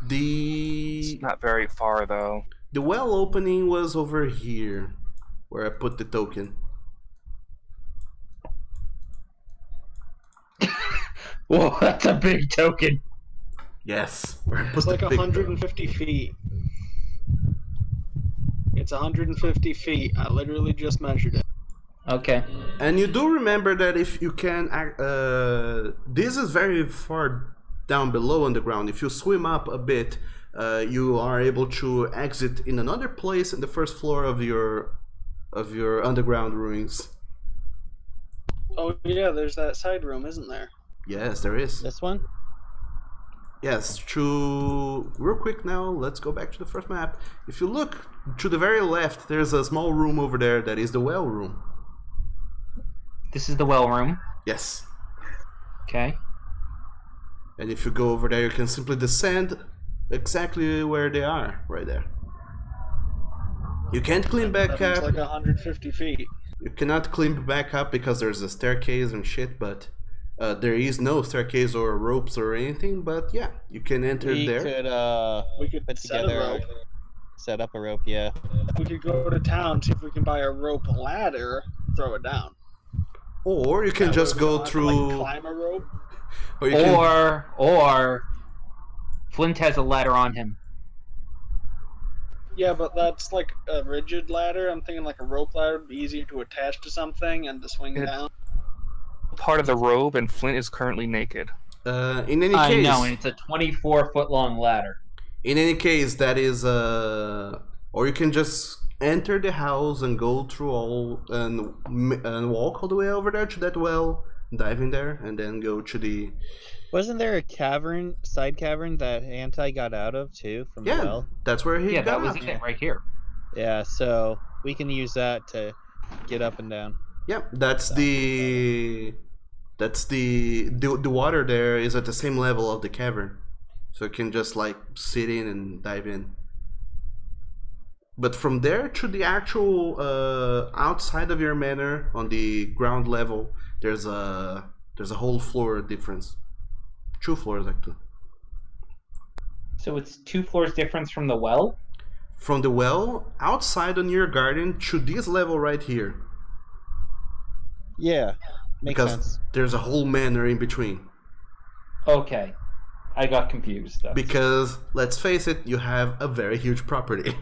It's not very far though. The well opening was over here, where I put the token. Whoa, that's a big token. Yes, where I put It's like the big 150 feet. It's 150 feet. I literally just measured it. Okay. And you do remember that if you can, this is very far down below on the ground. If you swim up a bit, you are able to exit in another place in the first floor of your underground ruins. Oh yeah, there's that side room, isn't there? Yes, there is. This one? Yes, real quick now, let's go back to the first map. If you look to the very left, there's a small room over there that is the well room. This is the well room. Yes. Okay. And if you go over there, you can simply descend exactly where they are, right there. You can't climb back That's up. like 150 feet. You cannot climb back up because there's a staircase and shit, but there is no staircase or ropes or anything, but yeah, you can enter We there. We could put set a together, rope. set up a rope, yeah. We could go to town, see if we can buy a rope ladder, throw it down. Or you can That just way we go don't have to, through... like, climb a rope. Or you can... Or Flint has a ladder on him. Yeah, but that's like a rigid ladder. I'm thinking like a rope ladder would be easier to attach to something and to swing down. Part of the robe, and Flint is currently naked. In any I case... know, and it's a 24-foot long ladder. In any case, that is or you can just enter the house and go through all and walk all the way over there to that well, dive in there, and then go to the. Wasn't there a cavern, side cavern that Anti got out of too from the Yeah, well? that's where he Yeah, got that was out. it right here. Yeah, so we can use that to get up and down. Yeah, that's the water there is at the same level of the cavern, so you can just like sit in and dive in. But from there to the actual outside of your manor on the ground level, there's a whole floor difference. 2 floors actually. So it's 2 floors difference from the well? From the well outside on your garden to this level right here. Yeah, makes Because sense. there's a whole manor in between. Okay. I got confused though. Because let's face it, you have a very huge property.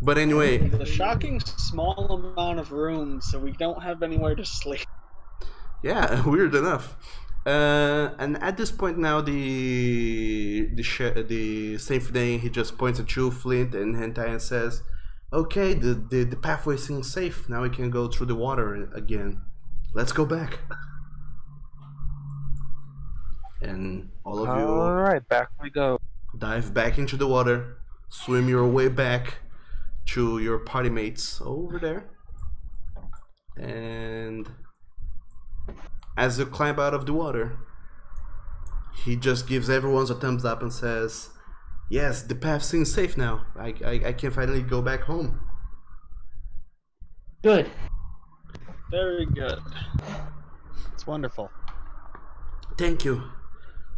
But anyway, The shocking small amount of rooms, so we don't have anywhere to sleep. yeah, weird enough. And at this point now, the Senfeadhain, he just points at you, Flint, and Hentai, and says, "Okay, the pathway seems safe. Now we can go through the water again. Let's go back." And all of you Alright, back we go. dive back into the water, swim your way back to your party mates over there, and as you climb out of the water, he just gives everyone a thumbs up and says, "Yes, the path seems safe now. I can finally go back home." Good. Very good. It's wonderful. Thank you.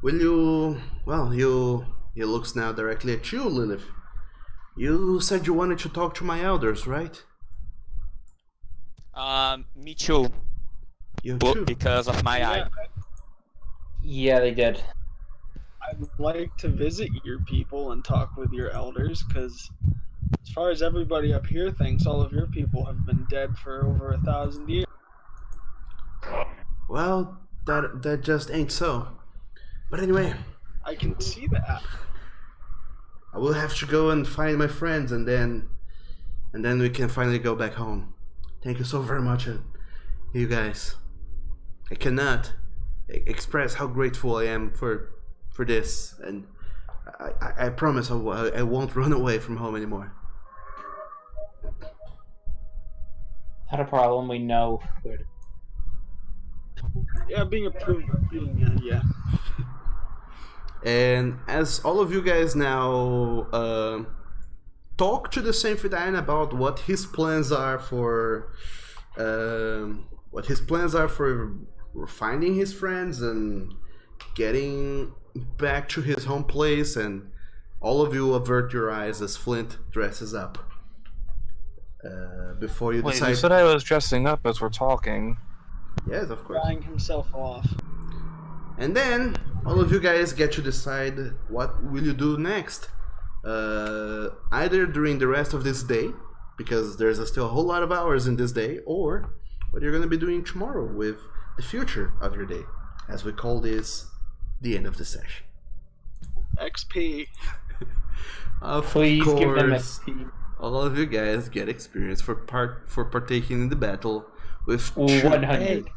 Will you... Well, he looks now directly at you, Lilith. You said you wanted to talk to my elders, right? Me too. You But too. because of my eye. Yeah, they did. I'd like to visit your people and talk with your elders, because as far as everybody up here thinks, all of your people have been dead for over 1,000 years. Well, that just ain't so. But anyway, I can see that. I will have to go and find my friends, and then we can finally go back home. Thank you so very much, you guys. I cannot express how grateful I am for this, and I promise I won't run away from home anymore. Not a problem. We know where to. Yeah, being approved. Yeah. And as all of you guys now talk to the Senfeadhain about what his plans are for finding his friends and getting back to his home place, and all of you avert your eyes as Flint dresses up. Before you Wait, decide. you said I was dressing up as we're talking. Yes, of course. Drying himself off. And then all of you guys get to decide what will you do next. Either during the rest of this day, because there's still a whole lot of hours in this day, or what you're going to be doing tomorrow with the future of your day, as we call this the end of the session. XP. Of Please course, give them XP. all of you guys get experience for partaking in the battle with 100.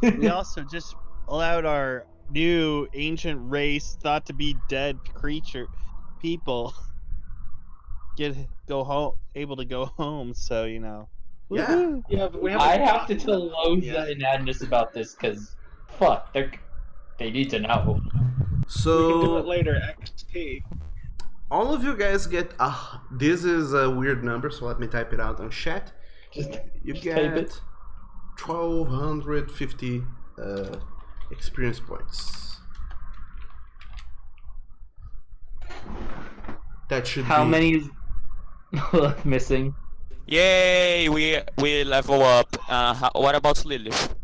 We also just allowed our new ancient race, thought to be dead people, able to go home. So Yeah. Woo-hoo. Yeah, but we have. I have to tell Loza and Agnes about this because, fuck, they need to know. So We can do it later. XP. all of you guys get this is a weird number, so let me type it out on chat. You just get type it. 1250 experience points. That should How be many is missing? Yay! We level up. What about Lilith?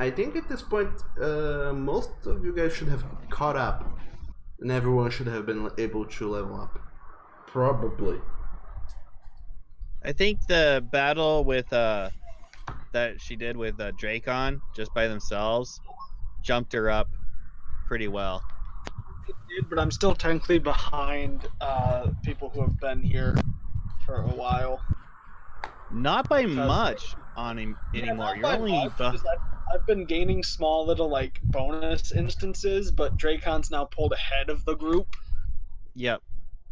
I think at this point most of you guys should have caught up, and everyone should have been able to level up. Probably. I think the battle with that she did with Dracon just by themselves jumped her up pretty well. But I'm still technically behind people who have been here for a while. Not by Because- much anymore. Not You're by only much, because I've been gaining small little like bonus instances, but Dracon's now pulled ahead of the group. Yep.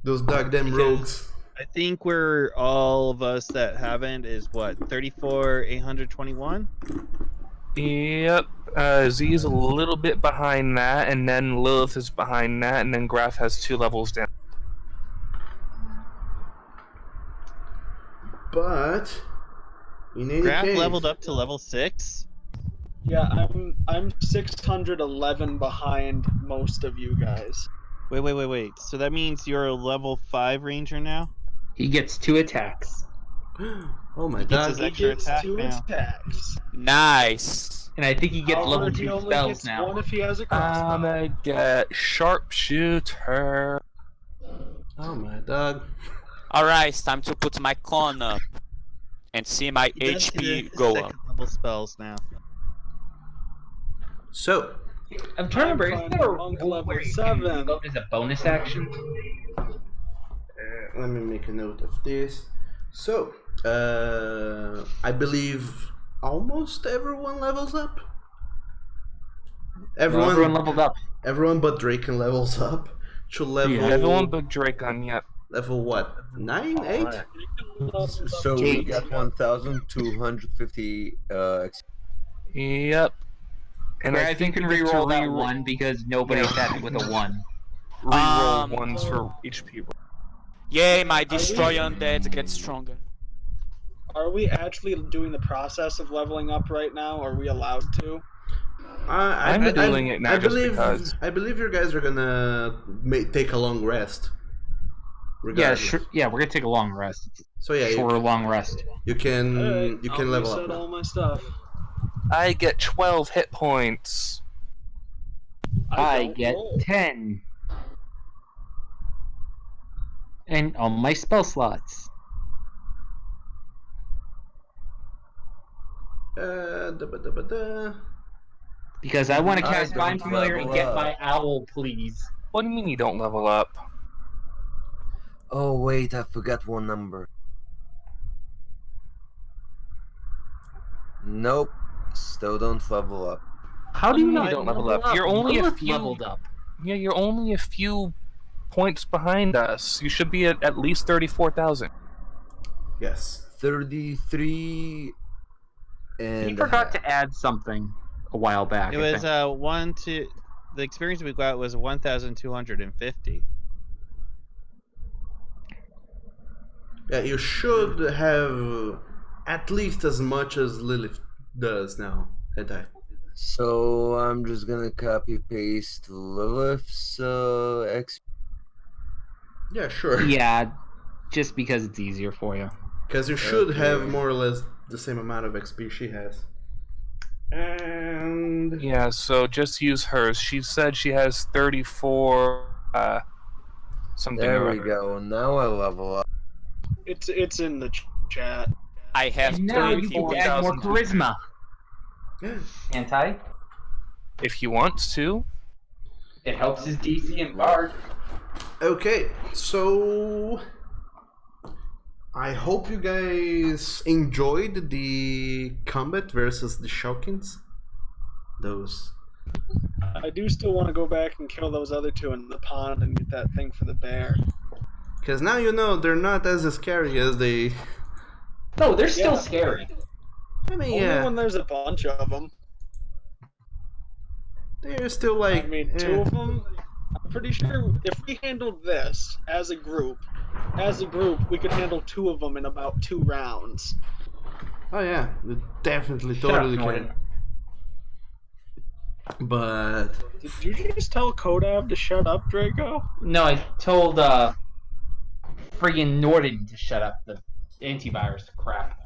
Those goddamn rogues. I think we're all of us that haven't is what 34,821. Yep. Z's a little bit behind that, and then Lilith is behind that, and then Graf has 2 levels down. But in any Graf case, leveled up to level 6. Yeah, I'm 611 behind most of you guys. Wait. So that means you're a level 5 ranger now? He gets 2 attacks. Oh my He gets god. his extra Gets attack 2 now. Nice. Nice. And I think he gets However, level he 2 only spells gets now. 1 if he has a I'm crossbow. gonna get Sharpshooter. Oh my god. Alright, it's time to put my con up and see my He does HP his go second up. level spells now. So I'm trying to remember, I'm is there a monk rule level where you 7. can vote as a bonus action? let me make a note of this. So I believe almost everyone levels up. Everyone leveled up. Everyone but Draken levels up to level. Yeah, Everyone but Dracon, yep. Level what? 9, 8? Alright. So we got 1,250 Yep. And I Graf, you think can we get to reroll that 1 because nobody attacked with a 1. Reroll ones for HP. Yay, my destroy undead gets stronger. Are we actually doing the process of leveling up right now? Are we allowed to? I'm doing it now I just believe, because. I believe you guys are gonna take a long rest. Yeah, Regardless. sure. Yeah, we're gonna take a long rest. So yeah, Short long rest. you can Alright, you can I'll level reset up now. all my stuff. I get 12 hit points. I don't get roll. 10. And on my spell slots. Da-ba-da-ba-da. Because I want to I cast don't Find Familiar and level get up. my owl, please. What do you mean you don't level up? Oh wait, I forgot one number. Nope. Still don't level up. How do you You not don't level up. You're only a Lilith few. leveled up. Yeah, you're only a few points behind us. You should be at least 34,000. Yes. 33 He and forgot to add something a while back. It I was think. the experience we got was 1,250. Yeah, you should have at least as much as Lilith does now, Hentai. So I'm just gonna copy paste Lilith's XP. Yeah, sure. Yeah, just because it's easier for you. Because you should Okay. have more or less the same amount of XP she has. And Yeah, so just use hers. She said she has 34 something. There or we other. go. Now I level up. It's in the chat. I have And now you can add more 34,000. charisma. Anti. If he wants to. It helps his DC and guard. okay, so I hope you guys enjoyed the combat versus the Shulkins. Those. I do still want to go back and kill those other two in the pond and get that thing for the bear. Because now you know they're not as scary as they. No, they're still Yeah. scary. I mean, Only yeah, when there's a bunch of them. they're still like. I mean, two of them. I'm pretty sure if we handled this as a group, we could handle two of them in about 2 rounds. Oh yeah, we definitely Shut up, totally Nolyn. can. But Did you just tell Kodav to shut up, Draco? No, I told friggin' Norden to shut up the antivirus crap.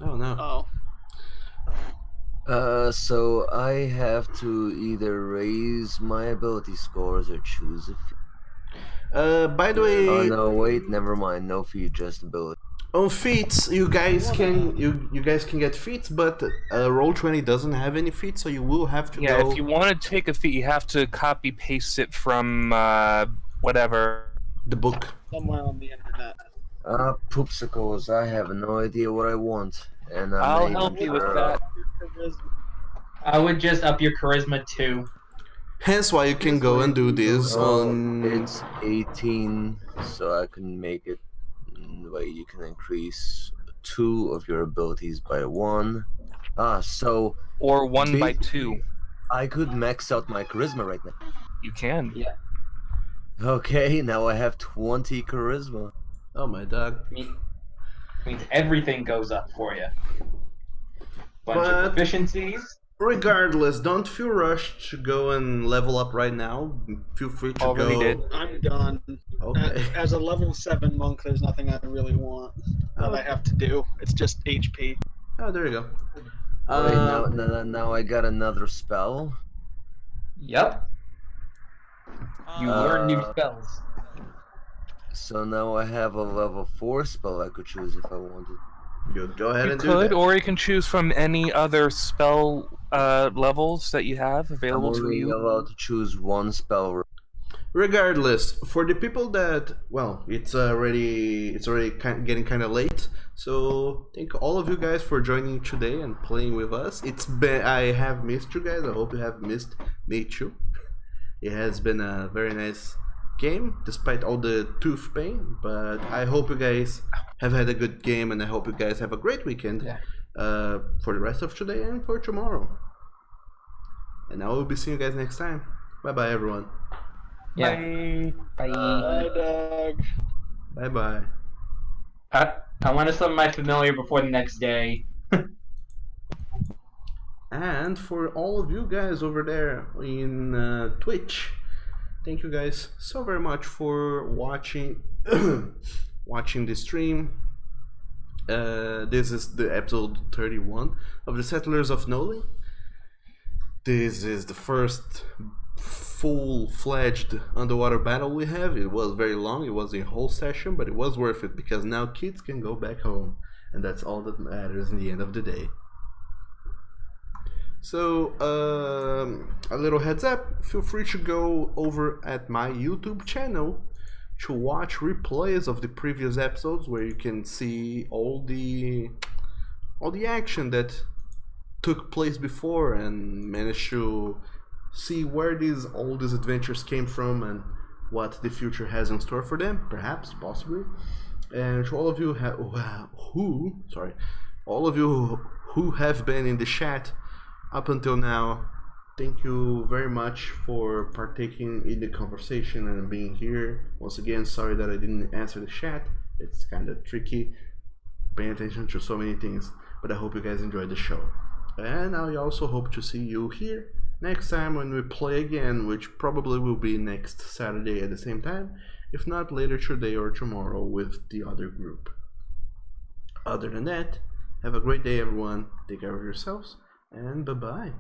oh no. Oh. So I have to either raise my ability scores or choose a feat. By the way, Oh no, wait, never mind. No feat, just ability. on feats, you guys can get feats, but Roll20 doesn't have any feats, so you will have to Yeah, go. if you want to take a feat, you have to copy paste it from whatever. The book. Somewhere on the internet. Poopsicles, I have no idea what I want. And I'll I'm help you with that. I would just up your charisma too. Hence why you can go and do this Oh, on. it's 18, so I can make it. Wait, you can increase 2 of your abilities by 1. So Or 1 by basically, 2. I could max out my charisma right now. You can. Yeah. Okay, now I have 20 charisma. Oh my dog. Means everything goes up for you. Bunch But- of proficiencies. Regardless, don't feel rushed to go and level up right now. Feel free to Already go. did. I'm done. Okay. As a level 7 monk, there's nothing I really want that I have to do. It's just HP. Oh, there you go. Wait, now I got another spell. Yep. You learn new Uh, spells. So now I have a level 4 spell I could choose if I wanted. You go ahead You and do could, that. or you can choose from any other spell levels that you have I'm available to only you. allowed to choose 1 spell. Regardless, for the people that, well, it's already getting kind of late. So thank all of you guys for joining today and playing with us. I have missed you guys. I hope you have missed me too. It has been a very nice game, despite all the tooth pain. But I hope you guys have had a good game, and I hope you guys have a great weekend for the rest of today and for tomorrow. And I will be seeing you guys next time. Bye bye, everyone. Yeah. Bye. Bye. Bye, Doug. Bye bye. I wanted some of my familiar before the next day. And for all of you guys over there in Twitch, thank you guys so very much for watching watching the stream. This is the episode 31 of the Settlers of Nolyn. This is the first full-fledged underwater battle we have. It was very long, it was a whole session, but it was worth it because now kids can go back home, and that's all that matters in the end of the day. So, a little heads up, feel free to go over at my YouTube channel to watch replays of the previous episodes where you can see all the action that took place before and managed to see where all these adventures came from and what the future has in store for them, perhaps, possibly. And to all of you who have been in the chat up until now, thank you very much for partaking in the conversation and being here. Once again, sorry that I didn't answer the chat. It's kind of tricky paying attention to so many things, but I hope you guys enjoyed the show. And I also hope to see you here next time when we play again, which probably will be next Saturday at the same time, if not later today or tomorrow with the other group. Other than that, have a great day everyone, take care of yourselves, and bye-bye.